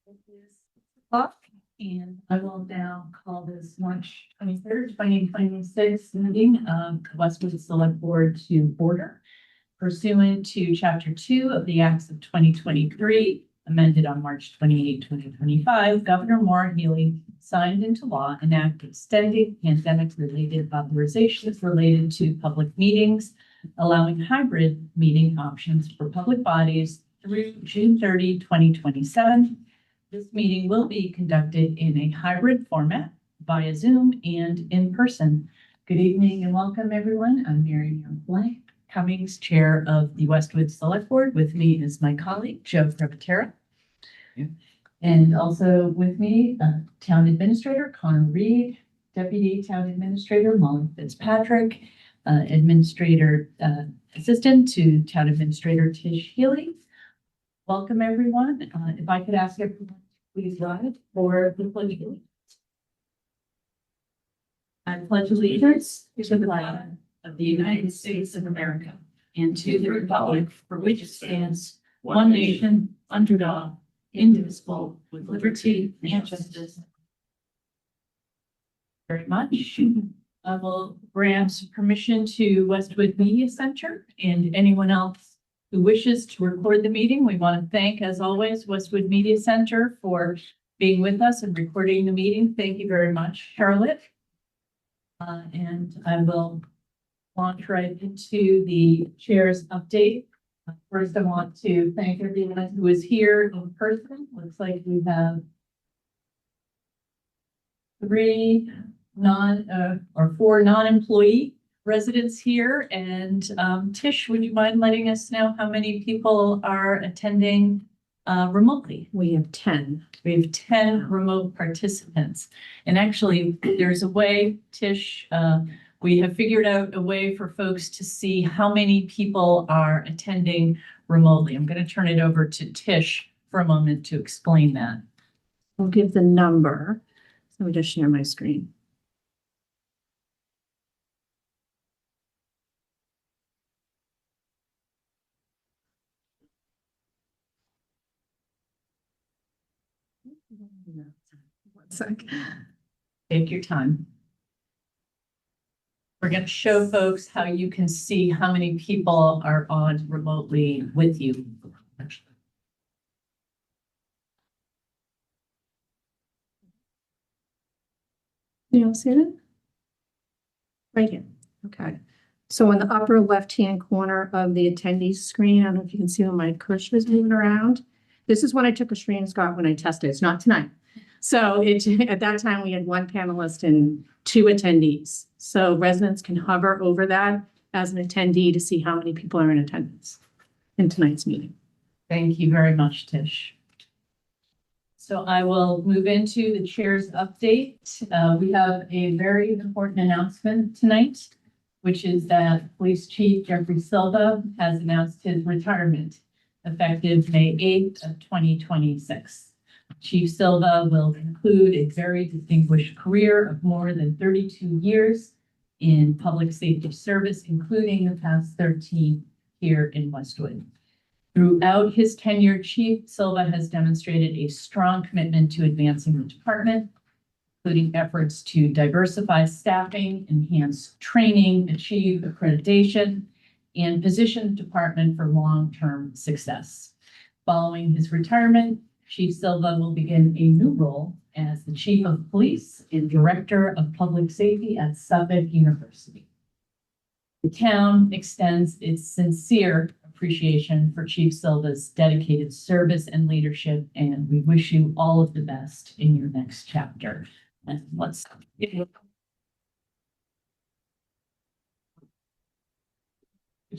It is 6 o'clock, and I will now call this March 23rd, 2026 meeting of the Westwood Select Board to order pursuant to Chapter 2 of the Acts of 2023, amended on March 28, 2025. Governor Maura Healey signed into law an act extending pandemic-related authorizations related to public meetings, allowing hybrid meeting options for public bodies through June 30, 2027. This meeting will be conducted in a hybrid format via Zoom and in person. Good evening and welcome, everyone. I'm Mary Ann Cummings, Chair of the Westwood Select Board. With me is my colleague, Joe Prevotera. Yeah. And also with me, Town Administrator Connor Reed, Deputy Town Administrator Molly Fitzpatrick, Administrator Assistant to Town Administrator Tish Healy. Welcome, everyone. If I could ask everyone to please rise for the pledge of allegiance. I pledge allegiance to the flag of the United States of America and to the republic for which it stands, one nation, under God, indivisible, with liberty and justice. Very much. I will grant permission to Westwood Media Center and anyone else who wishes to record the meeting. We want to thank, as always, Westwood Media Center for being with us and recording the meeting. Thank you very much, Charlotte. And I will launch right into the chair's update. First, I want to thank everyone who is here in person. Looks like we have 4 non-employee residents here. And Tish, would you mind letting us know how many people are attending remotely? We have 10. We have 10 remote participants. And actually, there's a way, Tish, we have figured out a way for folks to see how many people are attending remotely. I'm going to turn it over to Tish for a moment to explain that. I'll give the number. Let me just share my screen. One sec. Take your time. We're going to show folks how you can see how many people are on remotely with you. You all see it? Right here. Okay. So in the upper left-hand corner of the attendees screen, I don't know if you can see when my cursor is moving around. This is when I took a screenshot when I tested. It's not tonight. So at that time, we had 1 panelist and 2 attendees. So residents can hover over that as an attendee to see how many people are in attendance in tonight's meeting. Thank you very much, Tish. So I will move into the chair's update. We have a very important announcement tonight, which is that Police Chief Jeffrey Silva has announced his retirement effective May 8th of 2026. Chief Silva will conclude a very distinguished career of more than 32 years in public safety service, including the past 13 here in Westwood. Throughout his tenure, Chief Silva has demonstrated a strong commitment to advancing the department, including efforts to diversify staffing, enhance training, achieve accreditation, and position the department for long-term success. Following his retirement, Chief Silva will begin a new role as the Chief of Police and Director of Public Safety at Suffolk University. The town extends its sincere appreciation for Chief Silva's dedicated service and leadership, and we wish you all of the best in your next chapter. And let's Would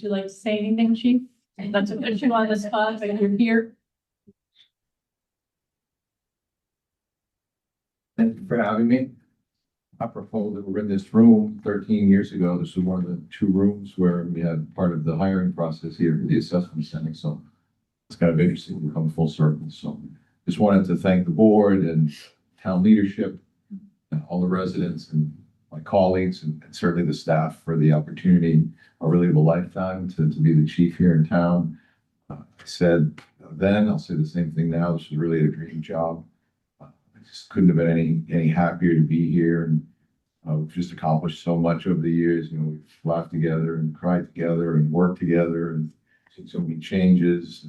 you like to say anything, Chief? Not to put you on the spot, but you're here. Thank you for having me. Apropos that we're in this room 13 years ago. This was one of the 2 rooms where we had part of the hiring process here at the assessment center. So it's kind of interesting to come full circle. So just wanted to thank the board and town leadership and all the residents and my colleagues and certainly the staff for the opportunity, really of a lifetime to be the chief here in town. I said then. I'll say the same thing now. This is really a dream job. I just couldn't have been any happier to be here, and we've just accomplished so much over the years. You know, we've laughed together and cried together and worked together and seen so many changes,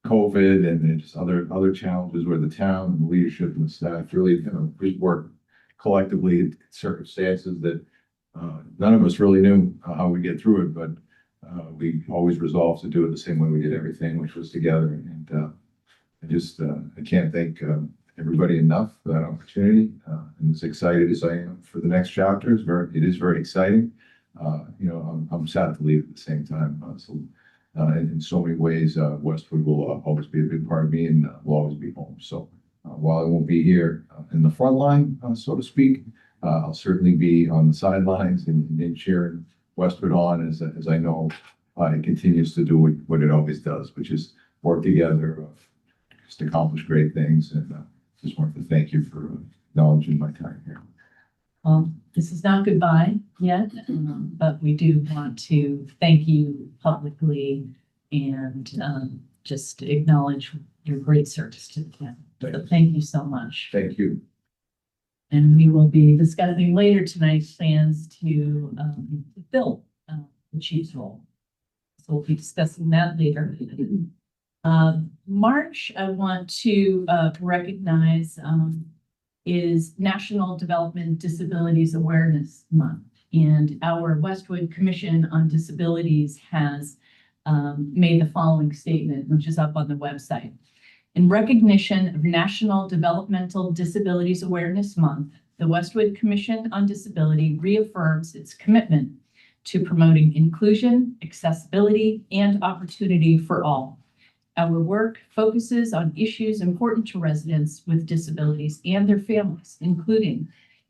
COVID, and then just other challenges where the town and the leadership and the staff really, you know, we work collectively in circumstances that none of us really knew how we get through it, but we always resolved to do it the same way we did everything, which was together. And I can't thank everybody enough for that opportunity. And as excited as I am for the next chapter, it is very exciting. You know, I'm sad to leave at the same time. In so many ways, Westwood will always be a big part of me and will always be home. So while I won't be here in the front line, so to speak, I'll certainly be on the sidelines and cheering Westwood on as I know it continues to do what it always does, which is work together, just accomplish great things. And just wanted to thank you for acknowledging my time here. Well, this is not goodbye yet, but we do want to thank you publicly and just acknowledge your great service to the town. So thank you so much. Thank you. And we will be discussing later tonight plans to fill the chief's role. So we'll be discussing that later. March, I want to recognize is National Development Disabilities Awareness Month. And our Westwood Commission on Disabilities has made the following statement, which is up on the website. In recognition of National Developmental Disabilities Awareness Month, the Westwood Commission on Disability reaffirms its commitment to promoting inclusion, accessibility, and opportunity for all. Our work focuses on issues important to residents with disabilities and their families, including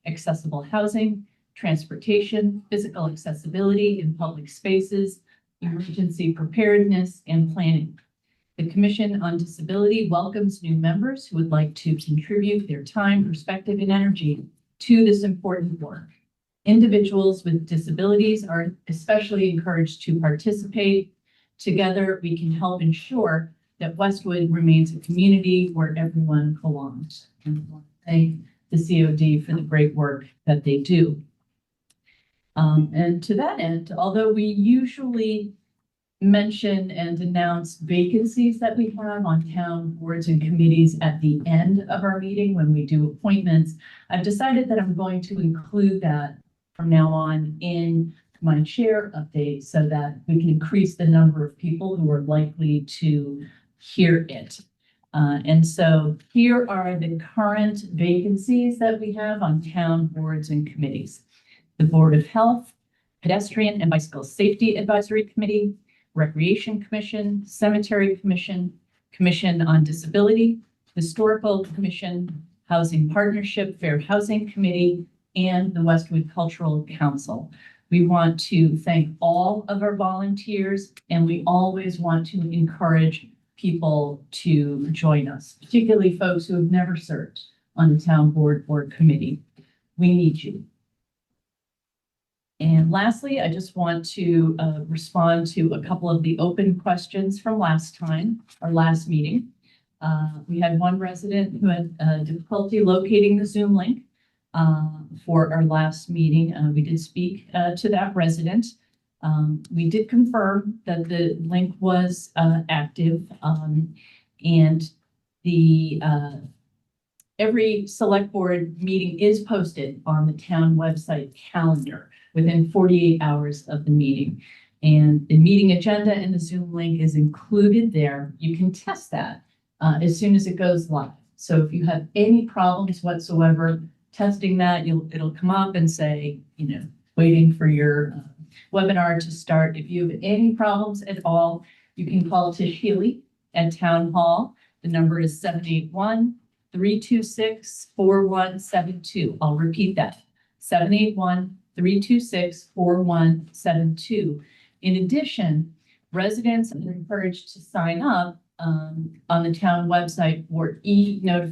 accessible housing, transportation, physical accessibility in public spaces, emergency preparedness, and planning. The Commission on Disability welcomes new members who would like to contribute their time, perspective, and energy to this important work. Individuals with disabilities are especially encouraged to participate. Together, we can help ensure that Westwood remains a community where everyone belongs. And I want to thank the COD for the great work that they do. And to that end, although we usually mention and announce vacancies that we have on town boards and committees at the end of our meeting when we do appointments, I've decided that I'm going to include that from now on in my chair update so that we can increase the number of people who are likely to hear it. And so here are the current vacancies that we have on town boards and committees. The Board of Health, Pedestrian and Bicycle Safety Advisory Committee, Recreation Commission, Cemetery Commission, Commission on Disability, Historical Commission, Housing Partnership, Fair Housing Committee, and the Westwood Cultural Council. We want to thank all of our volunteers, and we always want to encourage people to join us, particularly folks who have never served on a town board or committee. We need you. And lastly, I just want to respond to a couple of the open questions from last time, our last meeting. We had one resident who had difficulty locating the Zoom link for our last meeting. We did speak to that resident. We did confirm that the link was active, and the every select board meeting is posted on the town website calendar within 48 hours of the meeting. And the meeting agenda and the Zoom link is included there. You can test that as soon as it goes live. So if you have any problems whatsoever testing that, it'll come up and say, you know, waiting for your webinar to start. If you have any problems at all, you can call Tish Healy at Town Hall. The number is 781-326-4172. I'll repeat that, 781-326-4172. In addition, residents are encouraged to sign up on the town website for email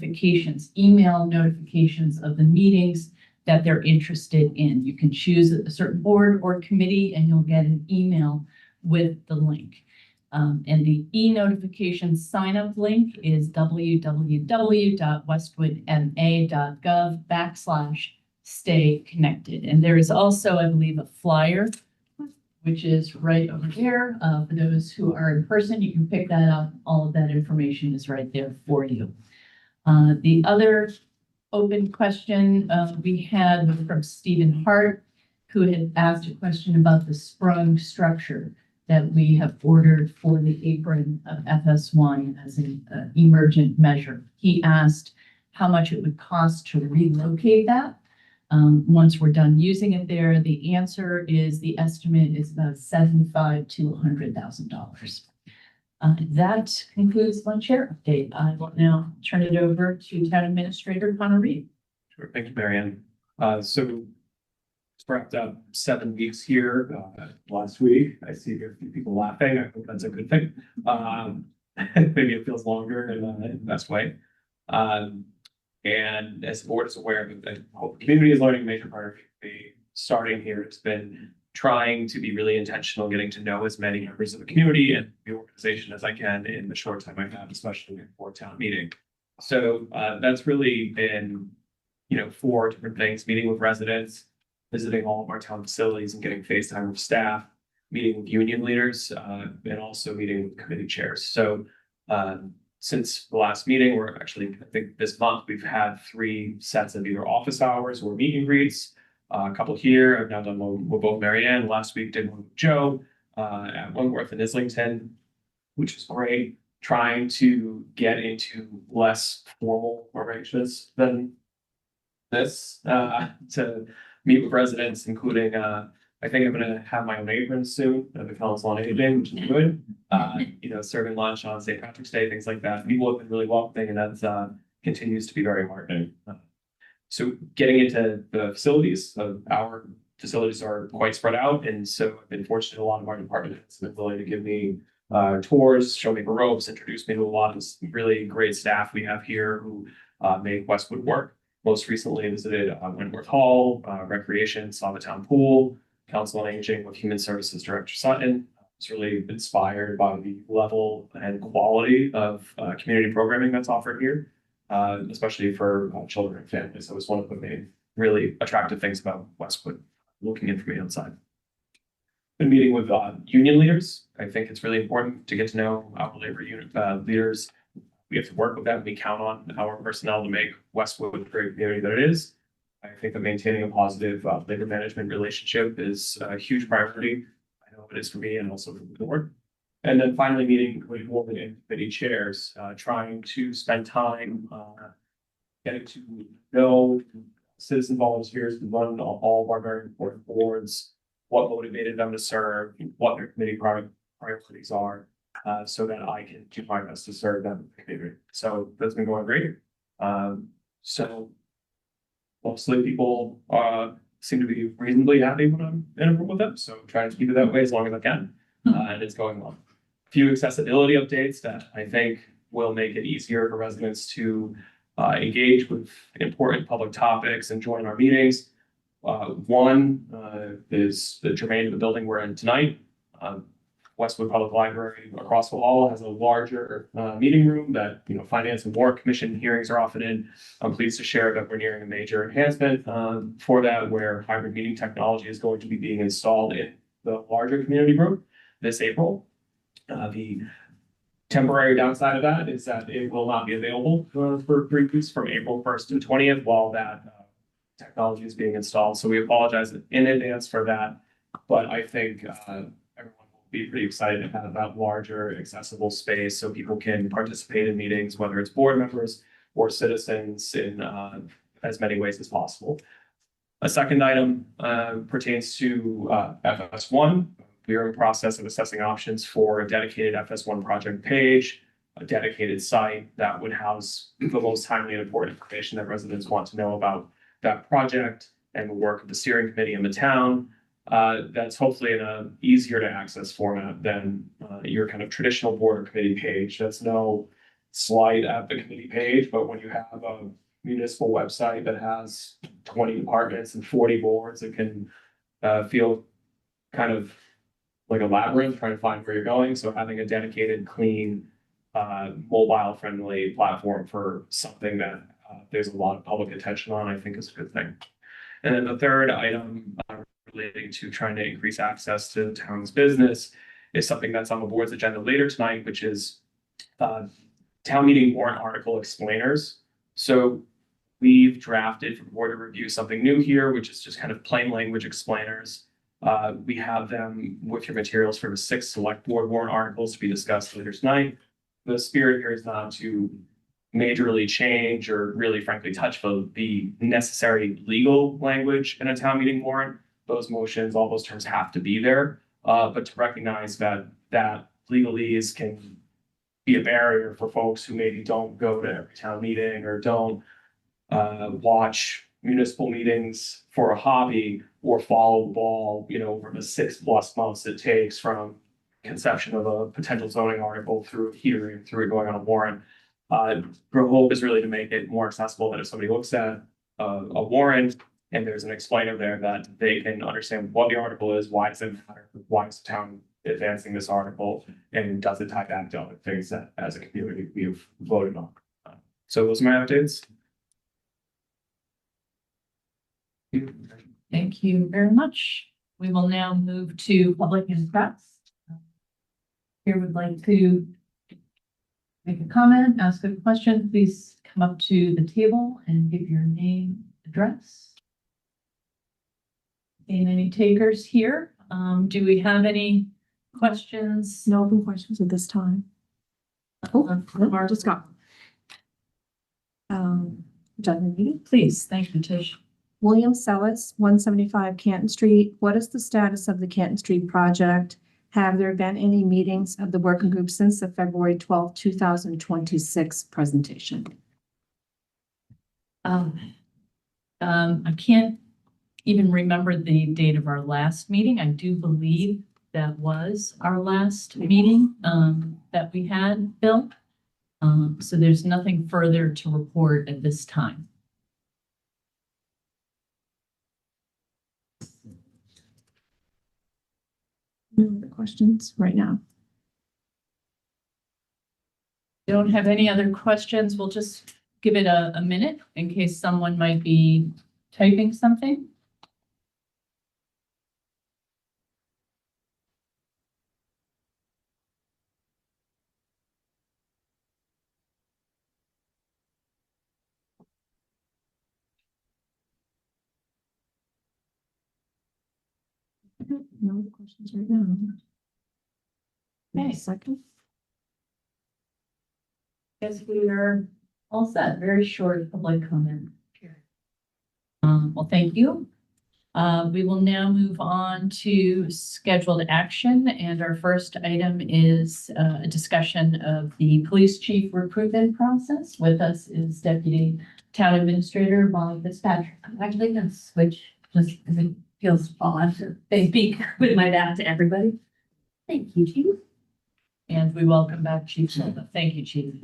notifications of the meetings that they're interested in. You can choose a certain board or committee and you'll get an email with the link. And the e-notification sign-up link is www.westwoodma.gov/stay connected. And there is also, I believe, a flyer, which is right over there. For those who are in person, you can pick that up. All of that information is right there for you. The other open question we had was from Stephen Hart, who had asked a question about the sprung structure that we have ordered for the apron of FS1 as an emergent measure. He asked how much it would cost to relocate that. Once we're done using it there, the answer is the estimate is about $75,000 to $100,000. That concludes my chair update. I will now turn it over to Town Administrator Connor Reed. Sure, thank you, Marianne. So it's wrapped up 7 weeks here last week. I see a few people laughing. I hope that's a good thing. Maybe it feels longer in the best way. And as the board is aware, the whole community is learning a major part of the starting here. It's been trying to be really intentional, getting to know as many members of the community and the organization as I can in the short time I have, especially before town meeting. So that's really been, 4 different things: meeting with residents, visiting all of our town facilities and getting FaceTime with staff, meeting with union leaders, and also meeting with committee chairs. So since the last meeting, we're actually, I think this month, we've had 3 sets of either office hours or meet and greets. A couple here. I've now done one with both Marianne. Last week did one with Joe at Wentworth and Islington, which was great. Trying to get into less formal arrangements than this to meet with residents, including I think I'm going to have my own apron soon at the Council on Aging, which is good. Serving lunch on St. Patrick's Day, things like that. People have been really welcoming, and that continues to be very heartening. So getting into the facilities, our facilities are quite spread out. And so I've been fortunate, a lot of our department heads have been willing to give me tours, show me the ropes, introduce me to a lot of really great staff we have here who make Westwood work. Most recently visited Wentworth Hall, Recreation, saw the town pool, Council on Aging with Human Services Director Sutton. I was really inspired by the level and quality of community programming that's offered here. Especially for children and families. That was one of the main really attractive things about Westwood, looking in from the outside. Been meeting with union leaders. I think it's really important to get to know our labor unit leaders. We have to work with them. We count on our personnel to make Westwood the great community that it is. I think that maintaining a positive labor management relationship is a huge priority. I know it is for me and also for the board. And then finally meeting with board and committee chairs, trying to spend time getting to know citizen volunteers who run all of our very important boards, what motivated them to serve, what their committee priorities are, so that I can do my best to serve them in the community. So that's been going great. So mostly people seem to be reasonably happy when I'm in a room with them. So trying to keep it that way as long as I can. And it's going well. Few accessibility updates that I think will make it easier for residents to engage with important public topics and join our meetings. One is the germane of the building we're in tonight. Westwood Public Library across the hall has a larger meeting room that Finance and War Commission hearings are often in. I'm pleased to share that we're nearing a major enhancement for that, where hybrid meeting technology is going to be being installed in the larger community room this April. The temporary downside of that is that it will not be available for previews from April 1st to 20th while that technology is being installed. So we apologize in advance for that, but I think everyone will be pretty excited to have that larger accessible space so people can participate in meetings, whether it's board members or citizens, in as many ways as possible. A second item pertains to FS1. We are in the process of assessing options for a dedicated FS1 project page, a dedicated site that would house the most timely and important information that residents want to know about that project and the work of the steering committee in the town. That's hopefully in an easier to access format than your kind of traditional board or committee page. That's no slight at the committee page, but when you have a municipal website that has 20 departments and 40 boards, it can feel kind of like a labyrinth trying to find where you're going. So having a dedicated, clean, mobile friendly platform for something that there's a lot of public attention on, I think is a good thing. And then the third item relating to trying to increase access to the town's business is something that's on the board's agenda later tonight, which is town meeting warrant article explainers. So we've drafted for the board to review something new here, which is just kind of plain language explainers. We have them with your materials for the 6 select board warrant articles to be discussed later tonight. The spirit here is not to majorly change or really frankly touch the necessary legal language in a town meeting warrant. Those motions, all those terms have to be there, but to recognize that legalese can be a barrier for folks who maybe don't go to every town meeting or don't watch municipal meetings for a hobby or follow the ball, over the 6+ months it takes from conception of a potential zoning article through a hearing, through it going on a warrant. The hope is really to make it more accessible that if somebody looks at a warrant and there's an explainer there that they can understand what the article is, why does it matter, why is the town advancing this article, and does it tie back to other things that as a community we've voted on. So those are my updates. Thank you very much. We will now move to public and press. Here would like to make a comment, ask a question, please come up to the table and give your name, address. Seeing any takers here? Do we have any questions? No open questions at this time. Just got. Done the meeting. Please, thank you, Tish. William Sellis, 175 Canton Street. What is the status of the Canton Street project? Have there been any meetings of the working group since the February 12, 2026 presentation? I can't even remember the date of our last meeting. I do believe that was our last meeting that we had, Bill. So there's nothing further to report at this time. No other questions right now. Don't have any other questions. We'll just give it a minute in case someone might be typing something. No other questions right now. Okay. Second. Guess we are all set. Very short public comment. Well, thank you. We will now move on to scheduled action, and our first item is a discussion of the police chief recruitment process. With us is Deputy Town Administrator Molly Fitzpatrick. I'm actually gonna switch just because it feels odd to speak with my back to everybody. Thank you, Chief. And we welcome back Chief Silva. Thank you, Chief.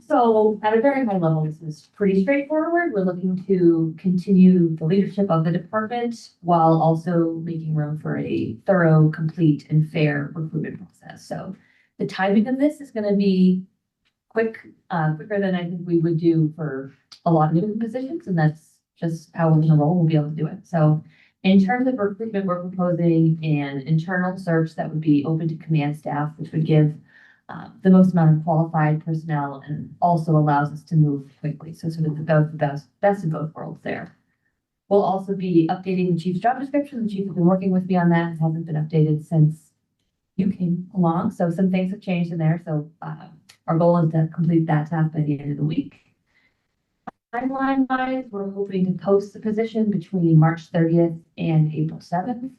So at a very high level, this is pretty straightforward. We're looking to continue the leadership of the department while also making room for a thorough, complete, and fair recruitment process. So the timing of this is going to be quicker than I think we would do for a lot of different positions, and that's just how we're going to roll. We'll be able to do it. So in terms of recruitment, we're proposing an internal search that would be open to command staff, which would give the most amount of qualified personnel and also allows us to move quickly. So sort of the best of both worlds there. We'll also be updating the chief's job description. The chief has been working with me on that. It hasn't been updated since you came along. So some things have changed in there. So our goal is to complete that task by the end of the week. Timeline wise, we're hoping to post the position between March 30th and April 7th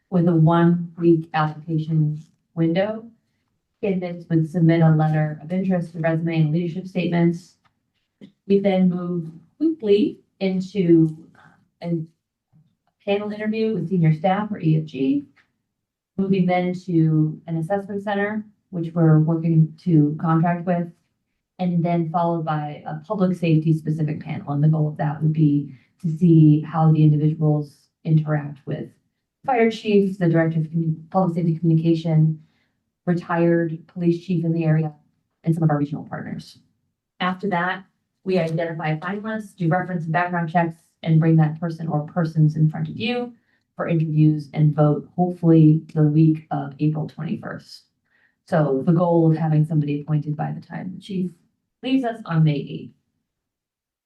with a 1-week application window. Candidates would submit a letter of interest, a resume, and leadership statements. We then move quickly into a panel interview with senior staff or EFG, moving then to an assessment center, which we're working to contract with, and then followed by a public safety specific panel. And the goal of that would be to see how the individuals interact with fire chief, the director of public safety communication, retired police chief in the area, and some of our regional partners. After that, we identify finalists, do reference and background checks, and bring that person or persons in front of you for interviews and vote, hopefully the week of April 21st. So the goal of having somebody appointed by the time the chief leaves us on May 8th.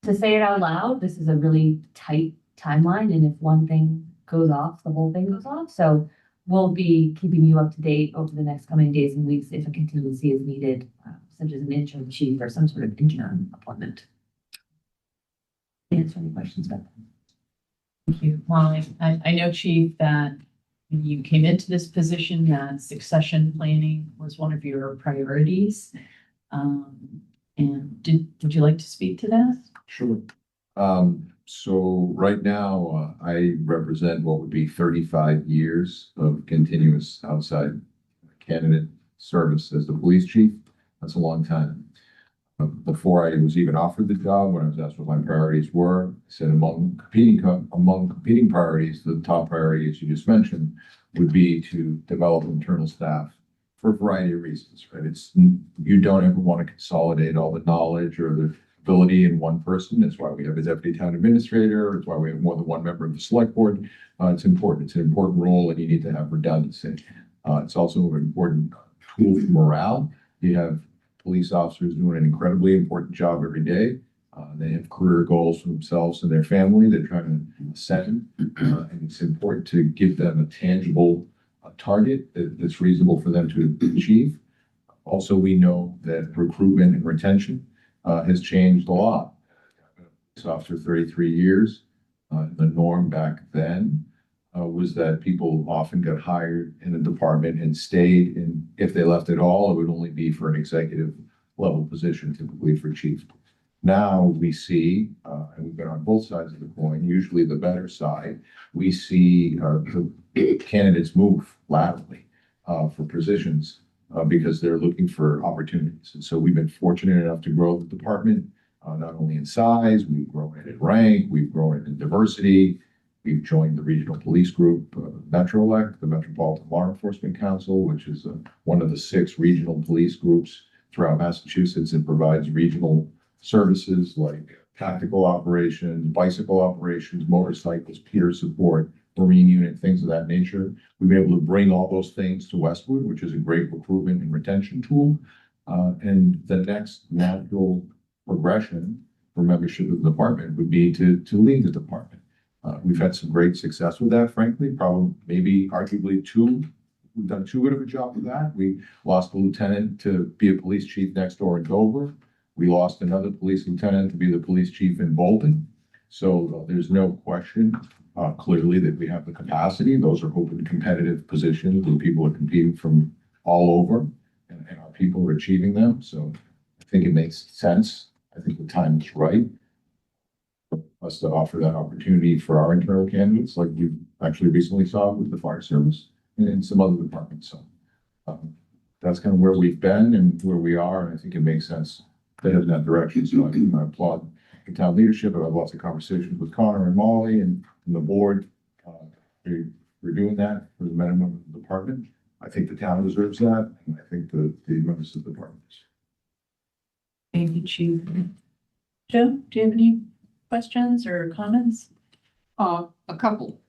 To say it out loud, this is a really tight timeline, and if one thing goes off, the whole thing goes off. So we'll be keeping you up to date over the next coming days and weeks if a contingency is needed, such as an interim chief or some sort of interim appointment. Answer any questions about that? Thank you. Well, I know, Chief, that when you came into this position, that succession planning was one of your priorities. And would you like to speak to that? Sure. So right now, I represent what would be 35 years of continuous outside candidate service as the police chief. That's a long time. Before I was even offered the job, when I was asked what my priorities were, I said among competing priorities, the top priority, as you just mentioned, would be to develop internal staff for a variety of reasons, right? You don't ever want to consolidate all the knowledge or the ability in one person. That's why we have a deputy town administrator. It's why we have more than one member of the select board. It's important. It's an important role, and you need to have redundancy. It's also an important tool for morale. You have police officers doing an incredibly important job every day. They have career goals for themselves and their family. They're trying to ascend, and it's important to give them a tangible target that's reasonable for them to achieve. Also, we know that recruitment and retention has changed a lot. Police officer 33 years. The norm back then was that people often got hired in a department and stayed, and if they left at all, it would only be for an executive level position, typically for chief. Now we see, and we've been on both sides of the coin, usually the better side, we see the candidates move laterally for positions because they're looking for opportunities. And so we've been fortunate enough to grow the department, not only in size, we've grown it in rank, we've grown it in diversity. We've joined the regional police group, MetroLEC, the Metropolitan Law Enforcement Council, which is one of the 6 regional police groups throughout Massachusetts and provides regional services like tactical operations, bicycle operations, motorcycles, peer support, Marine unit, things of that nature. We've been able to bring all those things to Westwood, which is a great recruitment and retention tool. And the next natural progression for membership of the department would be to lead the department. We've had some great success with that, frankly, probably maybe arguably we've done too good of a job with that. We lost a lieutenant to be a police chief next door in Dover. We lost another police lieutenant to be the police chief in Bolton. So there's no question clearly that we have the capacity. Those are open competitive positions where people are competing from all over and our people are achieving them. So I think it makes sense. I think the time is right for us to offer that opportunity for our internal candidates, like we actually recently saw with the fire service and some other departments. So that's kind of where we've been and where we are. And I think it makes sense to head in that direction. So I applaud the town leadership. I've had lots of conversations with Connor and Molly and the board. We're doing that for the men and women of the department. I think the town deserves that. And I think the members of the department. Thank you, Chief. Joe, do you have any questions or comments? A couple.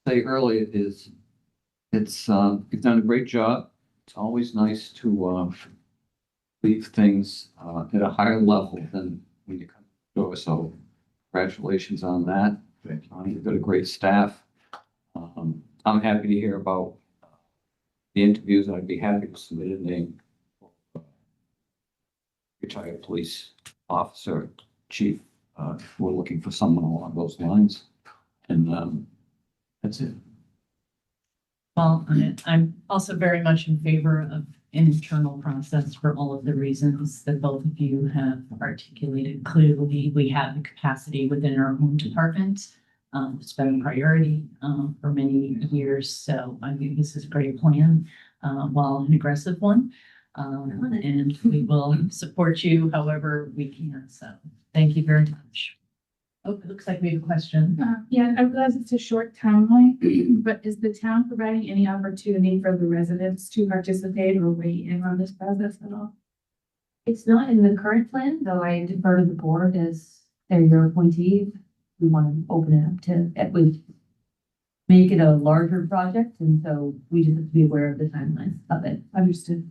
Say earlier is you've done a great job. It's always nice to leave things at a higher level than when you come to the door. So congratulations on that. Thank you. You've got a great staff. I'm happy to hear about the interviews. I'd be happy to submit a name. Retired police officer, chief. We're looking for someone along those lines. And that's it. Well, I'm also very much in favor of an internal process for all of the reasons that both of you have articulated clearly. We have the capacity within our own department. It's been a priority for many years. So I think this is a great plan, while an aggressive one. And we will support you however we can. So thank you very much. Oh, it looks like we have a question. Yeah, I realize it's a short timeline, but is the town providing any opportunity for the residents to participate or weigh in on this process at all? It's not in the current plan, though I defer to the board as they're your appointee. We want to open it up to, it would make it a larger project, and so we just have to be aware of the timelines of it. Understood.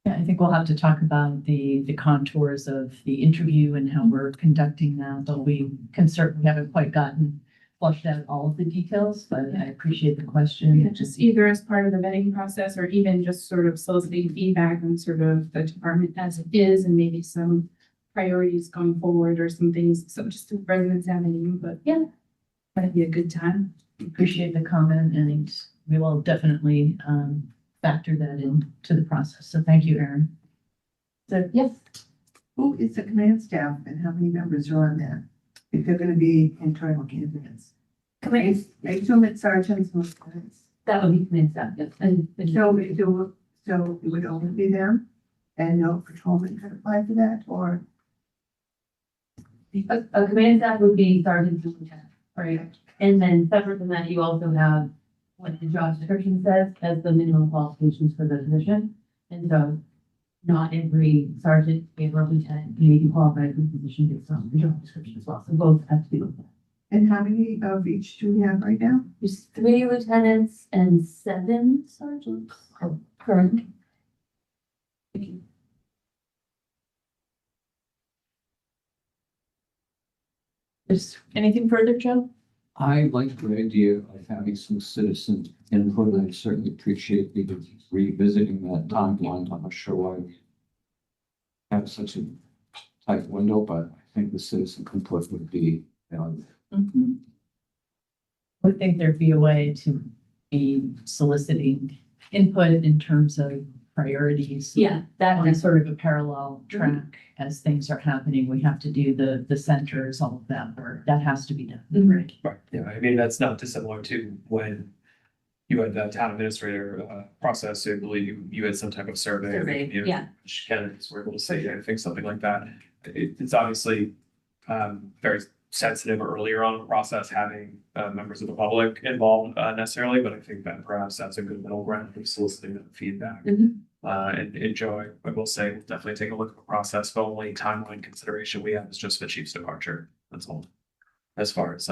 Yeah, I think we'll have to talk about the contours of the interview and how we're conducting that, though we haven't quite gotten flushed out all of the details, but I appreciate the Yeah, question. just either as part of the vetting process or even just sort of soliciting feedback on sort of the department as it is and maybe some priorities going forward or some things. So just if residents have any input. Yeah. That'd be a good time. Appreciate the comment, and we will definitely factor that into the process. So thank you, Erin. So, Yes. Who is the command staff and how many members are on that? If they're gonna be internal candidates? Command, I assume it's sergeants and lieutenants. that would be command staff, yes. And So it would only be them and no patrolman could apply for that or? a command staff would be sergeant and lieutenant, right? And then separate from that, you also have what the job description says as the minimum qualifications for the position. And so not every sergeant or lieutenant may be qualified for the position based on the job description as well. So both have to be looked at. And how many of each do we have right now? There's 3 lieutenants and 7 sergeants currently. is anything further, Joe? I like the idea of having some citizen input. I certainly appreciate the revisiting that timeline. I'm not sure why we have such a tight window, but I think the citizen input would be valuable. I think there'd be a way to be soliciting input in terms of priorities. Yeah, On that's sort of a parallel track as things are happening. We have to do the centers, all of that work. That has to be done. right. Right, yeah, I mean, that's not dissimilar to when you had the town administrator process, I believe you had some type of survey. Survey, you know, yeah. which candidates were able to say, I think something like that. It's obviously very sensitive earlier on in the process, having members of the public involved necessarily, but I think that perhaps that's a good middle ground for soliciting that feedback. Mhm. And Joe, I will say, we'll definitely take a look at the process. The only timeline consideration we have is just the chief's departure. That's all. As far as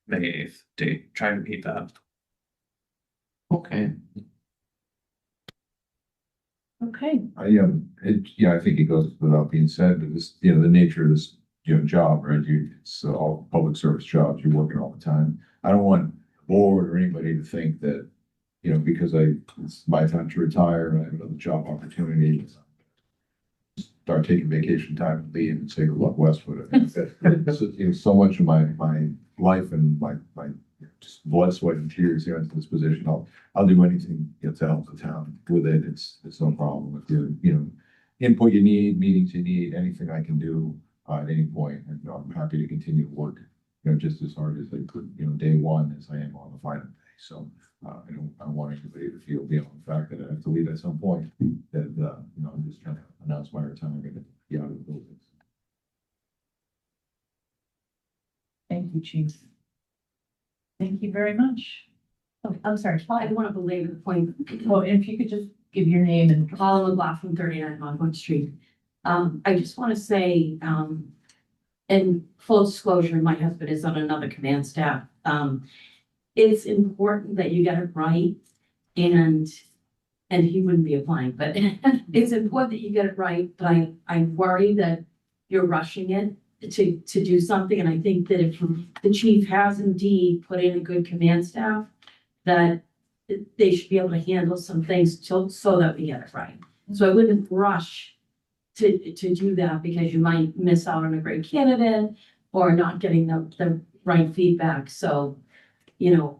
May 8th date, trying to meet that. Okay. Okay. I think it goes without being said, but this, the nature of this, job, right? It's all public service jobs, you're working all the time. I don't want the board or anybody to think that, because it's my time to retire, I have another job opportunity. Start taking vacation time and leave and say, look, Westwood. So much of my life and my just blood, sweat and tears here into this position. I'll do anything to help the town with it. It's no problem. If you, input you need, meetings you need, anything I can do at any point. And I'm happy to continue to work, just as hard as I could, day one as I am on the final day. So I don't want anybody to feel beyond the fact that I have to leave at some point that, I'm just trying to announce my retirement and get out of the buildings. Thank you, Chief. Thank you very much. Oh, I'm sorry, I don't want to belabor the point. Oh, and if you could just give your name and. Paula McLaughlin, 39 Longwood Street. I just want to say, in full disclosure, my husband is on another command staff. It's important that you get it right, and he wouldn't be applying, but it's important that you get it right. But I worry that you're rushing it to do something, and I think that if the chief has indeed put in a good command staff, that they should be able to handle some things so that we get it right. So I wouldn't rush to do that because you might miss out on a great candidate or not getting the right feedback. So,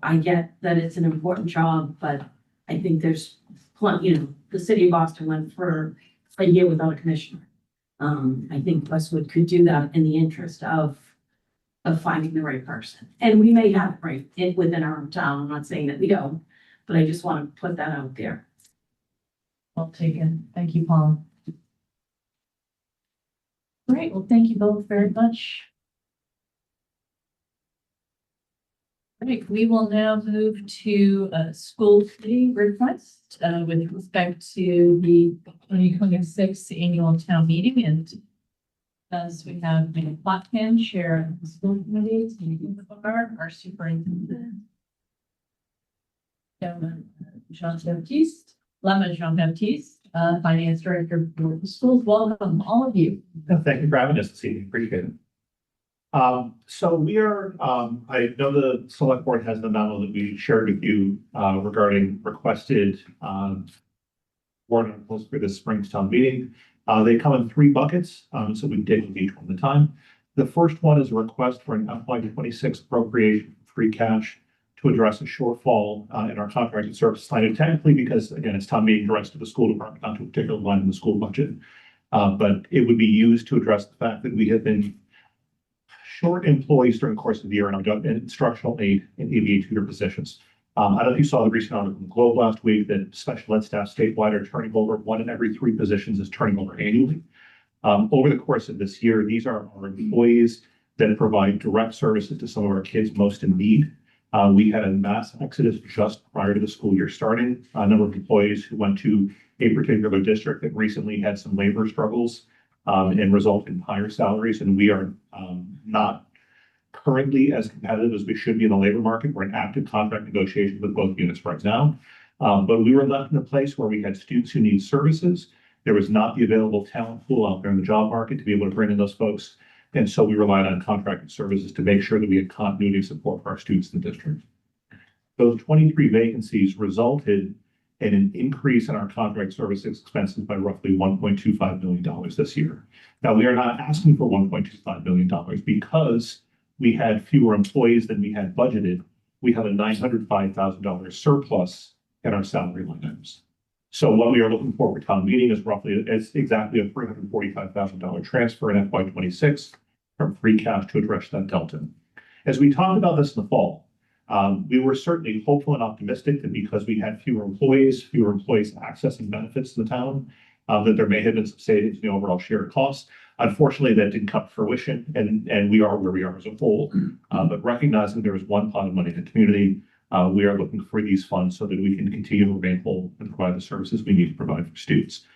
I get that it's an important job, but I think there's plenty, the city of Boston went for a year without a commissioner. I think Westwood could do that in the interest of finding the right person. And we may have it right within our own town. I'm not saying that we don't, but I just want to put that out there. Well taken. Thank you, Paul. Great. Well, thank you both very much. Right, we will now move to a school committee request with respect to the 2026 annual town meeting. And as we have Ms. Plotkin, chair of the school committee, our superintendent, Jean-Baptiste, finance director for the schools. Welcome, all of you. Thank you for having us this evening. Appreciate it. So we are, I know the select board has the memo that we shared with you, regarding requested, warrant articles for this spring's town meeting. They come in 3 buckets, so we dig with each one at a time. The first one is a request for an FY26 appropriation free cash to address a shortfall, in our contracted service line. And technically, because again, it's town meeting directs to the school department, not to a particular line in the school budget. But it would be used to address the fact that we have been short employees during the course of the year, and I've done instructional aid and ABA tutor positions. I don't know if you saw the recent article in the Globe last week that special ed staff statewide are turning over 1 in every 3 positions is turning over annually. Over the course of this year, these are our employees that provide direct services to some of our kids most in need. We had a mass exodus just prior to the school year starting, a number of employees who went to a particular district that recently had some labor struggles and result in higher salaries. And we are not currently as competitive as we should be in the labor market. We're in active contract negotiations with both units right now. But we were left in a place where we had students who need services. There was not the available talent pool out there in the job market to be able to bring in those folks. And so we relied on contracted services to make sure that we had continuity of support for our students in the district. Those 23 vacancies resulted in an increase in our contract services expenses by roughly $1.25 million this year. Now, we are not asking for $1.25 million because we had fewer employees than we had budgeted. We have a $905,000 surplus in our salary line items. So what we are looking for town meeting is exactly a $345,000 transfer in FY26 from free cash to address that delta. As we talked about this in the fall, we were certainly hopeful and optimistic that because we had fewer employees accessing benefits to the town, that there may have been some savings in the overall shared costs. Unfortunately, that didn't come to fruition, and we are where we are as a whole. But recognizing there is one pot of money in the community, we are looking for these funds so that we can continue to remain whole and provide the services we need to provide for students.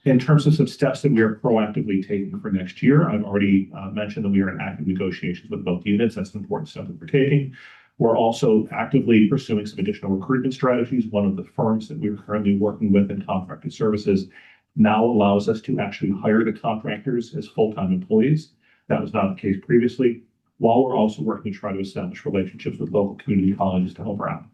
In terms of some steps that we are proactively taking for next year, I've already mentioned that we are in active negotiations with both units. That's an important step that we're taking. We're also actively pursuing some additional recruitment strategies. One of the firms that we're currently working with in contracted services now allows us to actually hire the contractors as full-time employees. That was not the case previously, while we're also working to try to establish relationships with local community colleges to help her out.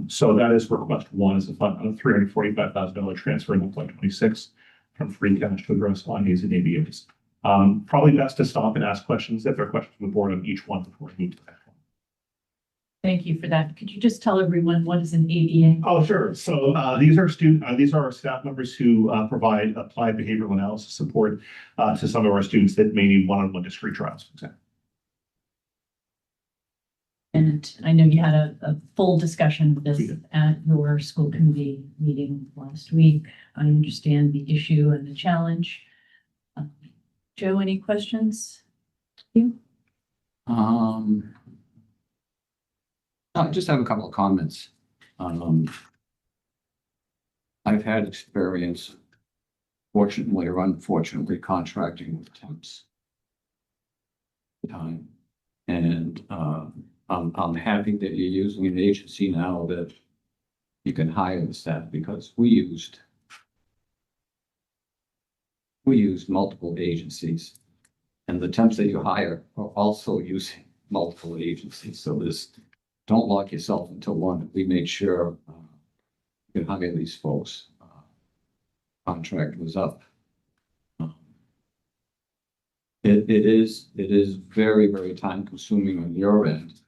So that is request 1, is a $345,000 transfer in FY26 from free cash to address LIAISON and ABAs. Probably best to stop and ask questions if there are questions on the board on each one before we move to that one. Thank you for that. Could you just tell everyone what is an ABA? Oh, sure. So these are our staff members who provide applied behavioral analysis support to some of our students that may need one-on-one discrete trials, for example. And I know you had a full discussion of this at your school committee meeting last week. I understand the issue and the challenge. Joe, any questions? You? I just have a couple of comments. I've had experience, fortunately or unfortunately, contracting with temps. And I'm happy that you're using an agency now that you can hire the staff, because we used multiple agencies, and the temps that you hire are also using multiple agencies. So don't lock yourself into one. We made sure you can hire these folks. Contract was up. It is very, very time consuming on your end.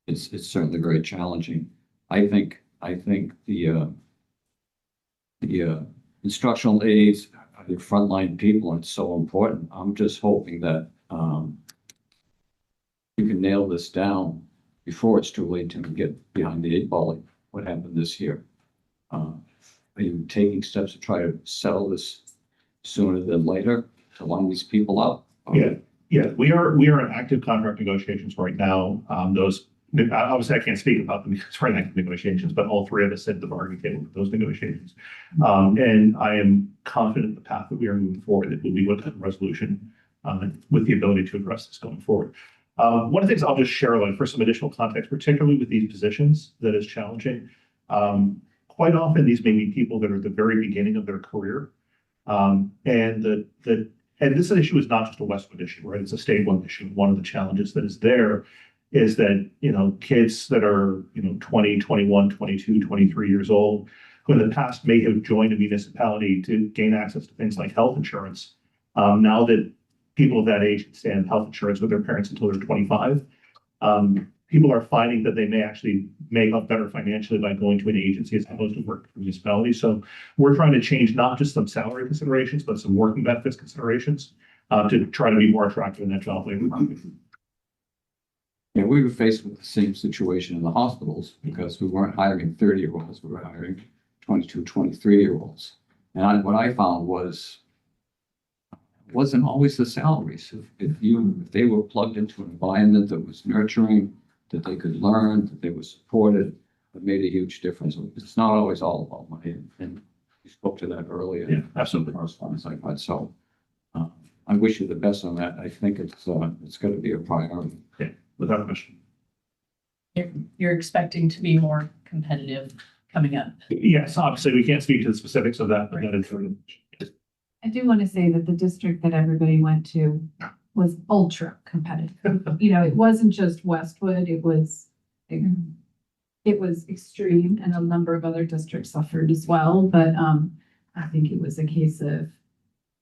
It's certainly very challenging. I think the instructional aides are the frontline people, and it's so important. I'm just hoping that you can nail this down before it's too late to get behind the 8 ball, like what happened this year. Are you taking steps to try to settle this sooner than later to line these people up? Yeah. Yeah, we are in active contract negotiations right now. Those, obviously I can't speak about them because we're in active negotiations, but all three of us sit at the bargaining table with those negotiations. And I am confident the path that we are moving forward, that we'll be with a resolution, with the ability to address this going forward. One of the things I'll just share, like, for some additional context, particularly with these positions, that is challenging. Quite often, these may be people that are at the very beginning of their career. And this issue is not just a Westwood issue, right? It's a statewide issue. One of the challenges that is there is that, kids that are, 20, 21, 22, 23 years old, who in the past may have joined a municipality to gain access to things like health insurance. Now that people of that age can stay on health insurance with their parents until they're 25, people are finding that they may actually make up better financially by going to an agency as opposed to working for municipalities. So we're trying to change not just some salary considerations, but some working benefits considerations, to try to be more attractive in that job labor market. Yeah, we were faced with the same situation in the hospitals because we weren't hiring 30-year-olds, we were hiring 22, 23-year-olds. And what I found wasn't always the salaries. If they were plugged into an environment that was nurturing, that they could learn, that they were supported, it made a huge difference. It's not always all about money, and you spoke to that earlier. Yeah, absolutely. The correspondence I've had. So I wish you the best on that. I think it's going to be a priority. Yeah, without question. You're expecting to be more competitive coming up. Yes, obviously, we can't speak to the specifics of that, but that is very much. I do want to say that the district that everybody went to was ultra competitive. It wasn't just Westwood, it was extreme, and a number of other districts suffered as well. But I think it was a case of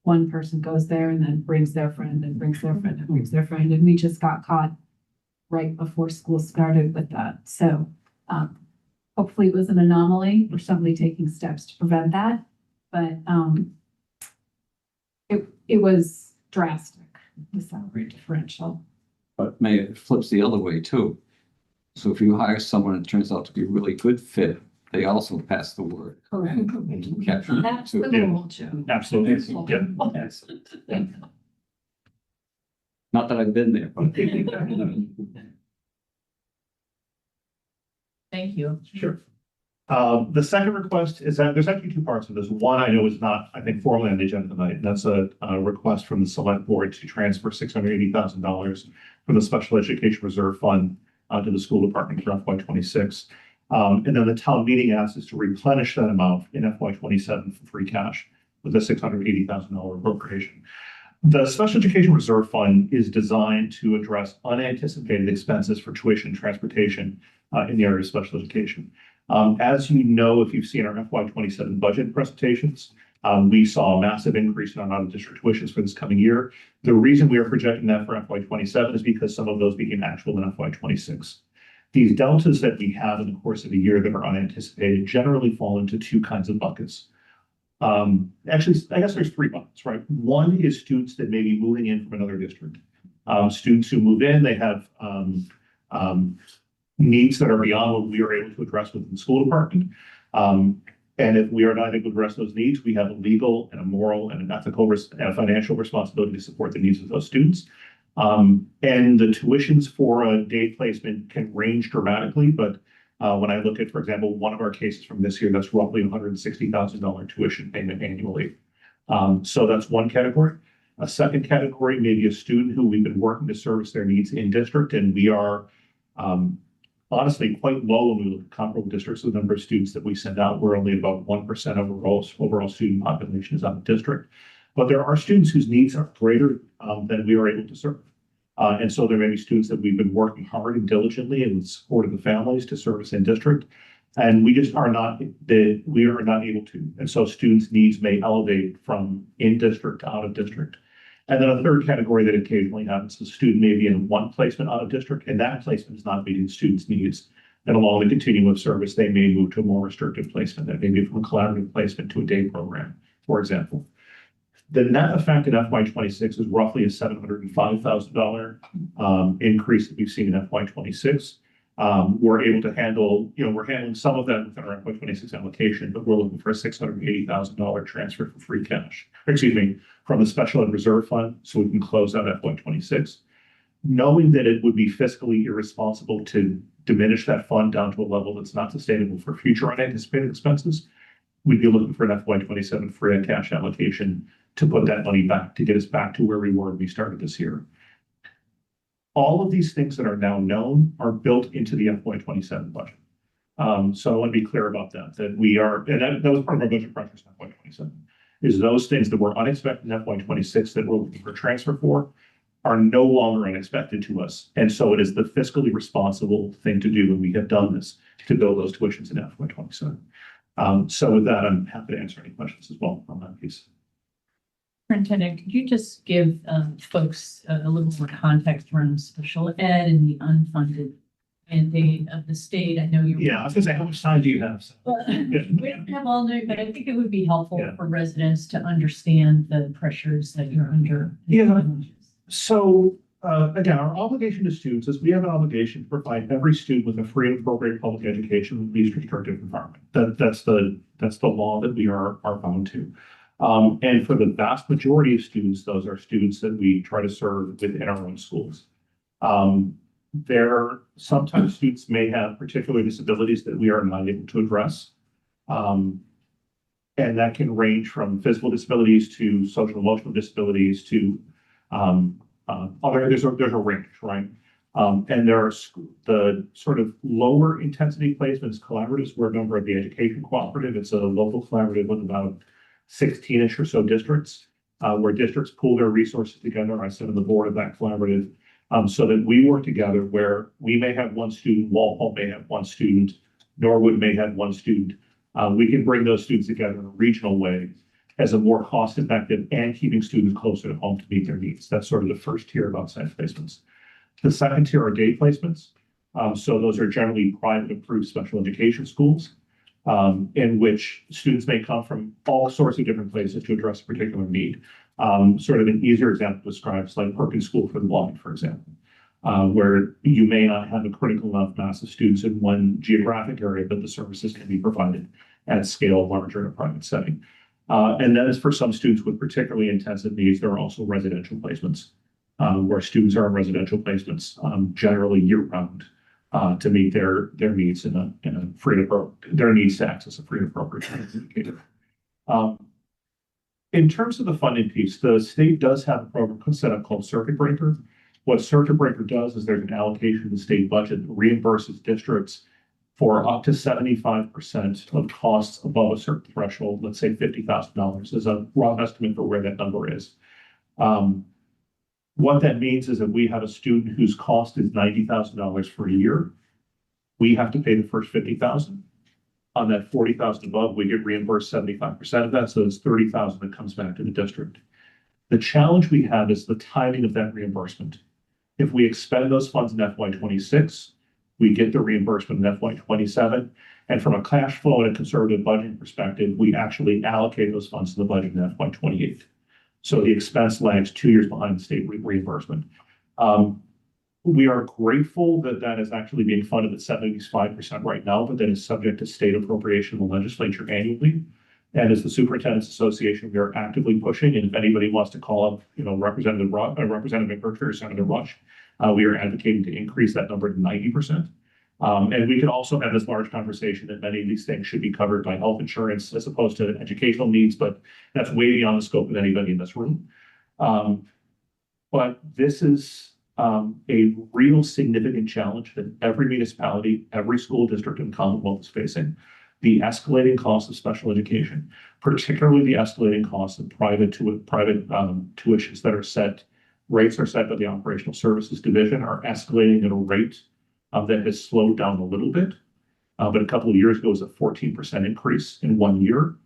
one person goes there and then brings their friend and brings their friend and brings their friend. And we just got caught right before school started with that. So hopefully it was an anomaly. We're certainly taking steps to prevent that. But it was drastic, the salary differential. But it flips the other way too. So if you hire someone that turns out to be a really good fit, they also pass the word. Correct. And capture that That's the too. goal, Joe. Absolutely. Yeah. Not that I've been there, but Thank you. Sure. The second request is that there's actually two parts of this. One I know is not, I think, formally on the agenda tonight, and that's a request from the select board to transfer $680,000 from the Special Education Reserve Fund to the school department for FY26. And then the town meeting asks us to replenish that amount in FY27 for free cash with a $680,000 appropriation. The Special Education Reserve Fund is designed to address unanticipated expenses for tuition and transportation in the area of special education. As you know, if you've seen our FY27 budget presentations, we saw a massive increase in our out-of-district tuitions for this coming year. The reason we are projecting that for FY27 is because some of those became actual in FY26. These deltas that we have in the course of a year that are unanticipated generally fall into two kinds of buckets. Actually, I guess there's three buckets, right? One is students that may be moving in from another district. Students who move in, they have needs that are beyond what we are able to address within the school department. And if we are not able to address those needs, we have a legal and a moral and an ethical and a financial responsibility to support the needs of those students. And the tuitions for a day placement can range dramatically, but when I look at, for example, one of our cases from this year, that's roughly $160,000 tuition payment annually. So that's one category. A second category may be a student who we've been working to service their needs in district, and we are honestly quite low when we look at comparable districts. The number of students that we send out, we're only about 1% of overall student population is out of district. But there are students whose needs are greater than we are able to serve. And so there may be students that we've been working hard and diligently and with support of the families to service in district. And we just are not able to. And so students' needs may elevate from in district to out of district. And then a third category that occasionally happens, the student may be in one placement out of district, and that placement is not meeting students' needs. And along the continuum of service, they may move to a more restrictive placement, that may be from a collaborative placement to a day program, for example. The net effect in FY26 is roughly a $705,000 increase that we've seen in FY26. We're able to handle, we're handling some of that within our FY 26 allocation, but we're looking for a $680,000 transfer for free cash, from the special ed reserve fund, so we can close out FY 26. Knowing that it would be fiscally irresponsible to diminish that fund down to a level that's not sustainable for future unanticipated expenses, we'd be looking for an FY 27 free cash allocation to put that money back, to get us back to where we were when we started this year. All of these things that are now known are built into the FY 27 budget. So I want to be clear about that we are, and that was part of our budget pressures in FY 27, is those things that were unexpected in FY 26 that we're looking for transfer for are no longer unexpected to us. And so it is the fiscally responsible thing to do, and we have done this to build those tuitions in FY 27. So with that, I'm happy to answer any questions as well on that piece. Superintendent, could you just give folks a little more context around special ed and the unfunded mandate of the state? I know you. Yeah, I was gonna say, how much time do you have? Well, we don't have all day, but I think it would be helpful Yeah. for residents to understand the pressures that you're under. Yeah. So, again, our obligation to students is we have an obligation to provide every student with a free and appropriate public education in the least restrictive environment. That's the law that we are bound to. And for the vast majority of students, those are students that we try to serve within our own schools. Sometimes students may have particular disabilities that we are not able to address. And that can range from physical disabilities to social emotional disabilities to there's a range, right? And there are the sort of lower intensity placements, collaboratives. We're a member of the Education Cooperative. It's a local collaborative with about 16-ish or so districts, where districts pool their resources together. I sit on the board of that collaborative, so that we work together where we may have one student, Walpole may have one student, Norwood may have one student. We can bring those students together in a regional way as a more cost-effective and keeping students closer to home to meet their needs. That's sort of the first tier of outside placements. The second tier are day placements. So those are generally private approved special education schools, in which students may come from all sorts of different places to address a particular need. Sort of an easier example describes like Perkins School for the Blind, for example, where you may not have a critical enough mass of students in one geographic area, but the services can be provided at scale larger in a private setting. And that is for some students with particularly intensive needs. There are also residential placements, where students are in residential placements, generally year-round, to meet their needs in a free and appropriate, their needs to access a free and appropriate educator. In terms of the funding piece, the state does have a program set up called Circuit Breaker. What Circuit Breaker does is there's an allocation of the state budget that reimburses districts for up to 75% of costs above a certain threshold. Let's say $50,000 is a rough estimate for where that number is. What that means is that we have a student whose cost is $90,000 for a year. We have to pay the first $50,000. On that $40,000 above, we get reimbursed 75% of that. So it's $30,000 that comes back to the district. The challenge we have is the timing of that reimbursement. If we expend those funds in FY 26, we get the reimbursement in FY 27. And from a cash flow and a conservative budgeting perspective, we actually allocate those funds to the budget in FY 28. So the expense lags 2 years behind the state reimbursement. We are grateful that that is actually being funded at 75% right now, but that is subject to state appropriation in the legislature annually. And as the Superintendent's Association, we are actively pushing. And if anybody wants to call up, Representative McMurtry or Senator Rush, we are advocating to increase that number to 90%. And we can also have this large conversation that many of these things should be covered by health insurance as opposed to educational needs, but that's way beyond the scope of anybody in this room. But this is a real significant challenge that every municipality, every school district in the Commonwealth is facing. The escalating costs of special education, particularly the escalating costs of private tuitions that are set, rates are set by the Operational Services Division, are escalating at a rate that has slowed down a little bit. But a couple of years ago, it was a 14% increase in 1 year.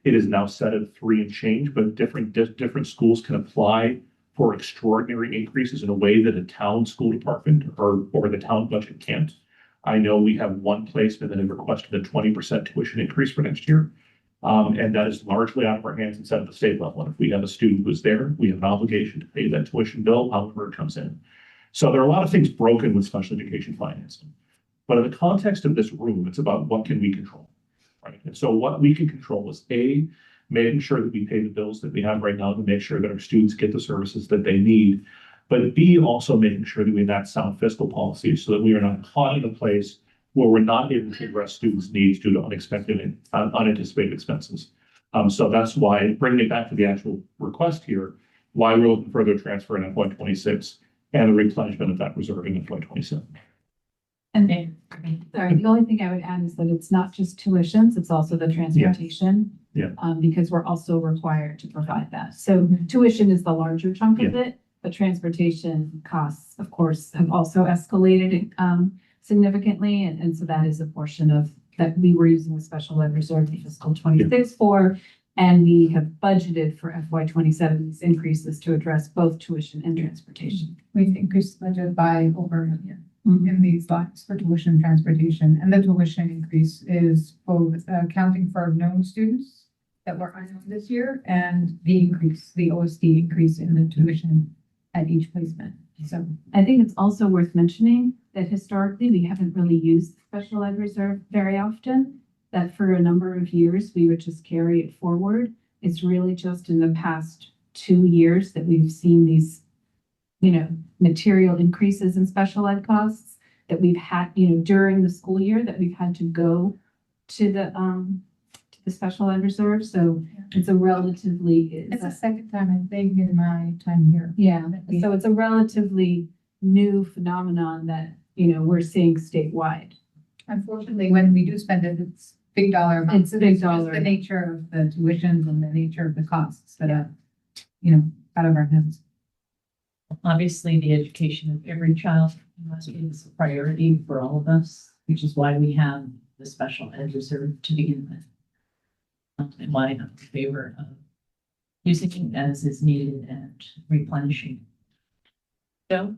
It is now set at 3 and change, but different schools can apply for extraordinary increases in a way that a town school department or the town budget can't. I know we have one placement that have requested a 20% tuition increase for next year. And that is largely out of our hands and set at the state level. And if we have a student who's there, we have an obligation to pay that tuition bill, however it comes in. So there are a lot of things broken with special education financing. But in the context of this room, it's about what can we control, right? And so what we can control is A, making sure that we pay the bills that we have right now to make sure that our students get the services that they need. But B, also making sure that we enact sound fiscal policies so that we are not caught in a place where we're not able to address students' needs due to unexpected and unanticipated expenses. So that's why, bringing it back to the actual request here, why we're looking for further transfer in FY 26 and the replenishment of that reserve in FY 27. And sorry, the only thing I would add is that it's not just tuitions, it's also the transportation. Yeah. Because we're also required to provide that. So tuition is the larger chunk of it, but transportation costs, of course, have also escalated significantly. And so that is a portion of that we were using the special ed reserve in fiscal 26 for. And we have budgeted for FY 27 these increases to address both tuition and transportation. We've increased the budget by over $1 million in these lines for tuition and transportation. And the tuition increase is both accounting for known students that were unknown this year and the increase, the OSD increase in the tuition at each placement. So I think it's also worth mentioning that historically, we haven't really used the special ed reserve very often, that for a number of years, we would just carry it forward. It's really just in the past 2 years that we've seen these, material increases in special ed costs that we've had, during the school year that we've had to go to the special ed reserve. So it's a relatively, it's the second time, I think, in my time here. yeah. So it's a relatively new phenomenon that, we're seeing statewide. Unfortunately, when we do spend it, it's big dollar amounts. It's big just dollar. the nature of the tuitions and the nature of the costs that are, out of our hands. Obviously, the education of every child is a priority for all of us, which is why we have the special ed reserve to begin with. And why I'm in favor of using it as is needed and replenishing. So,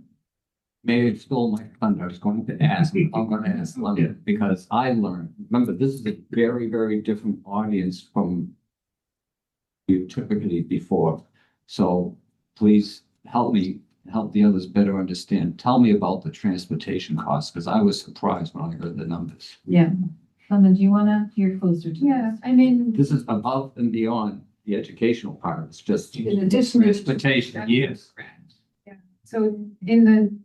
May I stole my thunder? I was going to ask, I'm going to ask London, because I learned, remember, this is a very, very different audience from you typically before. So please help me, help the others better understand. Tell me about the transportation costs, because I was surprised when I heard the numbers. Yeah. London, do you want to hear closer to Yeah, this? I mean, This is above and beyond the educational part. It's just in addition to transportation, yes. so in the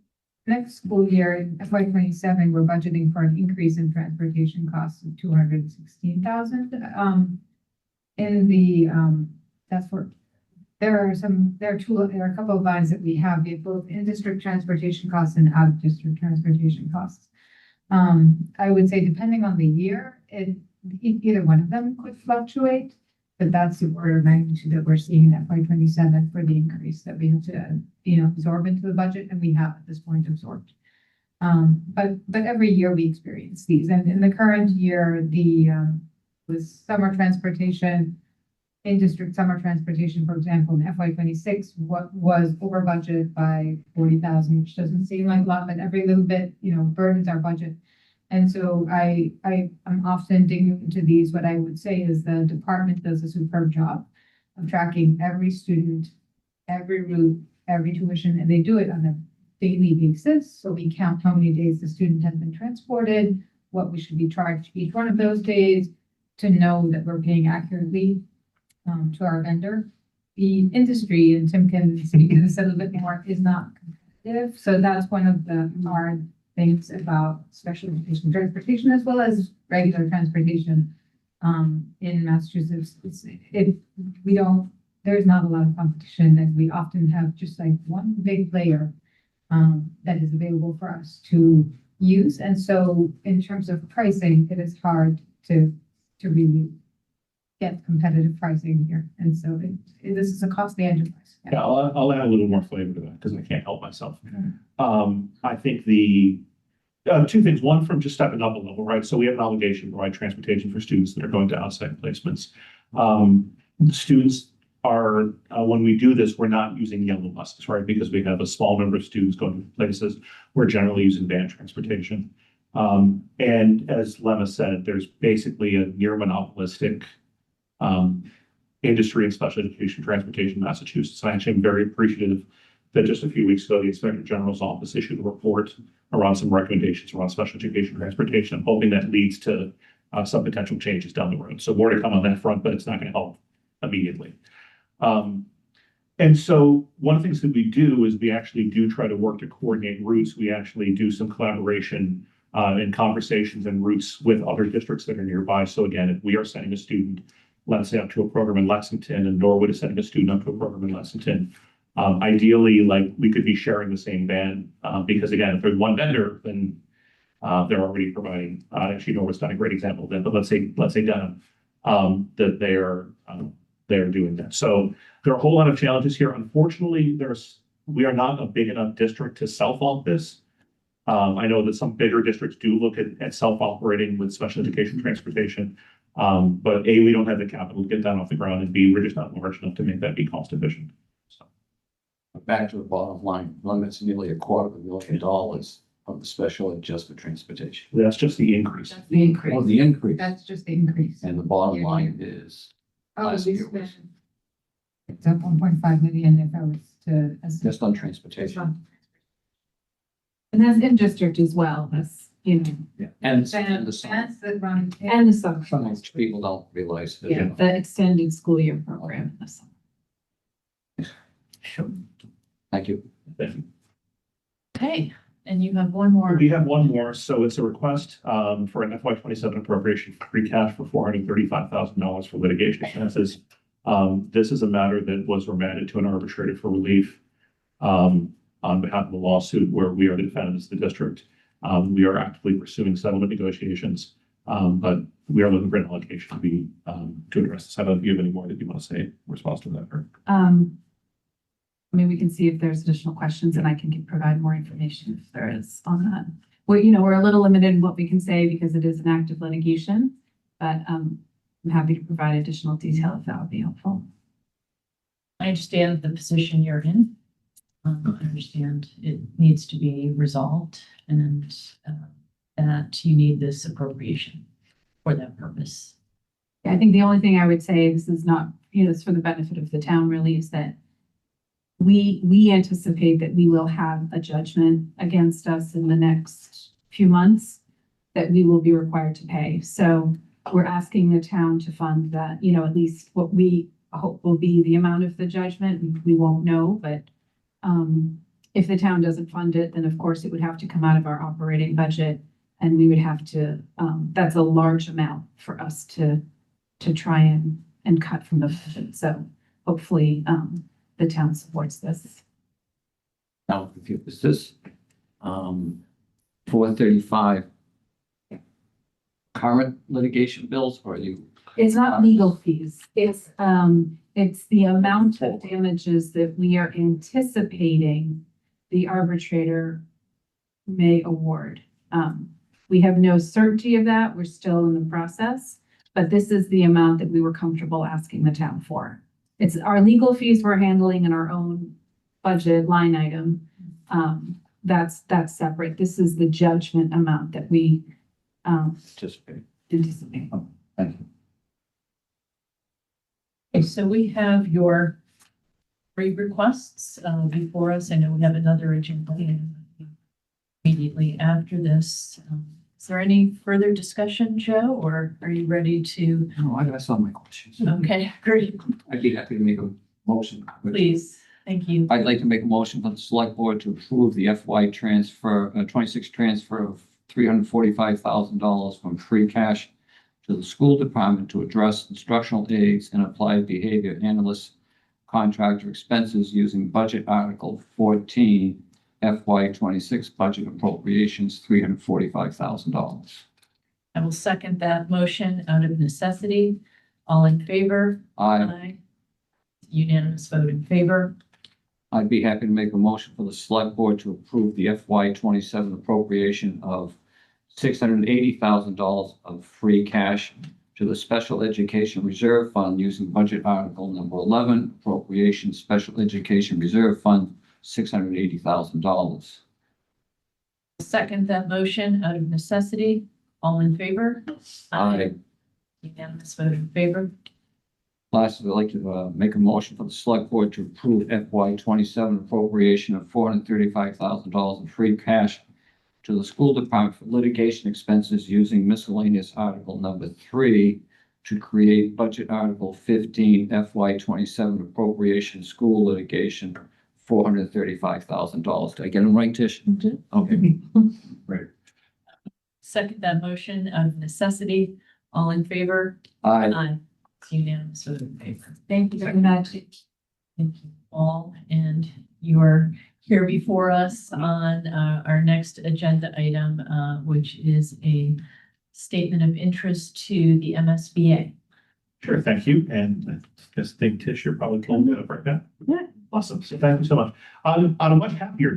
next school year, in FY 27, we're budgeting for an increase in transportation costs of 216,000. In the, that's for, there are a couple of lines that we have both in-district transportation costs and out-of-district transportation costs. I would say depending on the year, either one of them could fluctuate, but that's the order of magnitude that we're seeing in FY 27 for the increase that we have to, absorb into the budget, and we have at this point absorbed. But every year we experience these, and in the current year, with summer transportation, in-district summer transportation, for example, in FY 26, what was over budget by 40,000, which doesn't seem like a lot, but every little bit, burdens our budget. And so I'm often digging into these. What I would say is the department does a superb job of tracking every student, every route, every tuition, and they do it on a daily basis. So we count how many days the student has been transported, what we should be charged each one of those days to know that we're paying accurately to our vendor. The industry, and Tim can speak to this a little bit more, is not competitive. So that's one of the hard things about special education transportation as well as regular transportation in Massachusetts. There's not a lot of competition, and we often have just like one big player that is available for us to use. And so in terms of pricing, it is hard to really get competitive pricing here. And so this is a costly enterprise. Yeah, I'll add a little more flavor to that because I can't help myself. I think the two things, one from just stepping up a level, right? So we have an obligation to provide transportation for students that are going to outside placements. Students are, when we do this, we're not using yellow buses, right? Because we have a small number of students going to places. We're generally using van transportation. And as Lemma said, there's basically a near monopolistic industry in special education transportation in Massachusetts. I actually am very appreciative that just a few weeks ago, the Inspector General's office issued a report around some recommendations around special education transportation, hoping that leads to some potential changes down the road. So more to come on that front, but it's not going to help immediately. And so one of the things that we do is we actually do try to work to coordinate routes. We actually do some collaboration and conversations and routes with other districts that are nearby. So again, if we are sending a student, let's say up to a program in Lexington, and Norwood is sending a student up to a program in Lexington, ideally, like we could be sharing the same van because again, if there's one vendor, then they're already providing. Actually, Norwood's not a great example of that, but let's say Denham, that they're doing that. So there are a whole lot of challenges here. Unfortunately, we are not a big enough district to self-op this. I know that some bigger districts do look at self-operating with special education transportation. But A, we don't have the capital to get that off the ground, and B, we're just not large enough to make that be cost efficient. So. Back to the bottom line, limits nearly $250,000 of the special adjustment transportation. That's just the increase. That's the increase. Oh, the increase. That's just the increase. And the bottom line is, Oh, last we year was- spent. It's up 1.5 million if I was to. just on transportation. And that's in district as well, that's, you know. Yeah. And That's the summer, that run. And the summer. sometimes people don't realize that. Yeah, the extended school year program in the summer. Sure. Thank you. Okay, and you have one more. We have one more. So it's a request for an FY27 appropriation for free cash for $435,000 for litigation expenses. This is a matter that was remanded to an arbitrator for relief on behalf of the lawsuit where we are the defendants of the district. We are actively pursuing settlement negotiations, but we are looking for an allocation to be to address this. I don't know if you have any more that you want to say in response to that. Or... I mean, we can see if there's additional questions and I can provide more information if there is on that. Well, we're a little limited in what we can say because it is an active litigation, but I'm happy to provide additional detail if that would be helpful. I understand the position you're in. I understand it needs to be resolved and that you need this appropriation for that purpose. Yeah, I think the only thing I would say, this is not, it's for the benefit of the town really, is that we anticipate that we will have a judgment against us in the next few months that we will be required to pay. So we're asking the town to fund that, at least what we hope will be the amount of the judgment. We won't know, but if the town doesn't fund it, then of course it would have to come out of our operating budget and we would have to, that's a large amount for us to try and cut from the budget. So hopefully the town supports this. Now, is this 435 current litigation bills or are you? It's not legal fees. It's the amount of damages that we are anticipating the arbitrator may award. We have no certainty of that. We're still in the process, but this is the amount that we were comfortable asking the town for. It's our legal fees we're handling in our own budget line item. That's separate. This is the judgment amount that we Anticipate. anticipate. Thank you. Okay, so we have your 3 requests before us. I know we have another agenda immediately after this. Is there any further discussion, Joe, or are you ready to? No, I saw my questions. Okay, great. I'd be happy to make a motion. Please, thank you. I'd like to make a motion for the select board to approve the FY transfer, 26 transfer of $345,000 from free cash to the school department to address instructional aids and applied behavior analyst contractor expenses using budget article 14 FY 26 budget appropriations $345,000. I will second that motion out of necessity. All in favor? Aye. Unanimous vote in favor. I'd be happy to make a motion for the select board to approve the FY 27 appropriation of $680,000 of free cash to the Special Education Reserve Fund using budget article number 11, appropriation Special Education Reserve Fund, $680,000. Second that motion out of necessity. All in favor? Aye. Unanimous vote in favor. Lastly, I'd like to make a motion for the select board to approve FY 27 appropriation of $435,000 in free cash to the school department for litigation expenses using miscellaneous article number 3 to create budget article 15 FY 27 appropriation school litigation, $435,000. Did I get them right, Tish? Okay. Great. Second that motion out of necessity. All in favor? Aye. Aye. It's unanimous vote in favor. Thank you very much. Thank you all, and you are here before us on our next agenda item, which is a statement of interest to the MSBA. Sure, thank you. And I just think Tish, you're probably pulling it up right now. Yeah. Awesome. So thank you so much. On a much happier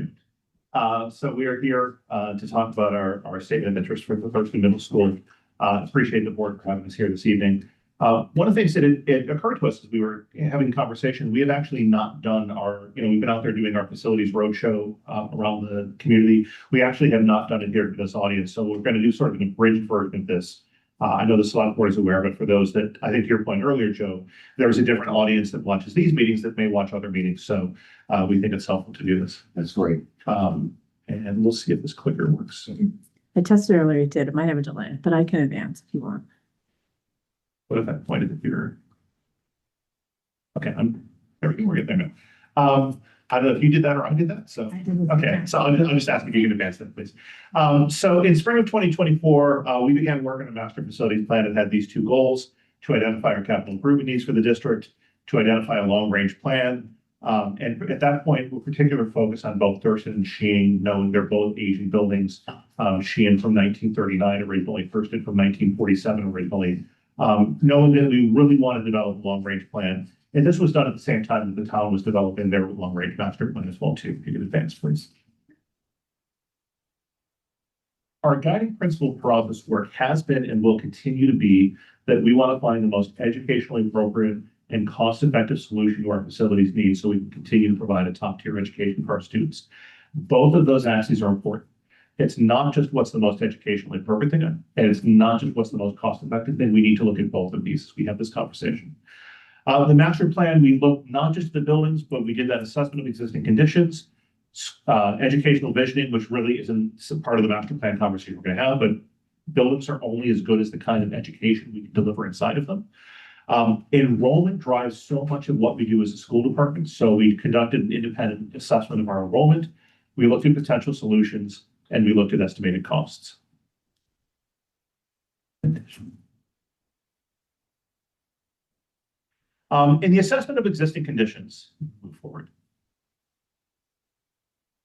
note, so we are here to talk about our statement of interest for the Thurston Middle School. Appreciate the board for having us here this evening. One of the things that it occurred to us as we were having a conversation, we have actually not done we've been out there doing our facilities roadshow around the community. We actually have not done it here for this audience. So we're going to do sort of an abridged version of this. I know the select board is aware, but for those that, I think to your point earlier, Joe, there's a different audience that watches these meetings that may watch other meetings. So we think it's helpful to do this. That's great. And we'll see if this clicker works. I tested earlier, it did. It might have a delay, but I can advance if you want. What if I pointed the computer? Okay, there we go, we're getting there now. I don't know if you did that or I did that, so. I didn't. Okay, so I'm just asking if you can advance that, please. So in spring of 2024, we began work on a master facilities plan that had these two goals: to identify our capital improvement needs for the district, to identify a long-range plan. And at that point, with particular focus on both Thurston and Sheehan, knowing they're both Asian buildings. Sheehan from 1939 originally, Thurston from 1947 originally. Knowing that we really want to develop a long-range plan. And this was done at the same time that the town was developing their long-range master plan as well, too. If you could advance, please. Our guiding principle for all this work has been and will continue to be that we want to find the most educationally appropriate and cost-effective solution to our facilities needs so we can continue to provide a top-tier education for our students. Both of those axes are important. It's not just what's the most educationally appropriate thing, and it's not just what's the most cost-effective thing. We need to look at both of these as we have this conversation. The master plan, we looked not just at the buildings, but we did that assessment of existing conditions, educational visioning, which really isn't part of the master plan conversation we're going to have, but buildings are only as good as the kind of education we can deliver inside of them. Enrollment drives so much of what we do as a school department. So we conducted an independent assessment of our enrollment. We looked at potential solutions and we looked at estimated costs. In the assessment of existing conditions, move forward.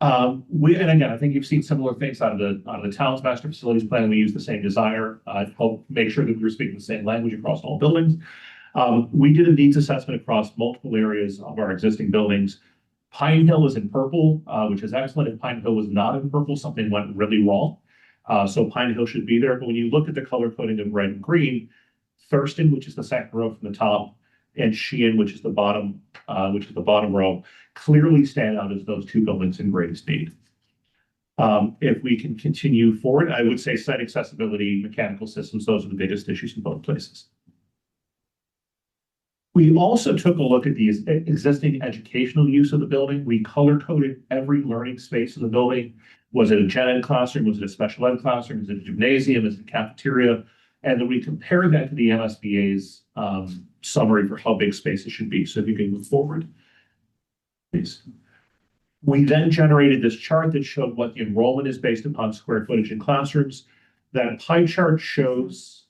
And again, I think you've seen similar things out of the town's master facilities plan. We use the same designer to help make sure that we were speaking the same language across all buildings. We did a needs assessment across multiple areas of our existing buildings. Pine Hill is in purple, which is excellent. If Pine Hill was not in purple, something went really wrong. So Pine Hill should be there. But when you look at the color coding of red and green, Thurston, which is the second row from the top, and Sheehan, which is the bottom row, clearly stand out as those two buildings in greatest need. If we can continue forward, I would say site accessibility, mechanical systems, those are the biggest issues in both places. We also took a look at the existing educational use of the building. We color coded every learning space in the building. Was it a gen ed classroom? Was it a special ed classroom? Was it a gymnasium? Is it a cafeteria? And then we compared that to the MSBA's summary for how big spaces should be. So if you can move forward, please. We then generated this chart that showed what the enrollment is based upon square footage in classrooms. That pie chart shows,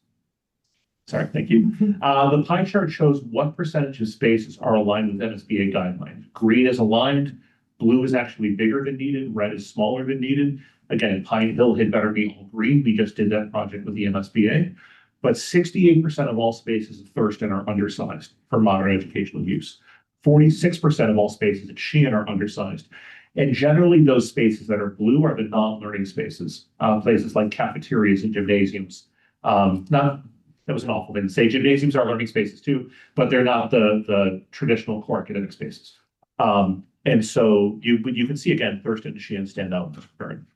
sorry, thank you. The pie chart shows what percentage of spaces are aligned with MSBA guidelines. Green is aligned, blue is actually bigger than needed, red is smaller than needed. Again, Pine Hill had better be all green. We just did that project with the MSBA. But 68% of all spaces at Thurston are undersized for modern educational use. 46% of all spaces at Sheehan are undersized. And generally those spaces that are blue are the non-learning spaces, places like cafeterias and gymnasiums. That was an awful thing to say. Gymnasiums are learning spaces too, but they're not the traditional core academic spaces. And so you can see again, Thurston and Sheehan stand out in this regard.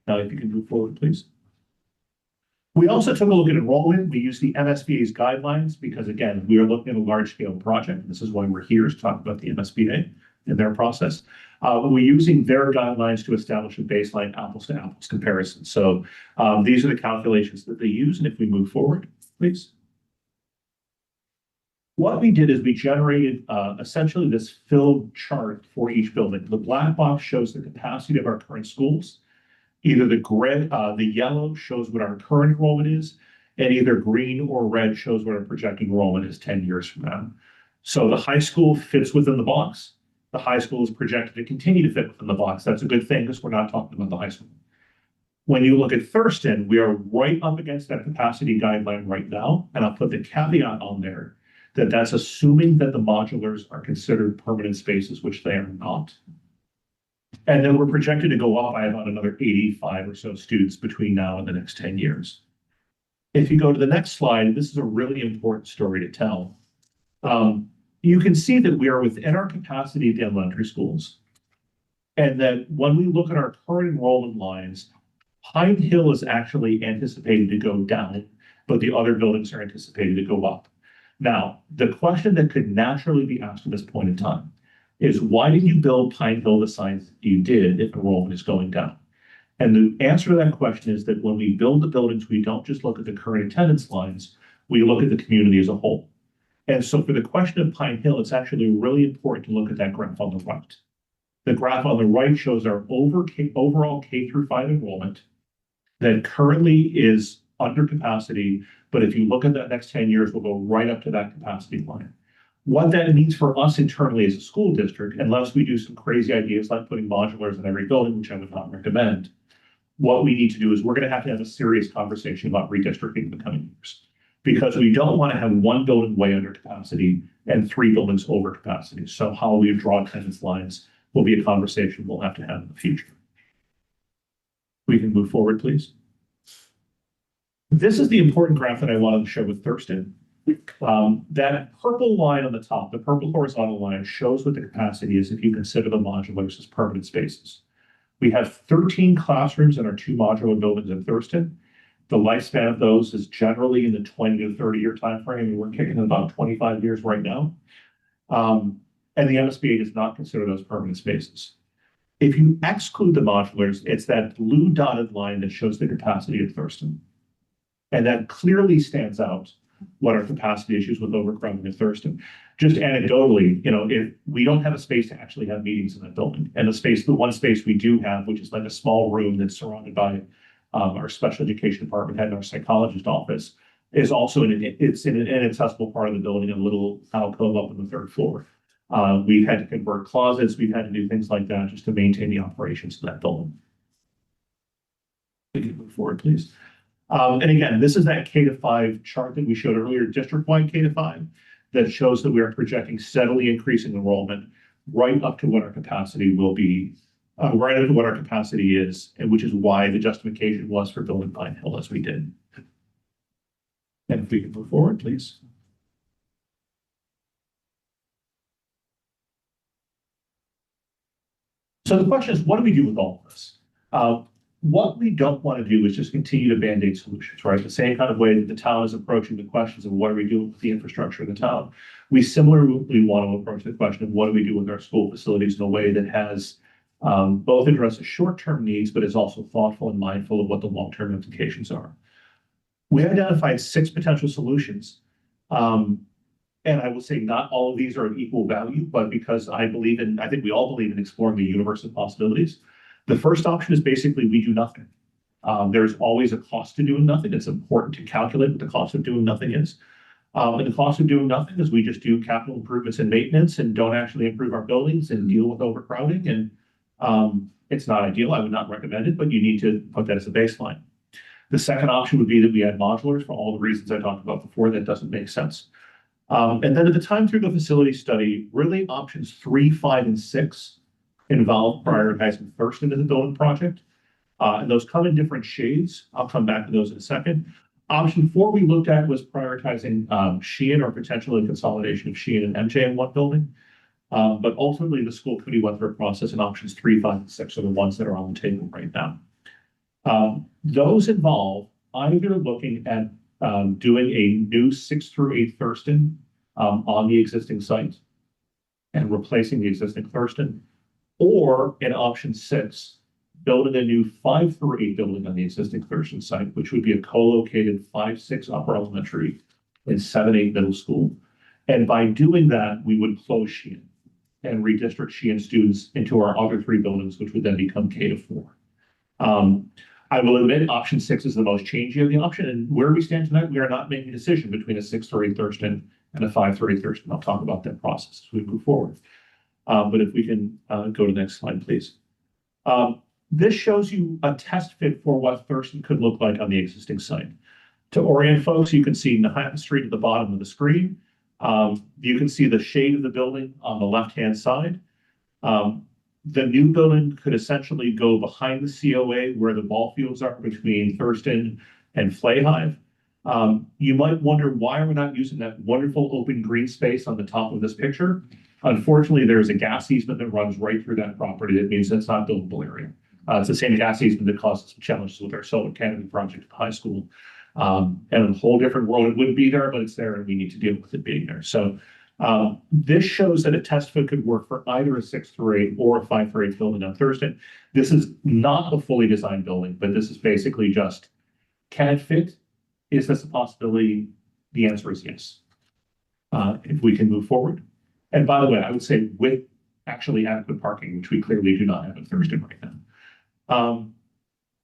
Now, if you can move forward, please. We also took a look at enrollment. We used the MSBA's guidelines because, again, we are looking at a large-scale project. This is why we're here, is to talk about the MSBA and their process. We're using their guidelines to establish a baseline apples-to-apples comparison. So these are the calculations that they use. And if we move forward, please. What we did is we generated essentially this filled chart for each building. The black box shows the capacity of our current schools. Either the yellow shows what our current enrollment is, and either green or red shows what our projected enrollment is 10 years from now. So the high school fits within the box. The high school is projected to continue to fit within the box. That's a good thing because we're not talking about the high school. When you look at Thurston, we are right up against that capacity guideline right now, and I'll put the caveat on there that that's assuming that the modulars are considered permanent spaces, which they are not. And then we're projected to go up by about another 85 or so students between now and the next 10 years. If you go to the next slide, this is a really important story to tell. You can see that we are within our capacity at the elementary schools. And that when we look at our current enrollment lines, Pine Hill is actually anticipated to go down, but the other buildings are anticipated to go up. Now, the question that could naturally be asked at this point in time is, why did you build Pine Hill the size you did if enrollment is going down? And the answer to that question is that when we build the buildings, we don't just look at the current attendance lines, we look at the community as a whole. And so for the question of Pine Hill, it's actually really important to look at that graph on the right. The graph on the right shows our overall K through 5 enrollment that currently is under capacity, but if you look at that next 10 years, we'll go right up to that capacity line. What that means for us internally as a school district, unless we do some crazy ideas like putting modulars in every building, which I would not recommend, what we need to do is we're going to have a serious conversation about redistricting in the coming years. Because we don't want to have one building way under capacity and 3 buildings over capacity. So how we draw attendance lines will be a conversation we'll have to have in the future. We can move forward, please. This is the important graph that I wanted to show with Thurston. That purple line on the top, the purple horizontal line, shows what the capacity is if you consider the modulars as permanent spaces. We have 13 classrooms in our 2 modular buildings in Thurston. The lifespan of those is generally in the 20 to 30 year time frame, and we're kicking about 25 years right now. And the MSBA does not consider those permanent spaces. If you exclude the modulars, it's that blue dotted line that shows the capacity of Thurston. And that clearly stands out what our capacity issues with overcrowding at Thurston. Just anecdotally, if we don't have a space to actually have meetings in that building, and the one space we do have, which is like a small room that's surrounded by our special education department head and our psychologist office, is also it's in an inaccessible part of the building, a little alcove up on the 3rd floor. We've had to convert closets, we've had to do things like that just to maintain the operations of that building. We can move forward, please. And again, this is that K-5 chart that we showed earlier, district-wide K-5, that shows that we are projecting steadily increasing enrollment right up to what our capacity will be, right up to what our capacity is, and which is why the justification was for building Pine Hill as we did. And if we can move forward, please. So the question is, what do we do with all of this? What we don't want to do is just continue to band-aid solutions, right? The same kind of way that the town is approaching the questions of what are we doing with the infrastructure of the town. We similarly want to approach the question of what do we do with our school facilities in a way that has both addresses short-term needs, but is also thoughtful and mindful of what the long-term implications are. We identified 6 potential solutions. And I will say not all of these are of equal value, but because I think we all believe in exploring the universe of possibilities. The first option is basically we do nothing. There's always a cost to doing nothing. It's important to calculate what the cost of doing nothing is. And the cost of doing nothing is we just do capital improvements and maintenance and don't actually improve our buildings and deal with overcrowding. And it's not ideal. I would not recommend it, but you need to put that as a baseline. The second option would be that we add modulars for all the reasons I talked about before. That doesn't make sense. And then at the time through the facility study, really options 3, 5, and 6 involve prioritizing Thurston as a building project. And those come in different shades. I'll come back to those in a second. Option 4 we looked at was prioritizing Sheehan or potentially consolidation of Sheehan and MJ in one building. But ultimately the school committee went through a process and options 3, 5, and 6 are the ones that are on the table right now. Those involve either looking at doing a new 6th through 8th Thurston on the existing site and replacing the existing Thurston, or in option 6, building a new 5 through 8 building on the existing Thurston site, which would be a co-located 5-6 upper elementary and 7-8 middle school. And by doing that, we would close Sheehan and redistrict Sheehan students into our other 3 buildings, which would then become K-4. I will admit option 6 is the most changey of the option, and where we stand tonight, we are not making a decision between a 6 through 8 Thurston and a 5 through 8 Thurston. I'll talk about that process as we move forward. But if we can go to the next slide, please. This shows you a test fit for what Thurston could look like on the existing site. To orient folks, you can see Manhattan Street at the bottom of the screen. You can see the shade of the building on the left-hand side. The new building could essentially go behind the COA where the ball fields are between Thurston and Flayhive. You might wonder why we're not using that wonderful open green space on the top of this picture. Unfortunately, there is a gas easement that runs right through that property. That means it's not buildable area. It's the same gas easement that caused some challenges with our solar canopy project at the high school. And a whole different world, it wouldn't be there, but it's there and we need to deal with it being there. So this shows that a test fit could work for either a 6 through 8 or a 5 through 8 building on Thurston. This is not a fully designed building, but this is basically just, can it fit? Is this a possibility? The answer is yes. If we can move forward. And by the way, I would say with actually adequate parking, which we clearly do not have at Thurston right now.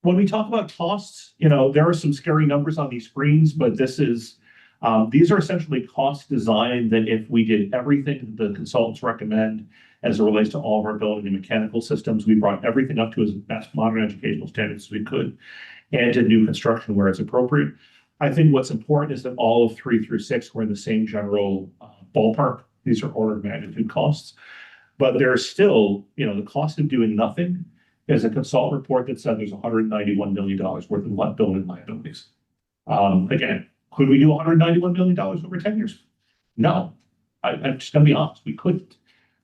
When we talk about costs, there are some scary numbers on these screens, but these are essentially costs designed that if we did everything the consultants recommend as it relates to all of our building and mechanical systems, we brought everything up to as best modern educational standards as we could, and to new construction where it's appropriate. I think what's important is that all of 3 through 6 were in the same general ballpark. These are order of magnitude costs, but there's still, the cost of doing nothing is a consultant report that said there's $191 million worth of building liabilities. Again, could we do $191 million over 10 years? No, I'm just going to be honest, we couldn't.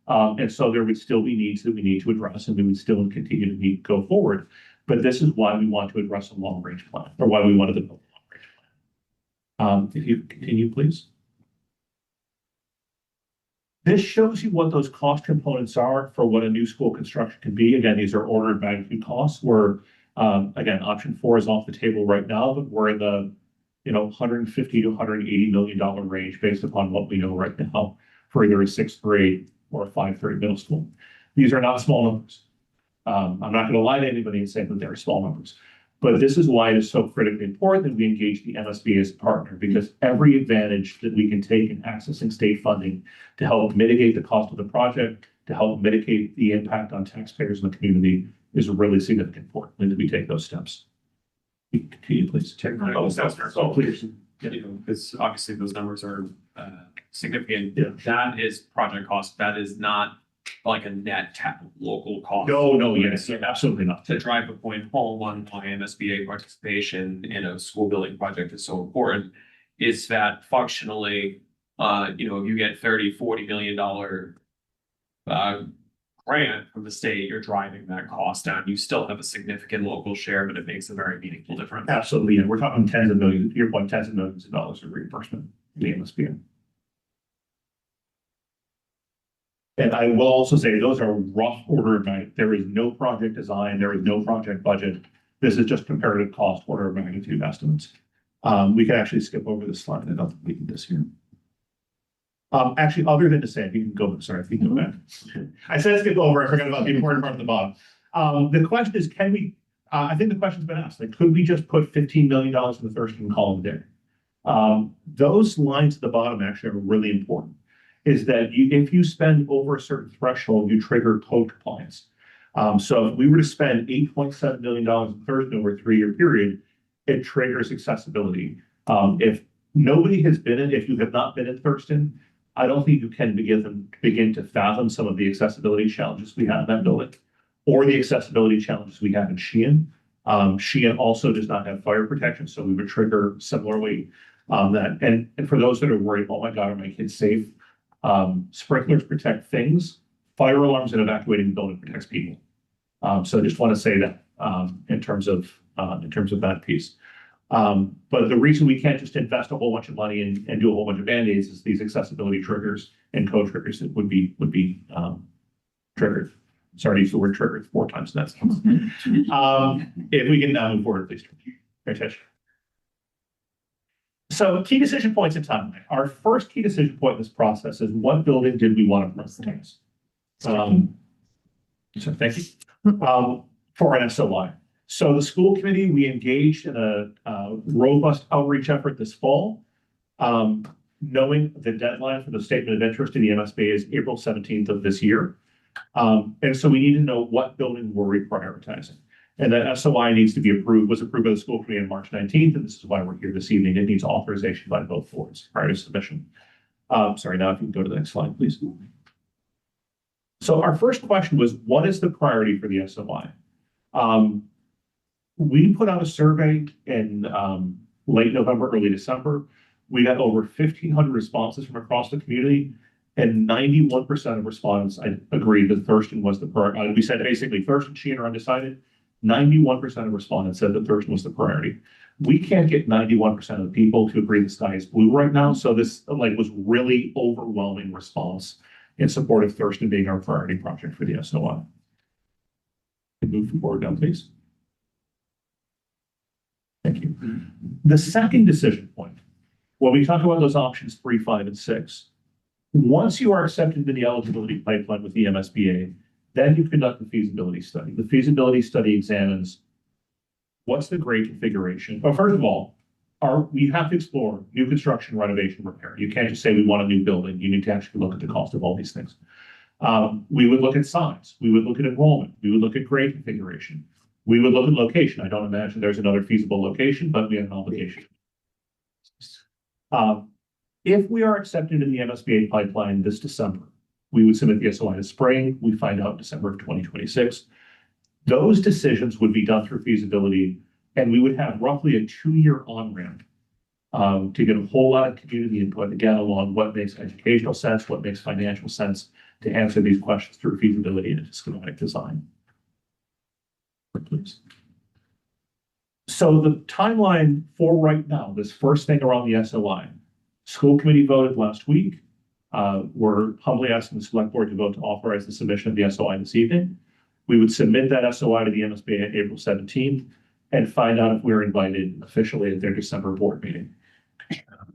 And so there would still be needs that we need to address, and we would still continue to need to go forward. But this is why we want to address a long-range plan, or why we wanted to build a long-range plan. If you continue, please. This shows you what those cost components are for what a new school construction can be. Again, these are order of magnitude costs where, again, option 4 is off the table right now, but we're in the, $150 to $180 million range based upon what we know right now for either a 6th grade or a 5th grade middle school. These are not small numbers. I'm not going to lie to anybody and say that they're small numbers, but this is why it is so critically important that we engage the MSBA as a partner, because every advantage that we can take in accessing state funding to help mitigate the cost of the project, to help mitigate the impact on taxpayers in the community is really significant for it, that we take those steps. Continue, please. Please. Because obviously those numbers are significant. Yeah. That is project cost. That is not like a net local cost. No, yes, absolutely not. To drive the point home on why MSBA participation in a school building project is so important is that functionally, if you get $30-40 million grant from the state, you're driving that cost down. You still have a significant local share, but it makes a very meaningful difference. Absolutely, and we're talking tens of millions, to your point, tens of millions of dollars of reimbursement in the MSBA. And I will also say those are rough order of magnitude. There is no project design, there is no project budget. This is just comparative cost order of magnitude estimates. We can actually skip over this slide. I don't think we can do this here. Actually, other than to say, if you can go, sorry, if you can go back. I said skip over, I forgot about the important part at the bottom. The question is, can we, I think the question's been asked, could we just put $15 million in the Thurston column there? Those lines at the bottom actually are really important. Is that if you spend over a certain threshold, you trigger code compliance. So if we were to spend $8.7 million in Thurston over a 3-year period, it triggers accessibility. If nobody has been in, if you have not been in Thurston, I don't think you can begin to fathom some of the accessibility challenges we have in that building, or the accessibility challenges we have in Sheehan. Sheehan also does not have fire protection, so we would trigger similarly that. And for those that are worried, oh my God, are my kids safe? Sprinklers protect things. Fire alarms and evacuating the building protects people. So I just want to say that in terms of that piece. But the reason we can't just invest a whole bunch of money and do a whole bunch of Band-Aids is these accessibility triggers and code triggers that would be triggered. Sorry to use the word triggered 4 times in that sentence. If we can now move forward, please. Great, Tish. So key decision points in timeline. Our first key decision point in this process is what building did we want to prioritize? So thank you. For an SOI. So the school committee, we engaged in a robust outreach effort this fall. Knowing the deadline for the statement of interest in the MSBA is April 17th of this year. And so we need to know what building we're prioritizing. And that SOI needs to be approved, was approved by the school committee on March 19th, and this is why we're here this evening. It needs authorization by both boards prior to submission. Sorry, now if you can go to the next slide, please. So our first question was, what is the priority for the SOI? We put out a survey in late November, early December. We got over 1,500 responses from across the community, and 91% of respondents agreed that Thurston was the priority. We said basically Thurston, Sheehan are undecided. 91% of respondents said that Thurston was the priority. We can't get 91% of the people to agree the sky is blue right now. So this was really overwhelming response in support of Thurston being our priority project for the SOI. Move forward now, please. Thank you. The second decision point, when we talk about those options 3, 5, and 6, once you are accepted in the eligibility pipeline with the MSBA, then you conduct the feasibility study. The feasibility study examines what's the grade configuration. But first of all, we have to explore new construction, renovation, repair. You can't just say we want a new building. You need to actually look at the cost of all these things. We would look at size. We would look at enrollment. We would look at grade configuration. We would look at location. I don't imagine there's another feasible location, but we have an obligation. If we are accepted in the MSBA pipeline this December, we would submit the SOI this spring. We find out in December of 2026. Those decisions would be done through feasibility, and we would have roughly a 2-year on-ramp to get a whole lot of community input, again, along what makes educational sense, what makes financial sense to answer these questions through feasibility and schematic design. Please. So the timeline for right now, this first thing around the SOI, school committee voted last week. We're humbly asking the select board to vote to authorize the submission of the SOI this evening. We would submit that SOI to the MSBA on April 17th and find out if we're invited officially at their December board meeting.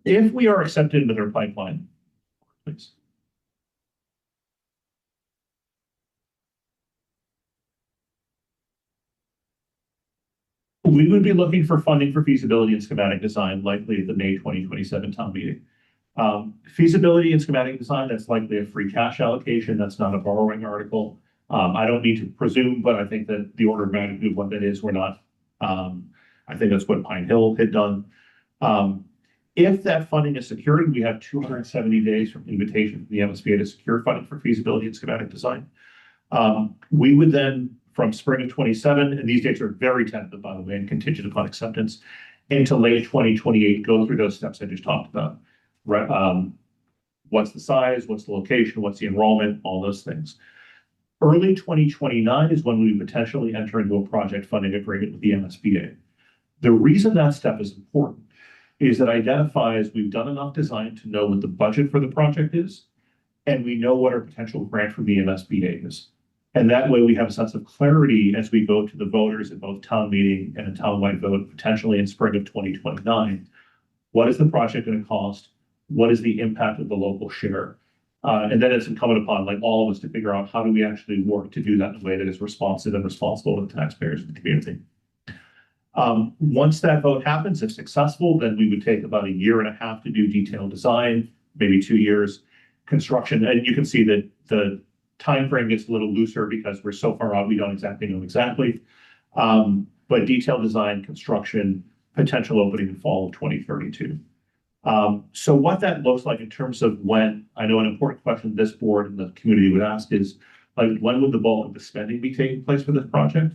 If we are accepted into their pipeline, please. We would be looking for funding for feasibility and schematic design, likely at the May 2027 town meeting. Feasibility and schematic design, that's likely a free cash allocation. That's not a borrowing article. I don't need to presume, but I think that the order of magnitude of what that is, we're not. I think that's what Pine Hill had done. If that funding is secured, we have 270 days from invitation from the MSBA to secure funding for feasibility and schematic design. We would then, from spring of 27, and these dates are very tentative, by the way, and contingent upon acceptance, into late 2028, go through those steps I just talked about. Right? What's the size? What's the location? What's the enrollment? All those things. Early 2029 is when we potentially enter into a project funding agreement with the MSBA. The reason that step is important is that identifies we've done enough design to know what the budget for the project is, and we know what our potential grant from the MSBA is. And that way we have a sense of clarity as we go to the voters at both town meeting and a townwide vote, potentially in spring of 2029. What is the project going to cost? What is the impact of the local share? And then it's incumbent upon all of us to figure out how do we actually work to do that in a way that is responsive and responsible to the taxpayers of the community. Once that vote happens, if successful, then we would take about 1.5 years to do detailed design, maybe 2 years construction. And you can see that the time frame gets a little looser because we're so far out, we don't exactly know exactly. But detailed design, construction, potential opening in fall of 2032. So what that looks like in terms of when, I know an important question this board and the community would ask is, when would the bulk of the spending be taking place for this project?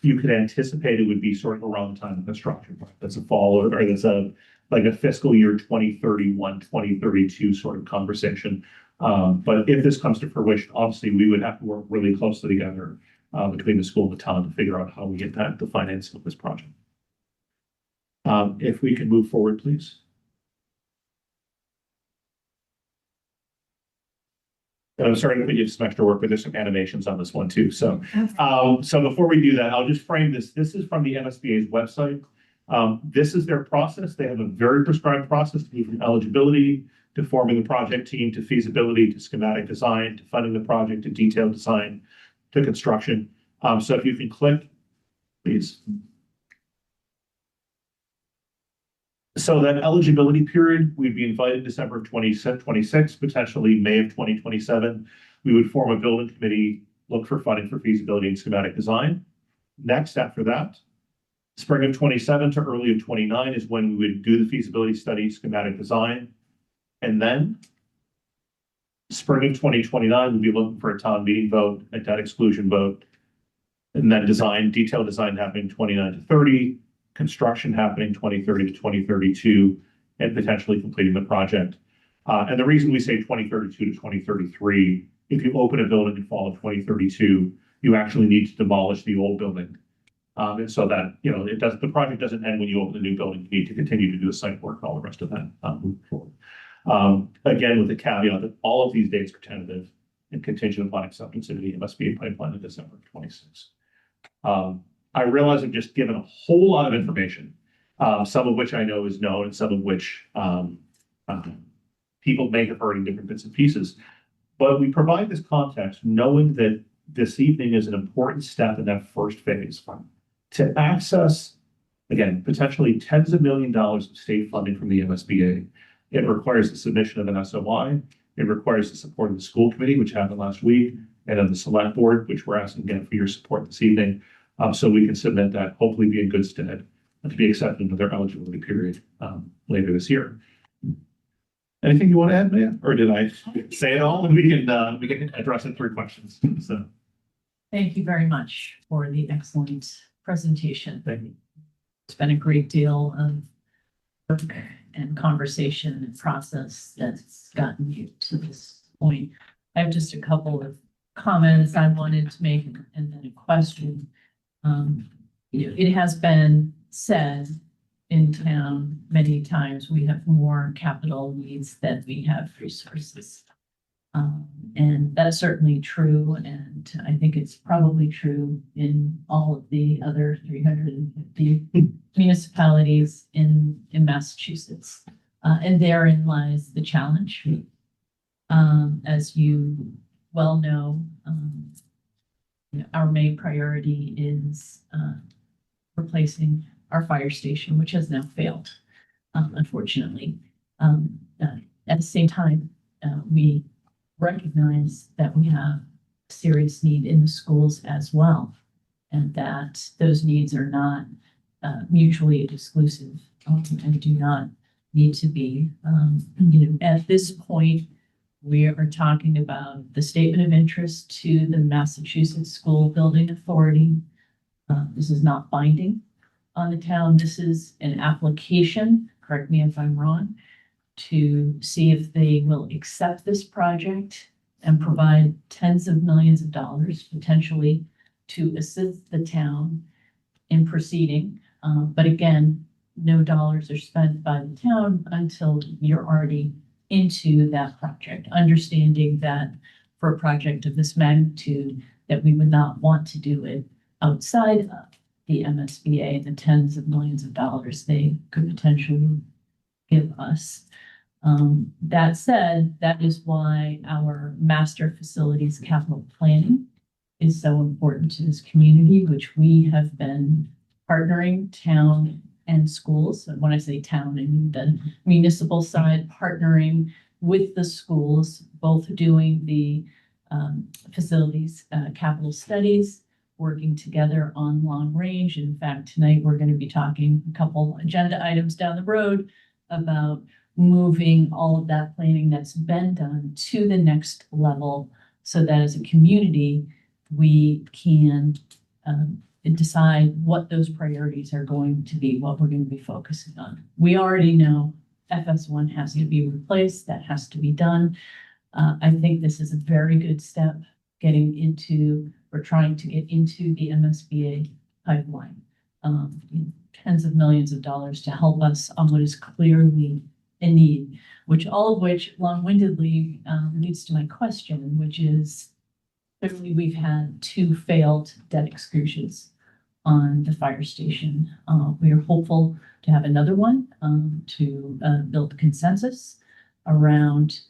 You could anticipate it would be sort of around the time of construction. That's a fall or that's a fiscal year 2031, 2032 sort of conversation. But if this comes to fruition, obviously we would have to work really closely together between the school and the town to figure out how we get the financing of this project. If we can move forward, please. And I'm sorry to put you to some extra work, but there's some animations on this one too. So before we do that, I'll just frame this. This is from the MSBA's website. This is their process. They have a very prescribed process to from eligibility to forming the project team, to feasibility, to schematic design, to funding the project, to detailed design, to construction. So if you can click, please. So that eligibility period, we'd be invited December of 2026, potentially May of 2027. We would form a building committee, look for funding for feasibility and schematic design. Next, after that, spring of 27 to early of 29 is when we would do the feasibility study, schematic design. And then spring of 2029, we'd be looking for a town meeting vote, a debt exclusion vote, and then detailed design happening 29 to 30. Construction happening 2030 to 2032, and potentially completing the project. And the reason we say 2032 to 2033, if you open a building in fall of 2032, you actually need to demolish the old building. And so that, the project doesn't end when you open the new building. You need to continue to do the site work and all the rest of that moving forward. Again, with the caveat that all of these dates are tentative and contingent upon acceptance into the MSBA pipeline in December of 26. I realize I've just given a whole lot of information, some of which I know is known and some of which people may have heard in different bits and pieces. But we provide this context knowing that this evening is an important step in that first phase to access, again, potentially tens of millions of dollars of state funding from the MSBA. It requires the submission of an SOI. It requires the support of the school committee, which happened last week, and of the select board, which we're asking again for your support this evening. So we can submit that, hopefully be in good stead, and to be accepted into their eligibility period later this year. Anything you want to add, Maya? Or did I say it all? And we can address it through questions. So Thank you very much for the excellent presentation. thank you. It's been a great deal of work and conversation and process that's gotten you to this point. I have just a couple of comments I wanted to make and then a question. It has been said in town many times, we have more capital needs than we have resources. And that's certainly true. And I think it's probably true in all of the other 350 municipalities in Massachusetts. And therein lies the challenge. As you well know, our main priority is replacing our fire station, which has now failed, unfortunately. At the same time, we recognize that we have a serious need in the schools as well, and that those needs are not mutually exclusive and do not need to be. At this point, we are talking about the statement of interest to the Massachusetts School Building Authority. This is not binding on the town. This is an application, correct me if I'm wrong, to see if they will accept this project and provide tens of millions of dollars potentially to assist the town in proceeding. But again, no dollars are spent by the town until you're already into that project, understanding that for a project of this magnitude, that we would not want to do it outside of the MSBA, the tens of millions of dollars they could potentially give us. That said, that is why our master facilities capital planning is so important to this community, which we have been partnering town and schools. And when I say town, I mean the municipal side, partnering with the schools, both doing the facilities capital studies, working together on long range. In fact, tonight we're going to be talking a couple agenda items down the road about moving all of that planning that's been done to the next level so that as a community, we can decide what those priorities are going to be, what we're going to be focusing on. We already know FS1 has to be replaced. That has to be done. I think this is a very good step getting into or trying to get into the MSBA pipeline. tens of millions of dollars to help us on what is clearly a need, which all of which long-windedly leads to my question, which is clearly we've had 2 failed debt exclusions on the fire station. We are hopeful to have another one to build consensus around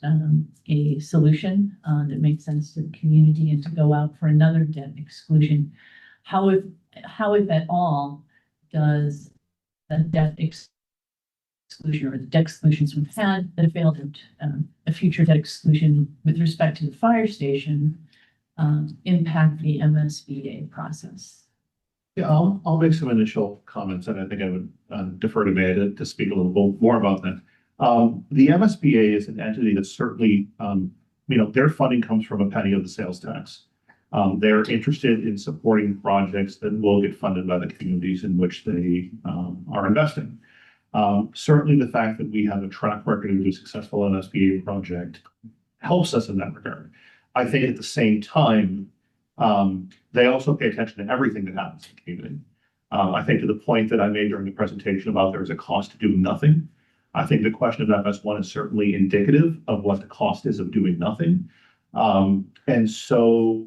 a solution that makes sense to the community and to go out for another debt exclusion. How if at all does the debt exclusion or the debt exclusions we've had that have failed and a future debt exclusion with respect to the fire station impact the MSBA process? Yeah, I'll make some initial comments, and I think I would defer to May to speak a little bit more about that. The MSBA is an entity that certainly, their funding comes from a penny of the sales tax. They're interested in supporting projects that will get funded by the communities in which they are investing. Certainly the fact that we have a track record of a successful MSBA project helps us in that regard. I think at the same time, they also pay attention to everything that happens in the community. I think to the point that I made during the presentation about there's a cost to doing nothing. I think the question of FS1 is certainly indicative of what the cost is of doing nothing. And so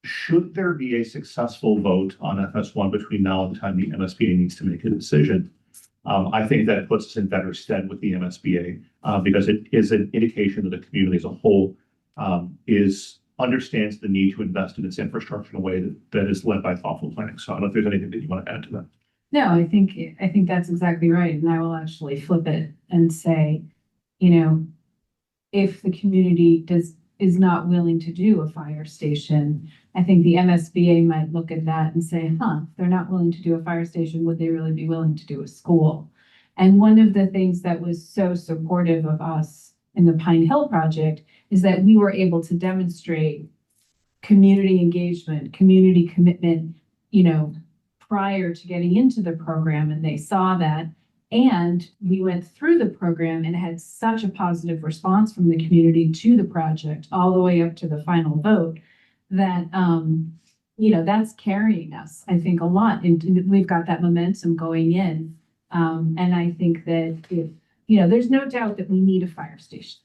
should there be a successful vote on FS1 between now and the time the MSBA needs to make a decision, I think that puts us in better stead with the MSBA because it is an indication that the community as a whole understands the need to invest in its infrastructure in a way that is led by thoughtful planning. So I don't know if there's anything that you want to add to that. No, I think that's exactly right. And I will actually flip it and say, if the community is not willing to do a fire station, I think the MSBA might look at that and say, if they're not willing to do a fire station, would they really be willing to do a school? And one of the things that was so supportive of us in the Pine Hill project is that we were able to demonstrate community engagement, community commitment, prior to getting into the program, and they saw that. And we went through the program and had such a positive response from the community to the project all the way up to the final vote that, that's carrying us, I think, a lot. And we've got that momentum going in. And I think that there's no doubt that we need a fire station.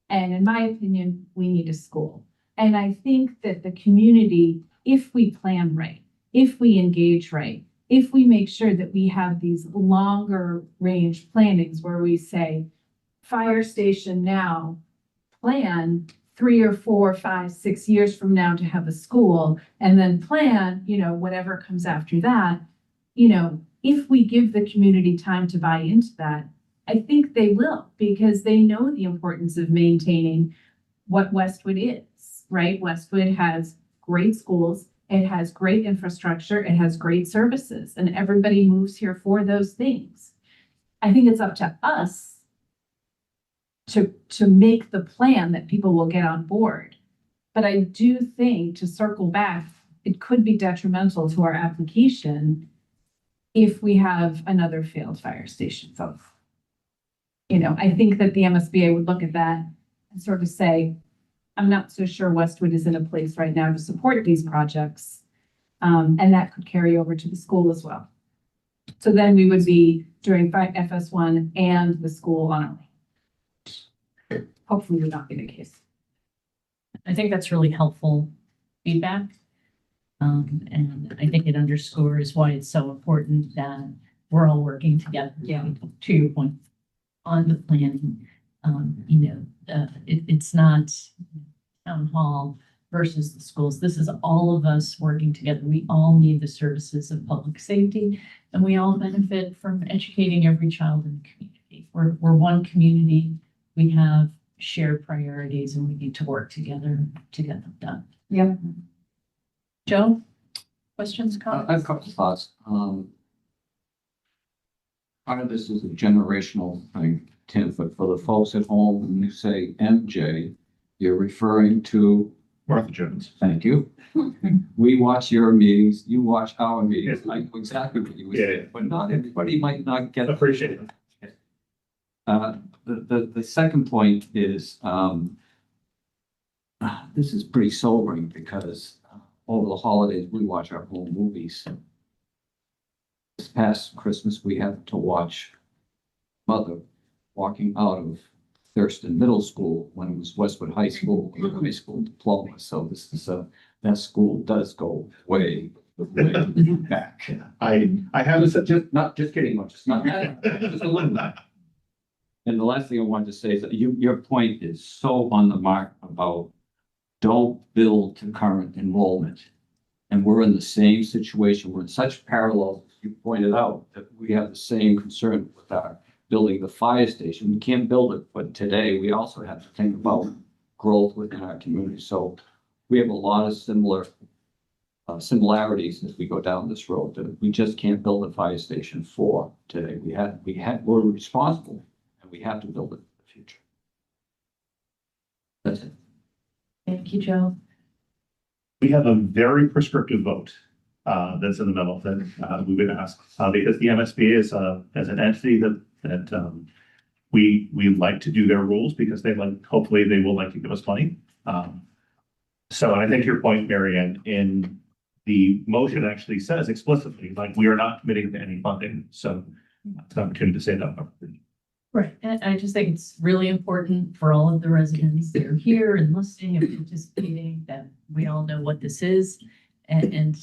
And in my opinion, we need a school. And I think that the community, if we plan right, if we engage right, if we make sure that we have these longer range plannings where we say, fire station now, plan 3 or 4, 5, 6 years from now to have a school, and then plan, whatever comes after that, if we give the community time to buy into that, I think they will, because they know the importance of maintaining what Westwood is, right? Westwood has great schools, it has great infrastructure, it has great services, and everybody moves here for those things. I think it's up to us to make the plan that people will get on board. But I do think, to circle back, it could be detrimental to our application if we have another failed fire station vote. I think that the MSBA would look at that and sort of say, I'm not so sure Westwood is in a place right now to support these projects. And that could carry over to the school as well. So then we would be doing FS1 and the school on our way. Hopefully would not be the case. I think that's really helpful feedback. And I think it underscores why it's so important that we're all working together. Yeah. To your point on the planning, it's not town hall versus the schools. This is all of us working together. We all need the services of public safety, and we all benefit from educating every child in the community. We're one community. We have shared priorities, and we need to work together to get them done. Yep. Joe, questions, I have a comments? couple thoughts. Part of this is a generational thing, Tim, but for the folks at home, when you say MJ, you're referring to, Martha Jones. thank you. We watch your meetings, you watch our meetings. I know exactly what you were saying, but not everybody might not get. Appreciate it. The second point is, this is pretty sobering because over the holidays, we watch our home movies. this past Christmas, we had to watch mother walking out of Thurston Middle School when it was Westwood High School, high school diploma. So this is that school does go way, way back. I have Just kidding, much. It's not just a little bit. And the last thing I wanted to say is that your point is so on the mark about don't build to current enrollment. And we're in the same situation. We're in such parallels, as you pointed out, that we have the same concern with our building the fire station. We can't build it, but today we also have to think about growth within our community. So we have a lot of similarities as we go down this road that we just can't build a fire station for today. We're responsible and we have to build it in the future. That's it. Thank you, Joe. We have a very prescriptive vote that's in the memo that we've been asked because the MSBA is as an entity that we like to do their rules because hopefully they will like to give us money. So I think your point, Marianne, in the motion actually says explicitly, like, we are not committing to any funding. So it's an opportunity to say that. Right, and I just think it's really important for all of the residents that are here and listening and participating, that we all know what this is. And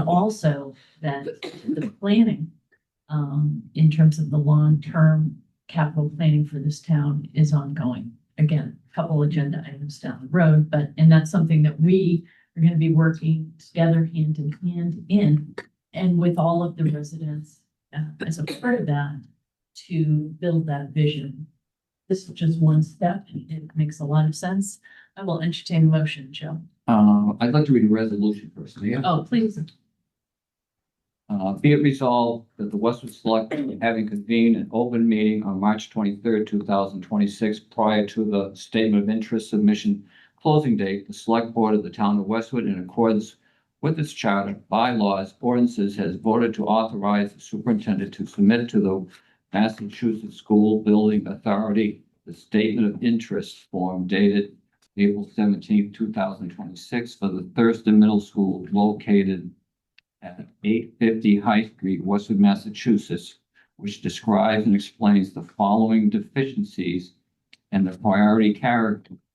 also that the planning, in terms of the long-term capital planning for this town is ongoing. Again, a couple agenda items down the road, and that's something that we are going to be working together hand in hand and with all of the residents as a part of that, to build that vision. This is just one step. It makes a lot of sense. I will entertain a motion, Joe. I'd like to read a resolution first. Yeah. Oh, please. Be it resolved that the Westwood Select Board, having convened an open meeting on March 23rd, 2026, prior to the statement of interest submission closing date, the Select Board of the Town of Westwood, in accordance with its charter, bylaws, ordinances, has voted to authorize the superintendent to submit to the Massachusetts School Building Authority the statement of interest form dated April 17th, 2026 for the Thurston Middle School located at 850 High Street, Westwood, Massachusetts, which describes and explains the following deficiencies and the priority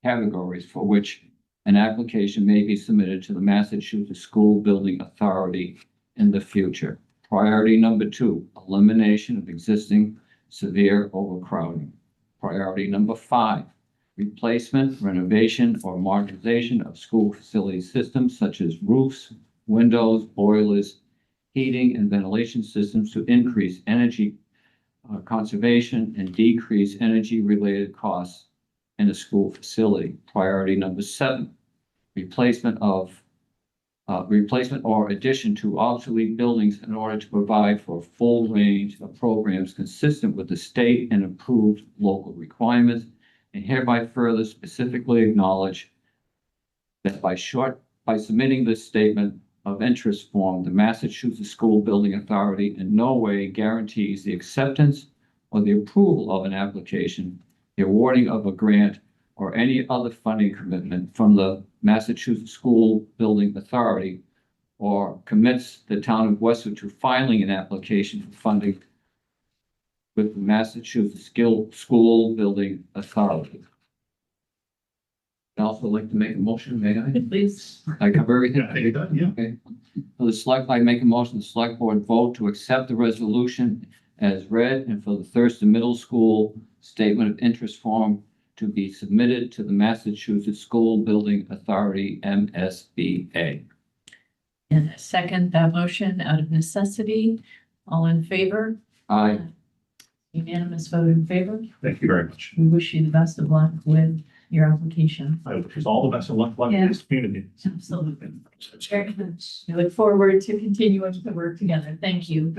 categories for which an application may be submitted to the Massachusetts School Building Authority in the future. Priority number 2, elimination of existing severe overcrowding. Priority number 5, replacement, renovation, or modernization of school facility systems such as roofs, windows, boilers, heating, and ventilation systems to increase energy conservation and decrease energy-related costs in a school facility. Priority number 7, replacement or addition to obsolete buildings in order to provide for a full range of programs consistent with the state and approved local requirements, and hereby further specifically acknowledge that by submitting this statement of interest form, the Massachusetts School Building Authority in no way guarantees the acceptance or the approval of an application, the awarding of a grant, or any other funding commitment from the Massachusetts School Building Authority, or commits the town of Westwood to filing an application for funding with the Massachusetts School Building Authority. I'd also like to make a motion, may I? Please. I cover everything? Yeah, you're done, yeah. Okay. So I make a motion, the select board vote to accept the resolution as read, and for the Thurston Middle School statement of interest form to be submitted to the Massachusetts School Building Authority, MSBA. And I second that motion out of necessity. All in favor? Aye. Unanimous vote in favor. Thank you very much. We wish you the best of luck with your application. I wish us all the best of luck in Yeah. this community. Absolutely. Very much. We look forward to continuing to work together. Thank you.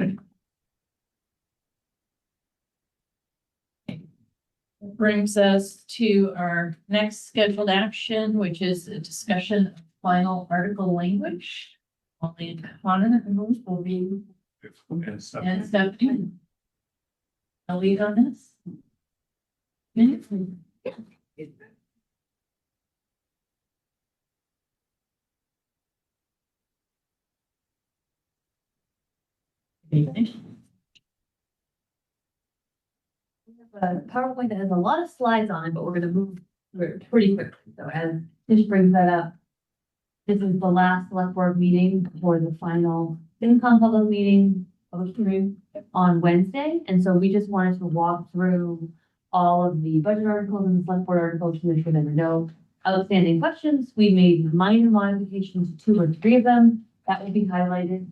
Brings us to our next scheduled action, which is a discussion of final article language. Molly and Connor will be and Stephanie. I'll lead on this. A PowerPoint that has a lot of slides on it, but we're gonna move through it pretty quickly. So as Tish brings that up, this is the last select board meeting before the final FinCom public meeting, public hearing on Wednesday. And so we just wanted to walk through all of the budget articles and the select board articles to make sure there were no outstanding questions. We made minor modifications to 2 or 3 of them that will be highlighted.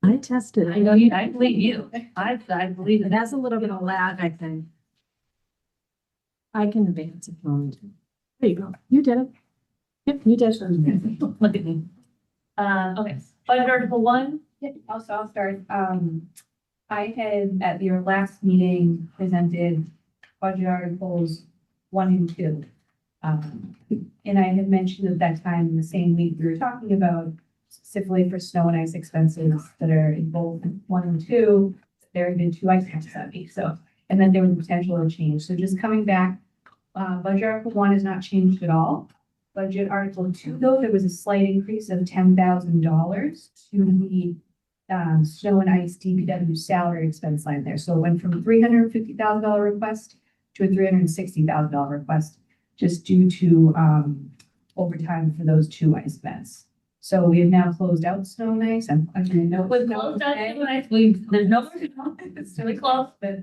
I tested I know you, I believe you. I believe It it. has a little bit of lag, I think. I can advance if you want to. There you go. You did it. Yep, you did. Look at me. Okay, budget article 1. Also, I'll start. I had at your last meeting presented budget articles 1 and 2. And I had mentioned at that time, in the same week, we were talking about specifically for snow and ice expenses that are in both 1 and 2, there had been 2 ice camps that week, so, and then there was potential of change. So just coming back, budget article 1 has not changed at all. Budget article 2, though, there was a slight increase of $10,000 to the snow and ice DPW salary expense line there. So it went from a $350,000 request to a $360,000 request, just due to overtime for those 2 ice events. So we have now closed out snow and ice. I'm gonna note. With closed out, there's no, It's really close, but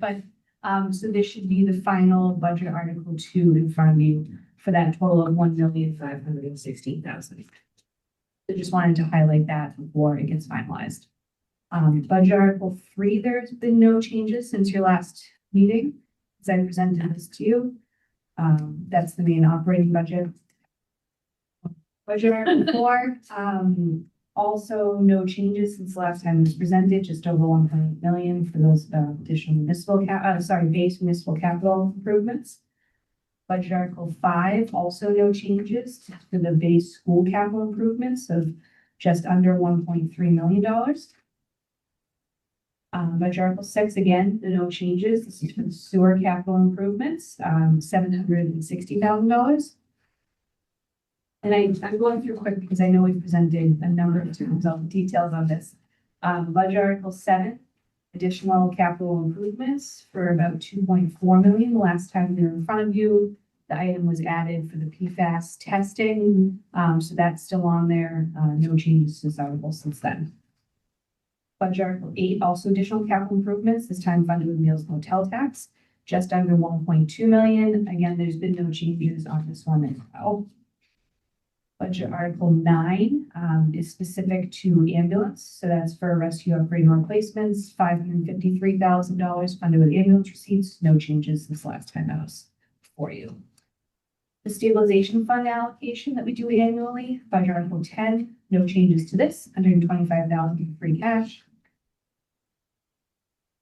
so this should be the final budget article 2 in front of you for that total of $1,516,000. I just wanted to highlight that before it gets finalized. Budget article 3, there's been no changes since your last meeting, as I presented this to you. That's the main operating budget. Budget article 4, also no changes since the last time it was presented, just over 1.8 million for those additional base municipal capital improvements. Budget article 5, also no changes for the base school capital improvements of just under $1.3 million. Budget article 6, again, no changes. This is for the sewer capital improvements, $760,000. And I'm going through quick because I know we've presented a number of times all the details on this. Budget article 7, additional capital improvements for about 2.4 million. The last time they were in front of you, the item was added for the PFAS testing. So that's still on there. No changes to this article since then. Budget article 8, also additional capital improvements, this time funded with meals and hotel tax, just under 1.2 million. Again, there's been no changes on this one as well. Budget article 9 is specific to ambulance. So that's for rescue upgrade and replacements, $553,000 funded with ambulance receipts. No changes since the last time that was for you. The stabilization fund allocation that we do annually, budget article 10, no changes to this, $125,000 in free cash.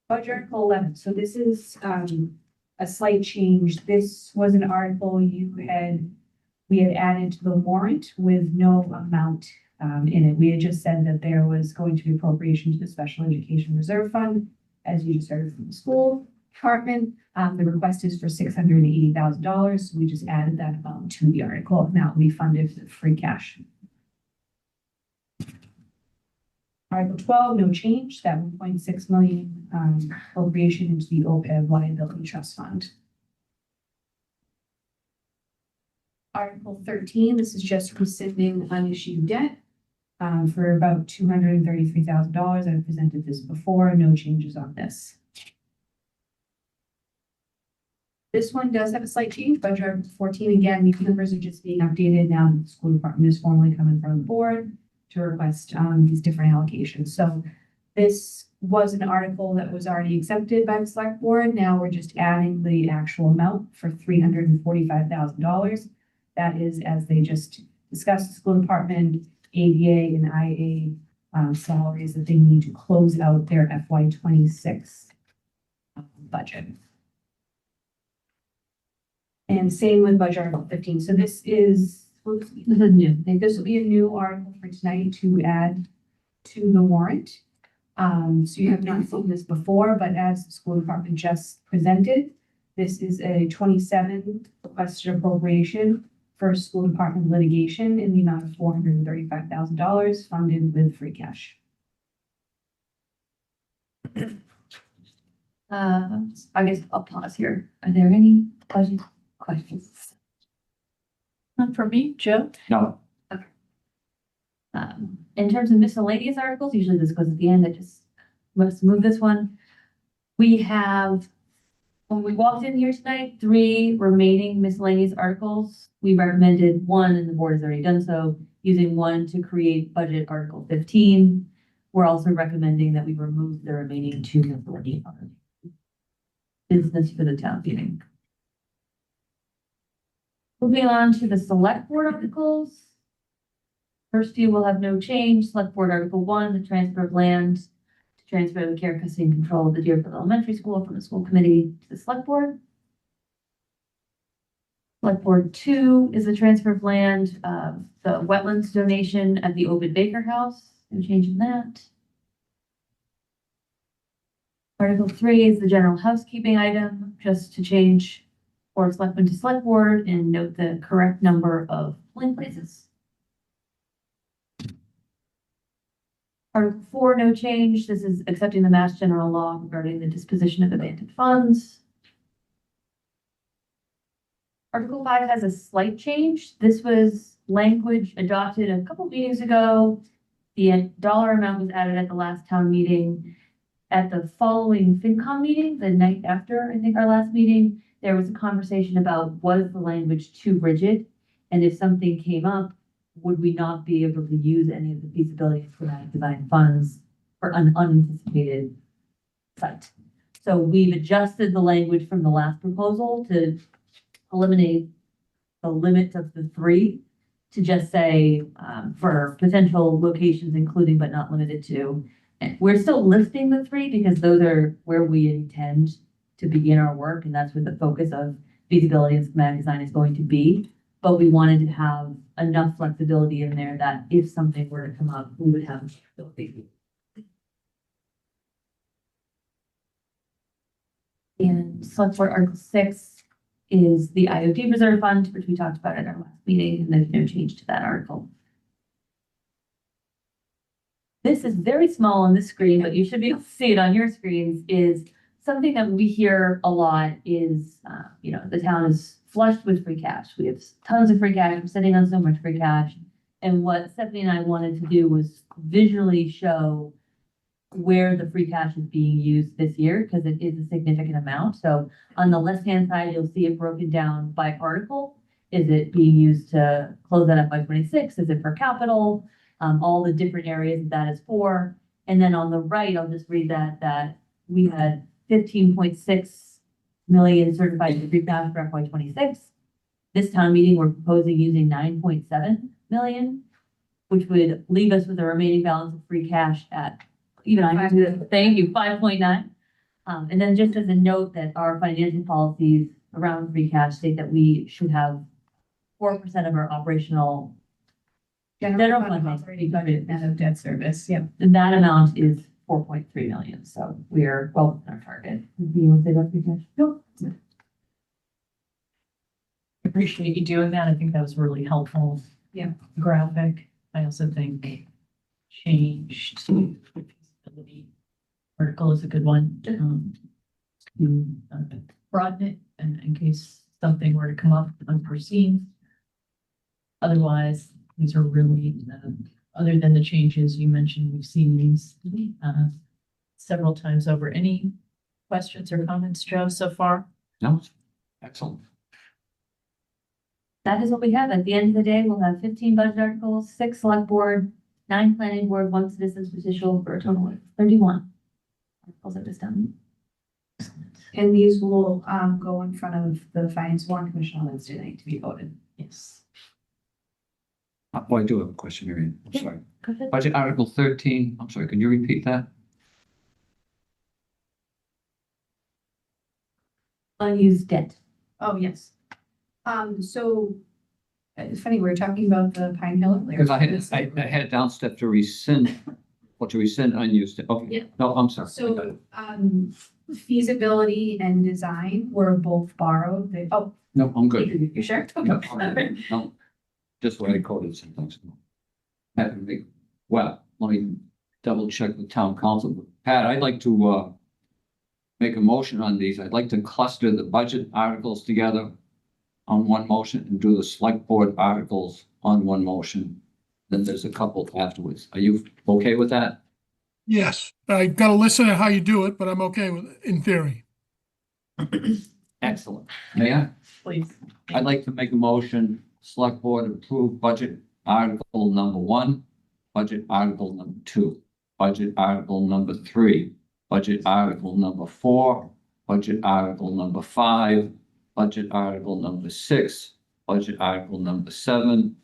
Budget article 11. So this is a slight change. This was an article we had added to the warrant with no amount in it. We had just said that there was going to be appropriation to the Special Education Reserve Fund, as you just heard from the school department. The request is for $680,000. So we just added that amount to the article. Now it will be funded with free cash. Article 12, no change, that 1.6 million appropriation into the OPEB liability trust fund. Article 13, this is just rescinding unissued debt for about $233,000. I've presented this before, no changes on this. This one does have a slight change. Budget Article 14, again, these numbers are just being updated now that the school department is formally coming from the board to request these different allocations. So this was an article that was already accepted by the select board. Now we're just adding the actual amount for $345,000. That is, as they just discussed, the school department, ADA and IA salaries that they need to close out their FY26 budget. And same with budget article 15. So this is new. This will be a new article for tonight to add to the warrant. So you have not seen this before, but as the school department just presented, this is a 27 requested appropriation for school department litigation in the amount of $435,000 funded with free cash. I guess I'll pause here. Are there any budget questions? Not for me, Joe? No, In terms of miscellaneous articles, usually this goes at the end. I just must move this one. We have, when we walked in here tonight, 3 remaining miscellaneous articles. We recommended 1, and the board has already done so, using 1 to create budget article 15. We're also recommending that we remove the remaining 2 miscellaneous articles. Business for the town meeting. Moving on to the select board articles. First few will have no change. Select board article 1, the transfer of land to transfer the care, custody, and control of the Deerfield Elementary School from the school committee to the select board. Select board 2 is the transfer of land, the wetlands donation at the Obed Baker House. No change in that. Article 3 is the general housekeeping item, just to change board of selectmen to select board and note the correct number of polling places. Article 4, no change. This is accepting the Mass General Law regarding the disposition of abandoned funds. Article 5 has a slight change. This was language adopted a couple meetings ago. The dollar amount was added at the last town meeting. At the following FinCom meeting, the night after, I think, our last meeting, there was a conversation about, was the language too rigid? And if something came up, would we not be able to use any of the feasibility and schematic design funds for an unanticipated site? So we've adjusted the language from the last proposal to eliminate the limit of the 3 to just say, for potential locations, including but not limited to. And we're still listing the 3 because those are where we intend to begin our work, and that's where the focus of feasibility and schematic design is going to be. But we wanted to have enough flexibility in there that if something were to come up, we would have flexibility. And select board article 6 is the IOD reserve fund, which we talked about at our last meeting, and there's no change to that article. This is very small on this screen, but you should be able to see it on your screens, is something that we hear a lot is, the town is flushed with free cash. We have tons of free cash. We're sitting on so much free cash. And what Stephanie and I wanted to do was visually show where the free cash is being used this year, because it is a significant amount. So on the left-hand side, you'll see it broken down by article. Is it being used to close that FY26? Is it for capital? All the different areas that is for. And then on the right, I'll just read that we had 15.6 million certified free cash for FY26. This town meeting, we're proposing using 9.7 million, which would leave us with a remaining balance of free cash at, thank you, 5.9. And then just as a note that our financial policies around free cash state that we should have 4% of our operational General fund fund operating budget net of debt service, yep. and that amount is 4.3 million, so we are well within our target. Do you want to say that, free cash? Nope. Appreciate you doing that. I think that was really helpful. Yeah. Graphic. I also think changed feasibility article is a good one. To broaden it and in case something were to come up unforeseen. Otherwise, these are really, other than the changes you mentioned, we've seen these several times over. Any questions or comments, Joe, so far? no, excellent. That is what we have. At the end of the day, we'll have 15 budget articles, 6 select board, 9 planning board, 1 citizens petition for a total of 31 articles at this time. And these will go in front of the Finance Warrant Commission on Wednesday night to be voted. Yes. Oh, I do have a question, Marion. I'm sorry. Go ahead. Budget Article 13, I'm sorry, can you repeat that? Unused debt. Oh, yes. So it's funny, we were talking about the Pine Hill earlier. Because I had a downstep to rescind, unused. Okay, Yeah. no, I'm sorry. I got So, it. feasibility and design were both borrowed. No, I'm good. You sure? No, just what I quoted sometimes. Have to make, well, let me double check with town council. Pat, I'd like to, make a motion on these. I'd like to cluster the budget articles together on one motion and do the select board articles on one motion. Then there's a couple afterwards. Are you okay with that? Yes, I gotta listen to how you do it, but I'm okay with it in theory. Excellent. May I? Please. I'd like to make a motion, select board approve budget article number 1, budget article number 2, budget article number 3, budget article number 4, budget article number 5, budget article number 6, budget article number 7,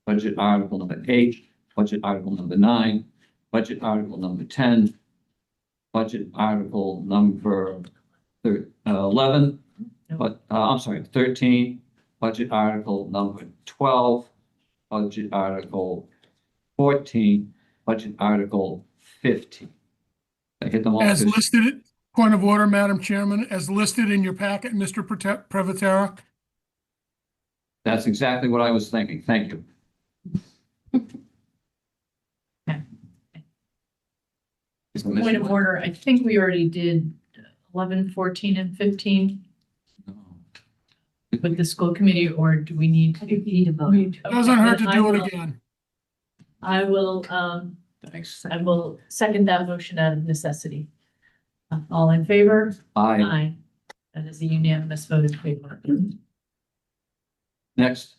budget article number 8, budget article number 9, budget article number 10, budget article number 11, but, I'm sorry, 13, budget article number 12, budget article 14, budget article 15. I hit them all. As listed, point of order, Madam Chairman, as listed in your packet, Mr. Privatera. That's exactly what I was thinking. Thank you. Point of order, I think we already did 11, 14, and 15 with the school committee, or do we need to? You need to vote. Doesn't hurt to Okay, do then it again. I will, I will second that motion out of necessity. All in favor? Aye. That is a unanimous vote in favor. Next,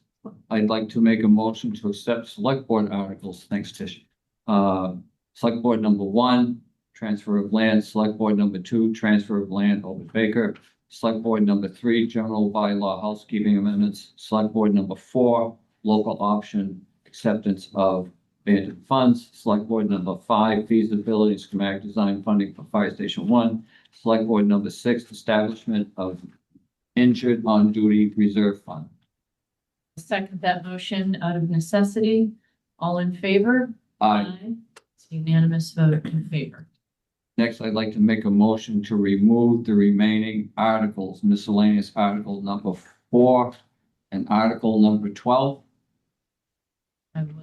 I'd like to make a motion to accept select board articles. Thanks, Tish. Select board number 1, transfer of land. Select board number 2, transfer of land over Baker. Select board number 3, general bylaw housekeeping amendments. Select board number 4, local option acceptance of abandoned funds. Select board number 5, feasibility schematic design funding for Fire Station 1. Select board number 6, establishment of injured on duty reserve fund. Second that motion out of necessity. All in favor? Aye. It's a unanimous vote in favor. Next, I'd like to make a motion to remove the remaining articles, miscellaneous article number 4 and article number 12. I will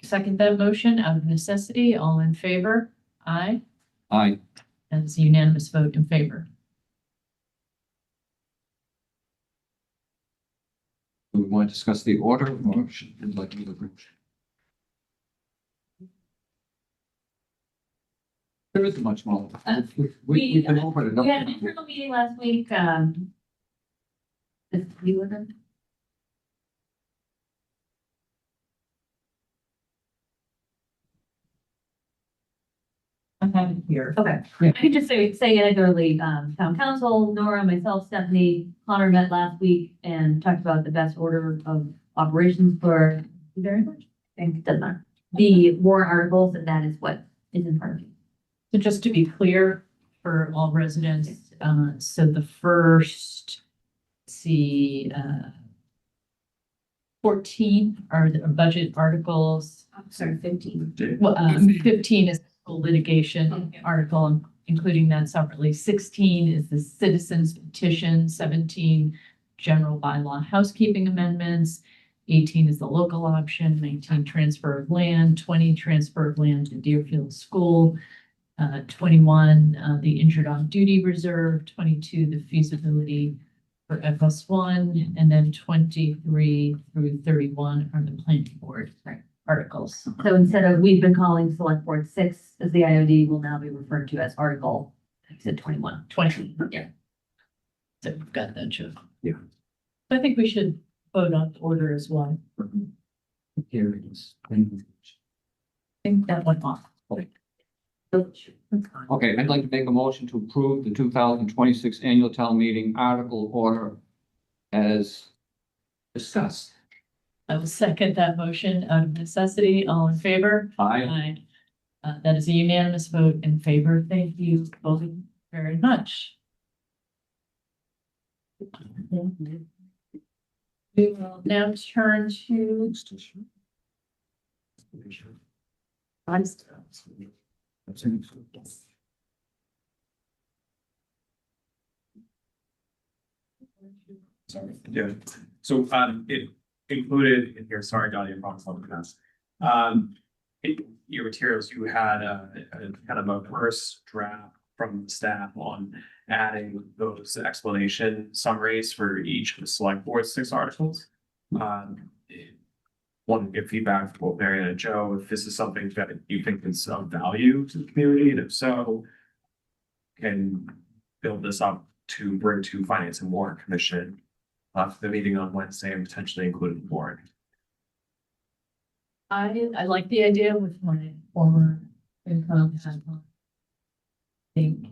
second that motion out of necessity. All in favor? Aye. Aye. And it's a unanimous vote in favor. Do we want to discuss the order or should we like to do? There isn't much more. We've been over it We had an enough. internal meeting last week, with Leland. I have it here. Okay, Yeah. I could just say anecdotally, town council, Nora, myself, Stephanie, Connor met last week and talked about the best order of operations for, very much, I think it doesn't matter. The warrant articles, and that is what is in front of you. So just to be clear for all residents, so the first, let's see, 14 are the budget articles. I'm sorry, 15. Well, 15 is the litigation article, including that separately. 16 is the citizens petition, 17 general bylaw housekeeping amendments, 18 is the local option, 19 transfer of land, 20 transfer of land to Deerfield School, 21 the injured on duty reserve, 22 the feasibility for FS1, and then 23 through 31 are the planning board articles. So instead of, we've been calling select board 6 as the IOD, will now be referred to as article, I said 21. 20. Yeah. So we've got that, Joe. Yeah. I think we should vote on order as well. Here it is. I think that went off. Okay, I'd like to make a motion to approve the 2026 annual town meeting article order as discussed. I will second that motion out of necessity. All in favor? Aye. That is a unanimous vote in favor. Thank you both very much. We will now turn to Sorry. Yeah, so, it included in your, sorry, Dottie, I promise I'll be fast. In your materials, you had a kind of a first draft from the staff on adding those explanation summaries for each of the select board 6 articles. Want to get feedback from both Marianne and Joe, if this is something that you think is of value to the community, and if so, can build this up to bring to Finance and Warrant Commission for the meeting on Wednesday and potentially include the board. I like the idea with my former income. I think,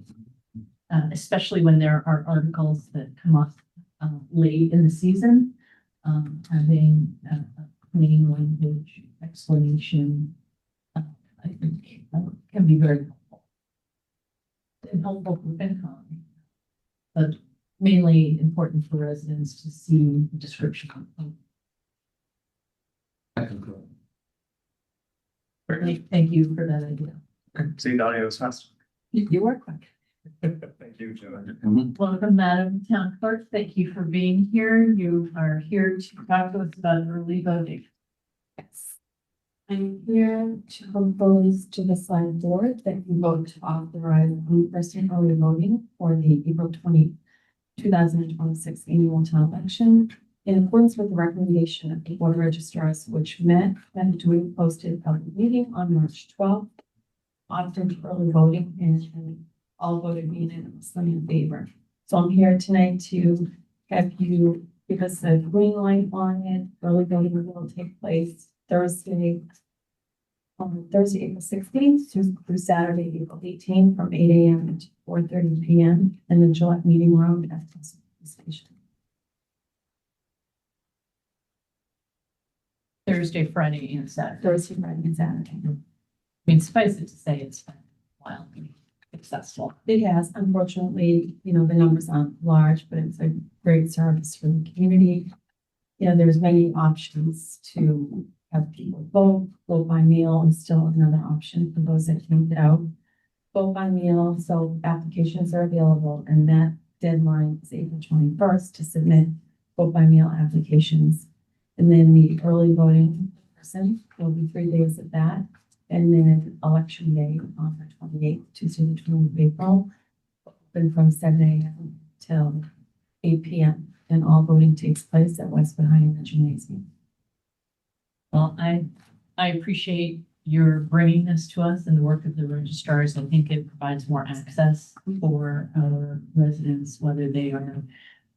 especially when there are articles that come up late in the season, having a clean language explanation, I think can be very helpful. And helpful for FinCom, but mainly important for residents to see the description. I concur. Thank you for that idea. See, Dottie, it was fast. You were quick. Thank you, Joe. Welcome, Madam Town Clerk. Thank you for being here. You are here to talk to us about early voting. Yes. I'm here to propose to the select board that you vote to authorize in-person early voting for the April 2026 annual town election in accordance with the recommendation of the board of registrars, which met and duly posted public meeting on March 12th. Opted for early voting and all voted unanimously in favor. So I'm here tonight to have you give us a green light on it. Early voting will take place Thursday, April 16th through Saturday, April 18th from 8 a.m. to 4:30 p.m. in the Gillette Meeting Room at the station. Thursday, Friday, and Saturday. Thursday, Friday, and Saturday. I mean, suffice it to say, it's been wildly successful. It has, unfortunately, the numbers aren't large, but it's a great service for the community. There's many options to have people vote by mail, and still another option for those that can't get out. Vote by mail, so applications are available, and that deadline is April 21st to submit vote by mail applications. And then the early voting person will be 3 days of that. And then election day on the 28th, Tuesday, the 20th of April, open from 7 a.m. till 8 p.m. And all voting takes place at Westwood High in the gymnasium. Well, I appreciate your bringing this to us and the work of the registrars. I think it provides more access for our residents, whether they are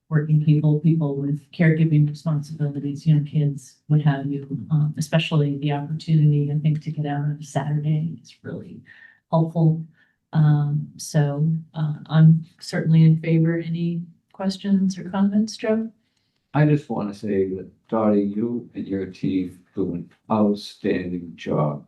working people with caregiving responsibilities, young kids, what have you, especially the opportunity, I think, to get out on a Saturday is really helpful. So I'm certainly in favor. Any questions or comments, Joe? I just want to say that Dottie, you and your team do an outstanding job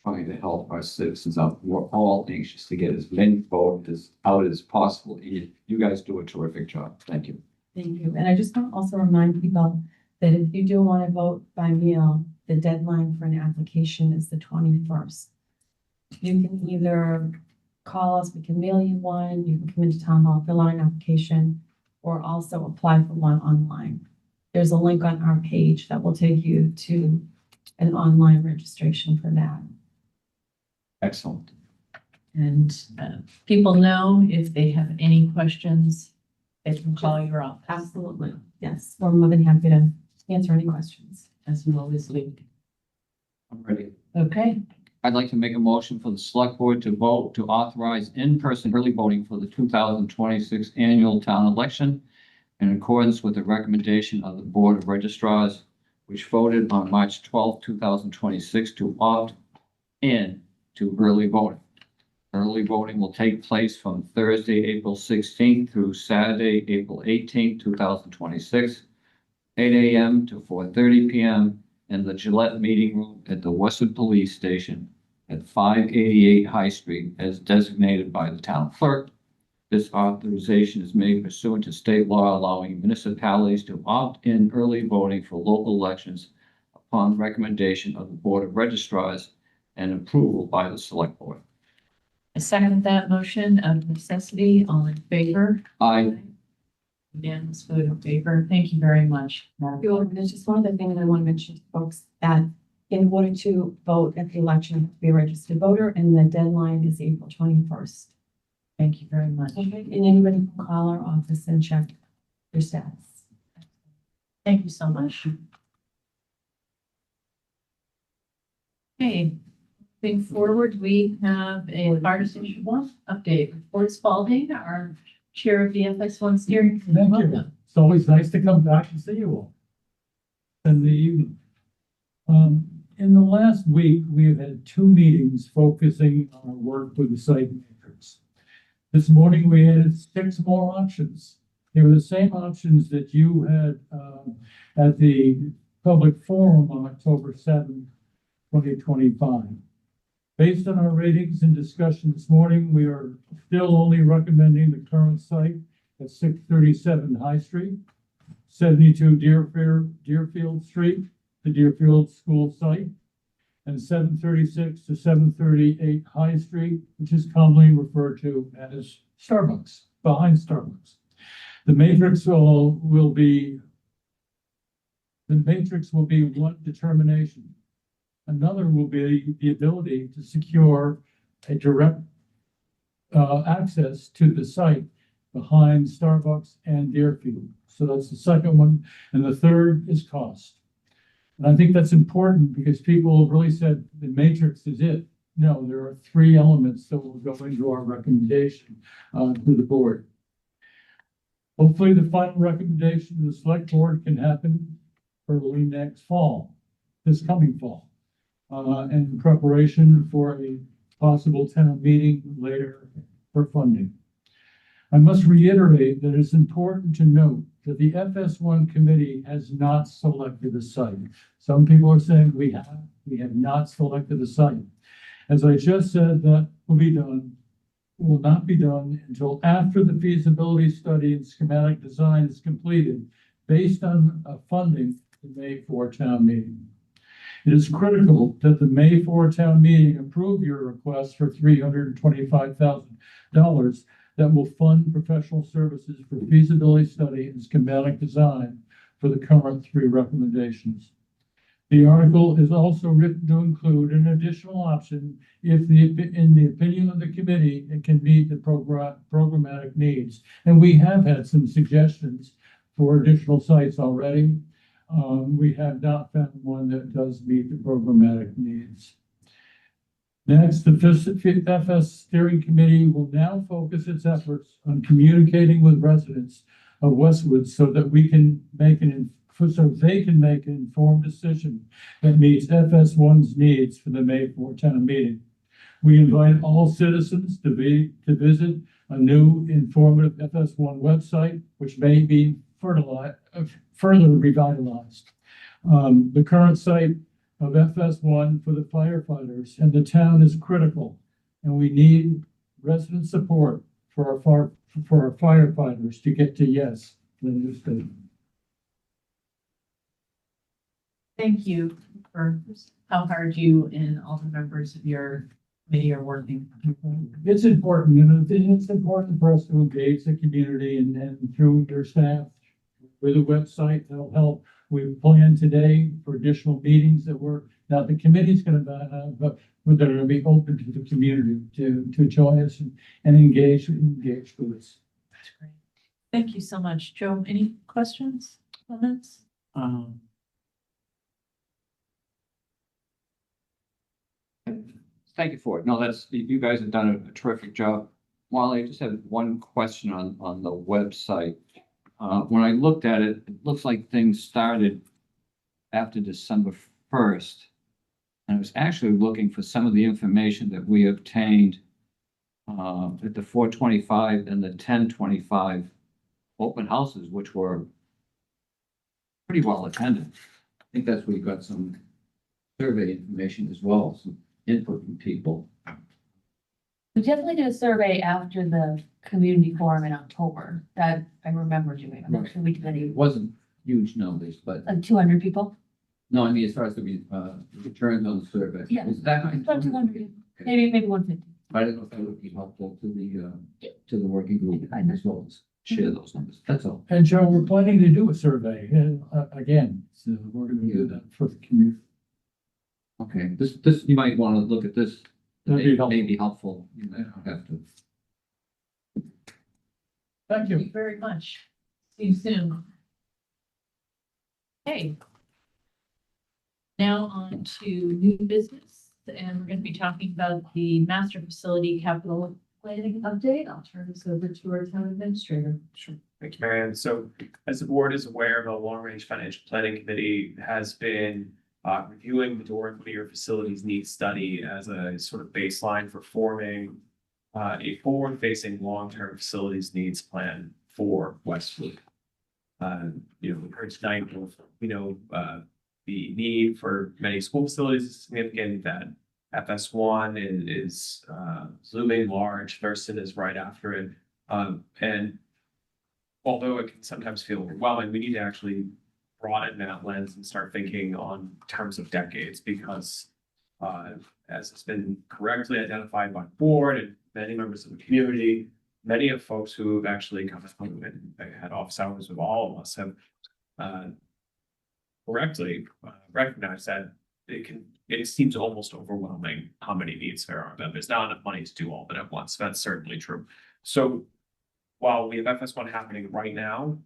trying to help our citizens out. We're all anxious to get as many voters out as possible. You guys do a terrific job. Thank you. Thank you. And I just want to also remind people that if you do want to vote by mail, the deadline for an application is the 21st. You can either call us, we can mail you one, you can come into town hall, fill out an application, or also apply for one online. There's a link on our page that will take you to an online registration for that. Excellent. And people know if they have any questions, they can call your office. Absolutely. Yes. We're more than happy to answer any questions. As we always do. I'm ready. Okay, I'd like to make a motion for the select board to vote to authorize in-person early voting for the 2026 annual town election in accordance with the recommendation of the Board of Registrars, which voted on March 12, 2026 to opt in to early voting. Early voting will take place from Thursday, April 16th through Saturday, April 18th, 2026, 8 a.m. to 4:30 p.m. in the Gillette Meeting Room at the Westwood Police Station at 588 High Street as designated by the town clerk. This authorization is made pursuant to state law allowing municipalities to opt in early voting for local elections upon recommendation of the Board of Registrars and approval by the Select Board. I second that motion of necessity. All in favor? Aye. Unanimous vote in favor. Thank you very much. There's just one other thing that I want to mention to folks, that in order to vote at the election, you have to be a registered voter, and the deadline is April 21st. Thank you very much. Okay, and anybody can call our office and check your status. Thank you so much. Okay, moving forward, we have a fire station one update. Fort Spalding, our chair of the FS1 steering committee. Thank you. Welcome. It's always nice to come back and see you all in the evening. In the last week, we have had 2 meetings focusing on our work with the site matrix. This morning, we added 6 more options. They were the same options that you had at the public forum on October 7th, 2025. Based on our ratings and discussion this morning, we are still only recommending the current site at 637 High Street, 72 Deerfield Street, the Deerfield School site, and 736 to 738 High Street, which is commonly referred to as Starbucks, behind Starbucks. The matrix will be one determination. Another will be the ability to secure a direct access to the site behind Starbucks and Deerfield. So that's the second one. And the third is cost. And I think that's important because people have really said the matrix is it. No, there are 3 elements that will go into our recommendation to the board. Hopefully the final recommendation to the select board can happen early next fall, this coming fall. In preparation for a possible town meeting later for funding. I must reiterate that it's important to note that the FS1 committee has not selected a site. Some people are saying we have not selected a site. As I just said, that will not be done until after the feasibility study and schematic design is completed based on funding the May 4 town meeting. It is critical that the May 4 town meeting approve your request for $325,000 that will fund professional services for feasibility study and schematic design for the current 3 recommendations. The article is also written to include an additional option if in the opinion of the committee, it can meet the programmatic needs. And we have had some suggestions for additional sites already. We have not found one that does meet the programmatic needs. Next, the FS Steering Committee will now focus its efforts on communicating with residents of Westwood so that they can make an informed decision that meets FS1's needs for the May 4 town meeting. We invite all citizens to visit a new informative FS1 website, which may be further revitalized. The current site of FS1 for the firefighters and the town is critical, and we need resident support for our firefighters to get to yes for the new state. Thank you for how hard you and all the members of your committee are working. It's important, and it's important for us to engage the community and through your staff with a website that'll help. We plan today for additional meetings that the committee's going to have, but that are going to be open to the community to join us and engage with us. That's great. Thank you so much. Joe, any questions, comments? Thank you for it. No, you guys have done a terrific job. Wally, I just have one question on the website. When I looked at it, it looks like things started after December 1st. And I was actually looking for some of the information that we obtained at the 425 and the 1025 open houses, which were pretty well attended. I think that's where you got some survey information as well, some input from people. We definitely did a survey after the community forum in October that I remember doing. I'm not sure we did any, It wasn't huge numbers, but like 200 people. no, I mean, as far as the returns on the survey. Yeah, Is that about 200, maybe 150. I don't know if that would be helpful to the working group as well as share those numbers. That's all. And Joe, we're planning to do a survey, again, so we're gonna do that for the community. Okay, this, you might want to look at this. That'd be May helpful. be helpful. You may have to. Thank Thank you. you very much. See you soon. Okay. Now on to new business, and we're going to be talking about the master facility capital planning update. I'll turn this over to our town administrator. Sure. Thank you, Marianne. So as the board is aware, the long-range financial planning committee has been reviewing the Door and Clear facilities needs study as a sort of baseline for forming a forward-facing long-term facilities needs plan for Westwood. We heard tonight, the need for many school facilities is significant, that FS1 is looming large, Thurston is right after it. And although it can sometimes feel overwhelming, we need to actually broaden that lens and start thinking on terms of decades, because as it's been correctly identified by the board and many members of the community, many of folks who have actually come home and had office hours with all of us have correctly recognized that it seems almost overwhelming how many needs there are, that there's not enough money to do all of it at once. That's certainly true. So while we have FS1 happening right now,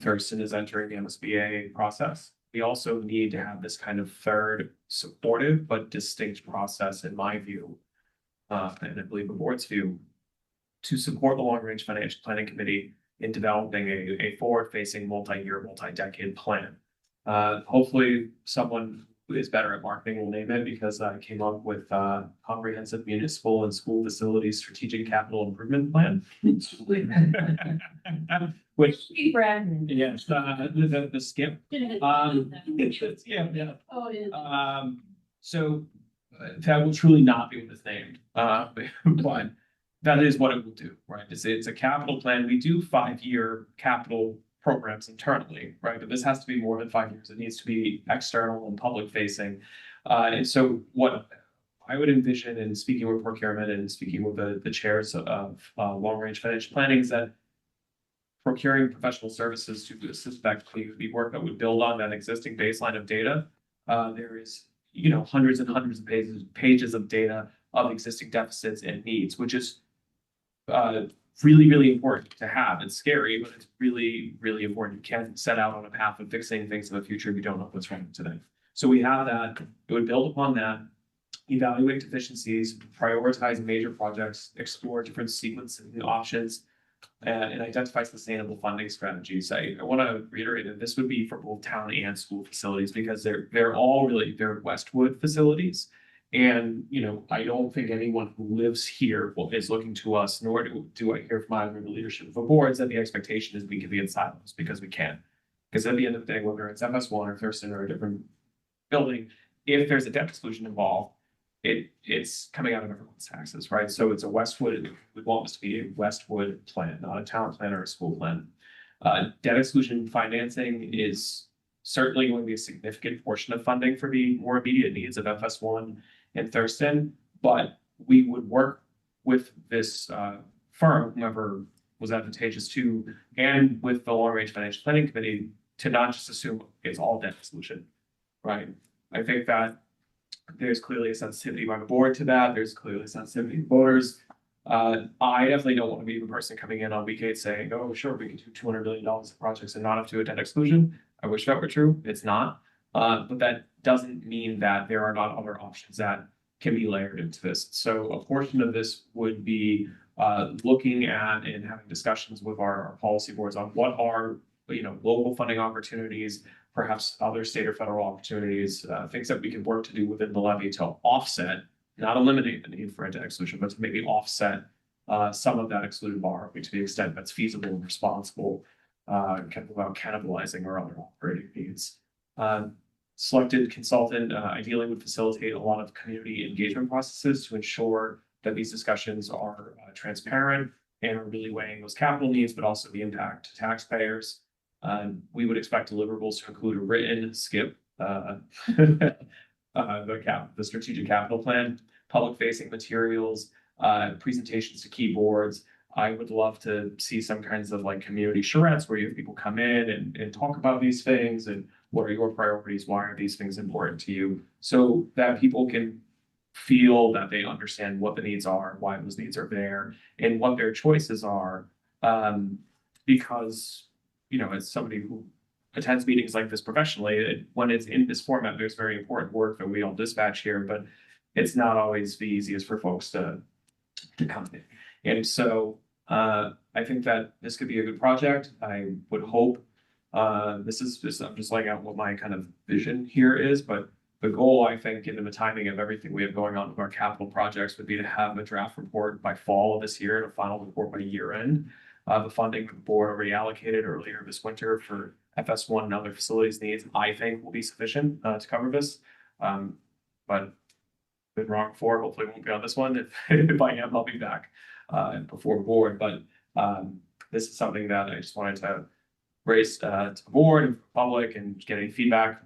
Thurston is entering the MSBA process. We also need to have this kind of third supportive but distinct process, in my view, and I believe the board's view, to support the long-range financial planning committee in developing a forward-facing multi-year, multi-decade plan. Hopefully someone who is better at marketing will name it, because I came up with a comprehensive municipal and school facilities strategic capital improvement plan. Which, yes, the skip. Yeah. Oh, it is. So that will truly not be what it's named, but that is what it will do, right? It's a capital plan. We do 5-year capital programs internally, right? But this has to be more than 5 years. It needs to be external and public facing. And so what I would envision, in speaking with procurement and speaking with the chairs of long-range financial planning, is that procuring professional services to assist that would be work that would build on that existing baseline of data. There is, hundreds and hundreds of pages of data of existing deficits and needs, which is really, really important to have. It's scary, but it's really, really important. You can't set out on a path of fixing things in the future if you don't know what's wrong today. So we have that. It would build upon that, evaluate deficiencies, prioritize major projects, explore different sequencing options, and identify sustainable funding strategies. I want to reiterate that this would be for both town and school facilities, because they're all really Westwood facilities. And, I don't think anyone who lives here is looking to us, nor do I hear from either the leadership of the boards that the expectation is we can be in silos, because we can. Because at the end of the day, whether it's FS1 or Thurston or a different building, if there's a debt exclusion involved, it's coming out of everyone's taxes, right? So it's a Westwood, we want this to be a Westwood plan, not a town plan or a school plan. Debt exclusion financing is certainly going to be a significant portion of funding for the more immediate needs of FS1 and Thurston, but we would work with this firm, whoever was advantageous to, and with the long-range financial planning committee, to not just assume it's all debt exclusion, right? I think that there's clearly a sensitivity by the board to that. There's clearly a sensitivity of voters. I definitely don't want to be the person coming in on week 8 saying, oh, sure, we can do $200 billion of projects and not have to do a debt exclusion. I wish that were true. It's not. But that doesn't mean that there are not other options that can be layered into this. So a portion of this would be looking at and having discussions with our policy boards on what are, local funding opportunities, perhaps other state or federal opportunities, things that we can work to do within the levy to offset, not eliminate the need for a debt exclusion, but to maybe offset some of that excluded borrowing to the extent that's feasible and responsible, without cannibalizing our other operating needs. Selected consultant ideally would facilitate a lot of community engagement processes to ensure that these discussions are transparent and are really weighing those capital needs, but also the impact to taxpayers. We would expect deliverables to include a written skip, the strategic capital plan, public facing materials, presentations to key boards, I would love to see some kinds of like community charrettes where you have people come in and talk about these things and what are your priorities? Why are these things important to you? So that people can feel that they understand what the needs are, why those needs are there, and what their choices are. Because, you know, as somebody who attends meetings like this professionally, when it's in this format, there's very important work that we all dispatch here, but it's not always the easiest for folks to come in. And so I think that this could be a good project. I would hope this is just, I'm just laying out what my kind of vision here is, but the goal, I think, given the timing of everything we have going on with our capital projects, would be to have a draft report by fall of this year and a final report by year end. The funding the board already allocated earlier this winter for FS1 and other facilities needs, I think will be sufficient to cover this. But been wrong before, hopefully won't be on this one. If I am, I'll be back before board. But this is something that I just wanted to raise to the board and public and get any feedback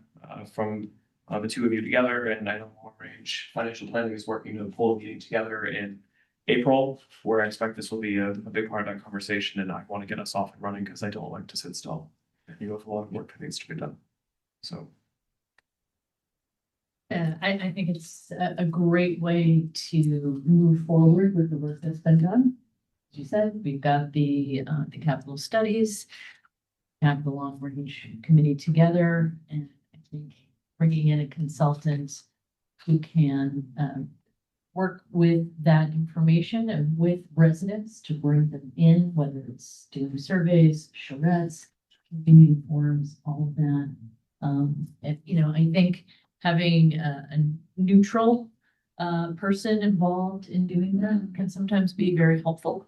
from the two of you together. And I know Long Range Financial Planning is working to pull a meeting together in April, where I expect this will be a big part of that conversation. And I want to get us off and running because I don't like to sit still. You have a lot of work that needs to be done. So. I think it's a great way to move forward with the work that's been done. As you said, we've got the capital studies, have the long range committee together, and I think bringing in a consultant who can work with that information and with residents to bring them in, whether it's doing surveys, charrettes, community forums, all of that. And, you know, I think having a neutral person involved in doing that can sometimes be very helpful.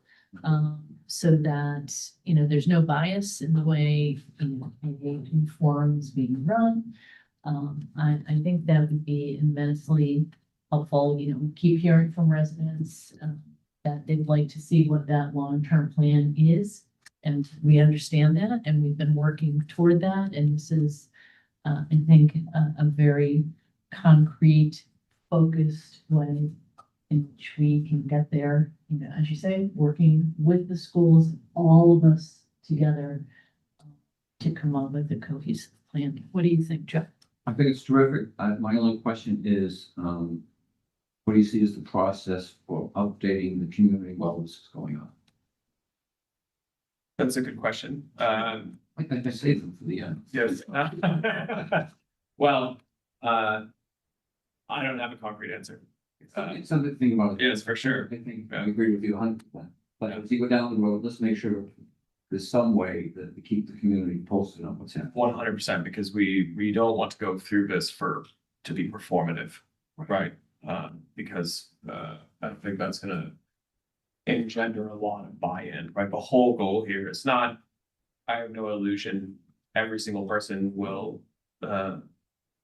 So that, you know, there's no bias in the way, you know, a forum is being run. I think that would be immensely helpful. You know, we keep hearing from residents that they'd like to see what that long-term plan is. And we understand that, and we've been working toward that. And this is, I think, a very concrete, focused way in which we can get there. You know, as you say, working with the schools, all of us together to come up with a cohesive plan. What do you think, Jeff? I think it's terrific. My only question is, what do you see as the process for updating the community while this is going on? That's a good question. I save them for the end. Yes. Well, I don't have a concrete answer. It's something to think about. Yes, for sure. I think I agree with you 100%. But as you go down the road, let's make sure there's some way that we keep the community posted on what's happening. 100%, because we don't want to go through this to be performative, right? Because I don't think that's gonna engender a lot of buy-in, right? The whole goal here is not, I have no illusion, every single person will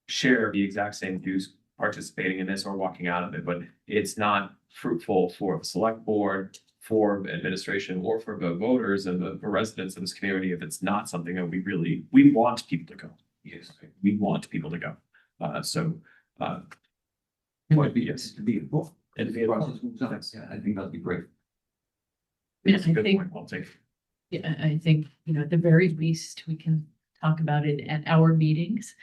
share the exact same views participating in this or walking out of it, but it's not fruitful for the select board, for administration, or for the voters and the residents of this community if it's not something that we want people to go. Yes, we want people to go. It might be, yes, to be involved. And Yeah, I think that'd be great. Yeah, It's a I good think, point, well taken. yeah, I think, you know, at the very least, we can talk about it at our meetings,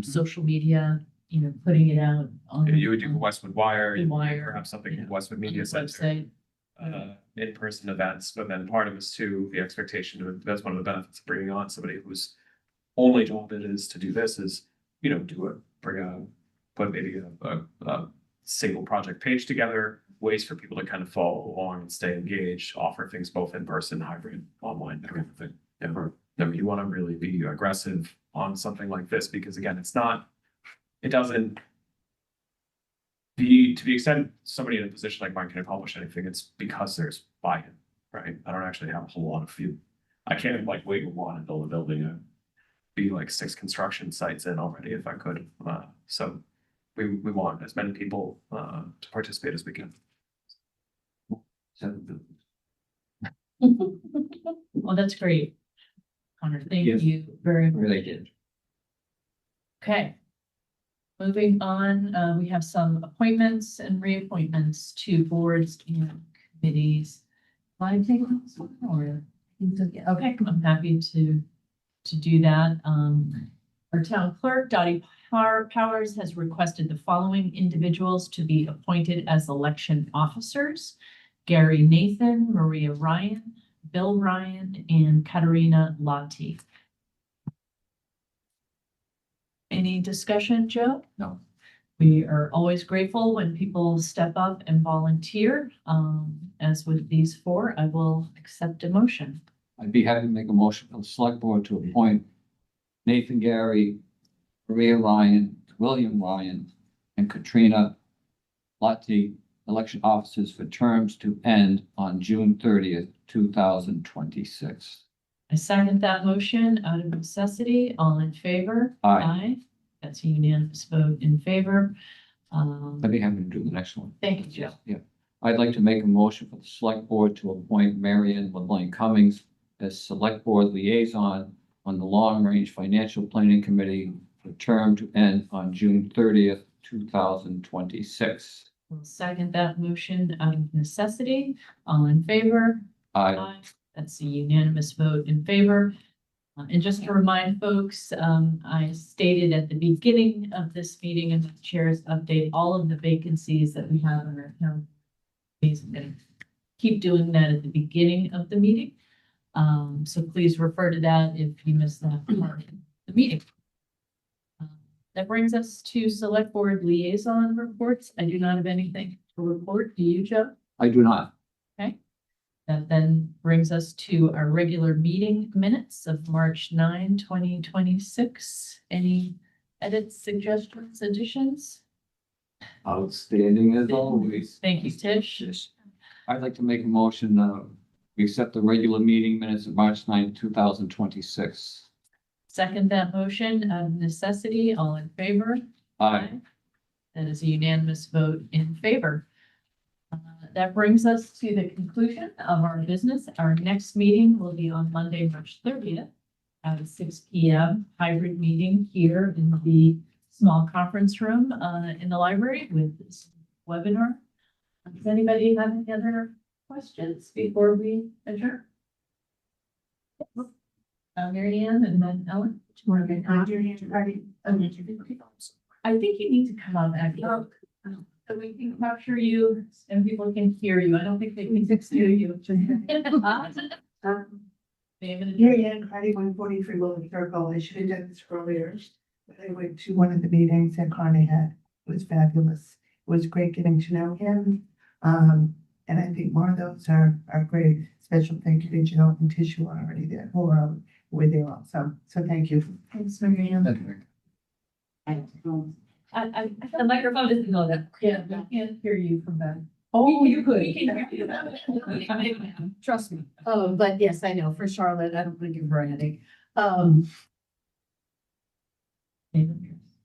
social media, you know, putting it out on. You would do Westwood Wire, you would Wire, perhaps something yeah, in Westwood on the Media Center, website. in-person events, but then part of this too, the expectation, that's one of the benefits of bringing on somebody whose only job it is to do this is, you know, put maybe a single project page together, ways for people to kind of follow along and stay engaged, offer things both in person, hybrid, online, that kind of thing. Yeah, you want to really be aggressive on something like this, because again, it doesn't, to the extent somebody in a position like mine can accomplish anything, it's because there's buy-in, right? I don't actually have a whole lot of view. I can't like wait and want to build a building and be like 6 construction sites in already if I could. So we want as many people to participate as we can. Well, that's great. Connor, thank you very much. Really did. Okay. Moving on, we have some appointments and reappointments to boards and committees. I take this one or? Okay, I'm happy to do that. Our town clerk, Dottie Powers, has requested the following individuals to be appointed as election officers: Gary Nathan, Maria Ryan, Bill Ryan, and Katarina Lati. Any discussion, Joe? No. We are always grateful when people step up and volunteer. As with these four, I will accept a motion. I'd be happy to make a motion for the select board to appoint Nathan Gary, Maria Ryan, William Ryan, and Katrina Lati, election officers for terms to end on June 30th, 2026. I second that motion out of necessity. All in favor? Aye. That's a unanimous vote in favor. I'd be happy to do the next one. Thank you, Joe. Yeah. I'd like to make a motion for the select board to appoint Marion LeBlanc Cummings as select board liaison on the Long Range Financial Planning Committee for term to end on June 30th, 2026. We'll second that motion out of necessity. All in favor? Aye. That's a unanimous vote in favor. And just to remind folks, I stated at the beginning of this meeting and the chair's update, all of the vacancies that we have in our town. I'm going to keep doing that at the beginning of the meeting. So please refer to that if you missed that part of the meeting. That brings us to select board liaison reports. I do not have anything to report. Do you, Joe? I do not. Okay. That then brings us to our regular meeting minutes of March 9, 2026. Any edits, suggestions, additions? Outstanding as always. Thank you, Tish. I'd like to make a motion, we accept the regular meeting minutes of March 9th, 2026. Second that motion of necessity. All in favor? Aye. That is a unanimous vote in favor. That brings us to the conclusion of our business. Our next meeting will be on Monday, March 30th at 6 p.m. Hybrid meeting here in the small conference room in the library with this webinar. Does anybody have any other questions before we adjourn? Mary Ann and then Ellen. I think you need to come on back. So we can capture you and people can hear you. I don't think they can hear you. Mary Ann, Carney, 143 Willow Circle. I should have done this earlier, but I went to one of the meetings that Carney had. It was fabulous. It was great getting to know him. And I think more of those are great. Special thank you to Joe and Tish who are already there, who are with there also. So thank you. Thanks, Mary Ann. The microphone doesn't go there. Yeah, we can't hear you from that. Oh, you could. We can hear you. Trust me. But yes, I know for Charlotte, I don't want to give her a headache.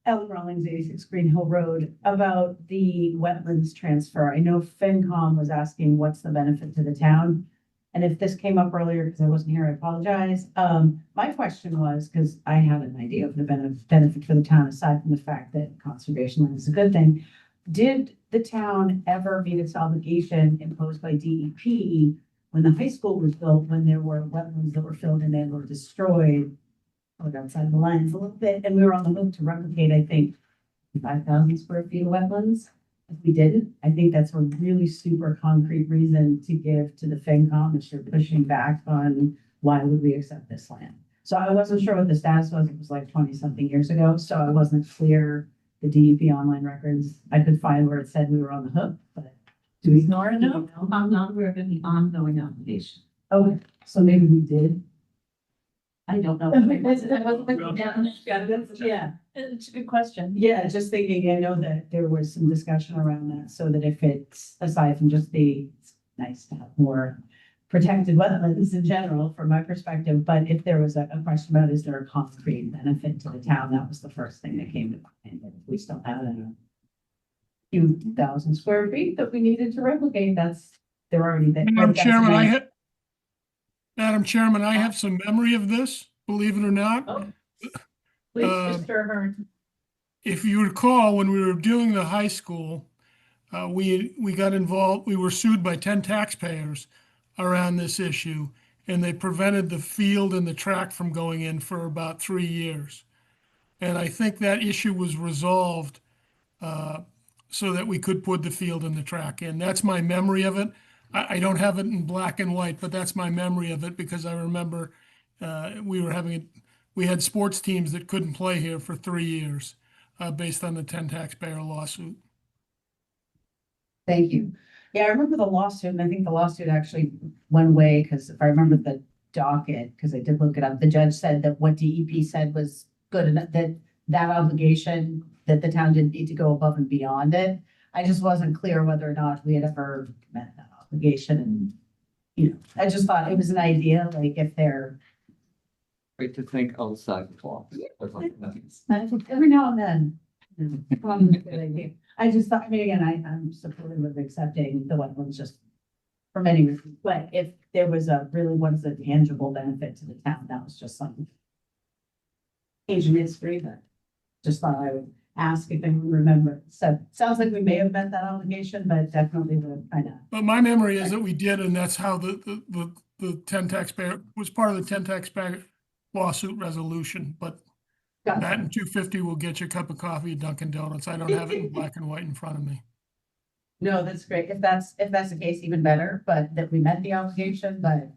Ellen Rawlings, 86 Green Hill Road, about the wetlands transfer. I know FinCom was asking what's the benefit to the town? And if this came up earlier, because I wasn't here, I apologize. My question was, because I had an idea of the benefit for the town, aside from the fact that conservation land is a good thing. Did the town ever meet its obligation imposed by DEP when the high school was built, when there were wetlands that were filled in and were destroyed? Outside the lines a little bit, and we were on the hook to replicate, I think, 5,000 square feet of wetlands. If we didn't, I think that's a really super concrete reason to give to the FinCom if they're pushing back on why would we accept this land. So I wasn't sure what the status was. It was like 20 something years ago, so I wasn't clear. The DEP online records, I could find where it said we were on the hook, but do we know? No, I'm not aware of any ongoing obligation. Okay, so maybe we did. I don't know. Yeah, it's a good question. Yeah, just thinking, I know that there was some discussion around that, so that if it's, aside from just it's nice to have more protected wetlands in general, from my perspective, but if there was a question about, is there a concrete benefit to the town, that was the first thing that came to mind. And if we still had a few thousand square feet that we needed to replicate, they're already there. Madam Chairman, I have some memory of this, believe it or not. Please, Mr. Ahern. If you recall, when we were doing the high school, we got involved, we were sued by 10 taxpayers around this issue, and they prevented the field and the track from going in for about 3 years. And I think that issue was resolved so that we could put the field and the track in. That's my memory of it. I don't have it in black and white, but that's my memory of it because I remember we had sports teams that couldn't play here for 3 years based on the 10 taxpayer lawsuit. Thank you. Yeah, I remember the lawsuit, and I think the lawsuit actually went away, because if I remember the docket, because I did look it up, the judge said that what DEP said was good enough, that obligation, that the town didn't need to go above and beyond it. I just wasn't clear whether or not we had ever met that obligation, and, I just thought it was an idea, like if they're. Great to think outside the box. Every now and then. I just thought, again, I'm supportive of accepting the wetlands just for many reasons, but if there was what is a tangible benefit to the town, that was just something. Ancient history, but just thought I would ask if anyone remembered. So sounds like we may have met that obligation, but definitely would find out. But my memory is that we did, and that's how the 10 taxpayer was part of the 10 taxpayer lawsuit resolution, but Gotcha. that and 250 will get you a cup of coffee at Dunkin' Donuts. I don't have it in black and white in front of me. No, that's great. If that's the case, even better, but that we met the obligation, but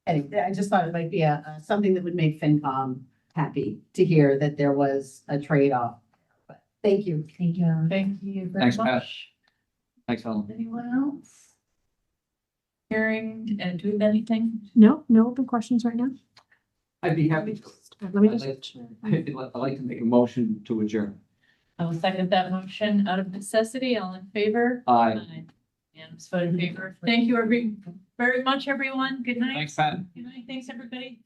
anyway, I just thought it might be something that would make FinCom happy to hear that there was a trade-off. But thank you. Thank you. Thank you very Thanks, Pat. much. Thanks, Helen. Anyone else? Hearing, and do we have anything? No open questions right now? I'd be happy to. Let me I'd just. like to make a motion to adjourn. I will second that motion out of necessity. All in favor? Aye. Unanimous vote in favor. Thank you very much, everyone. Good night. Thanks, Pat. Good night. Thanks, everybody.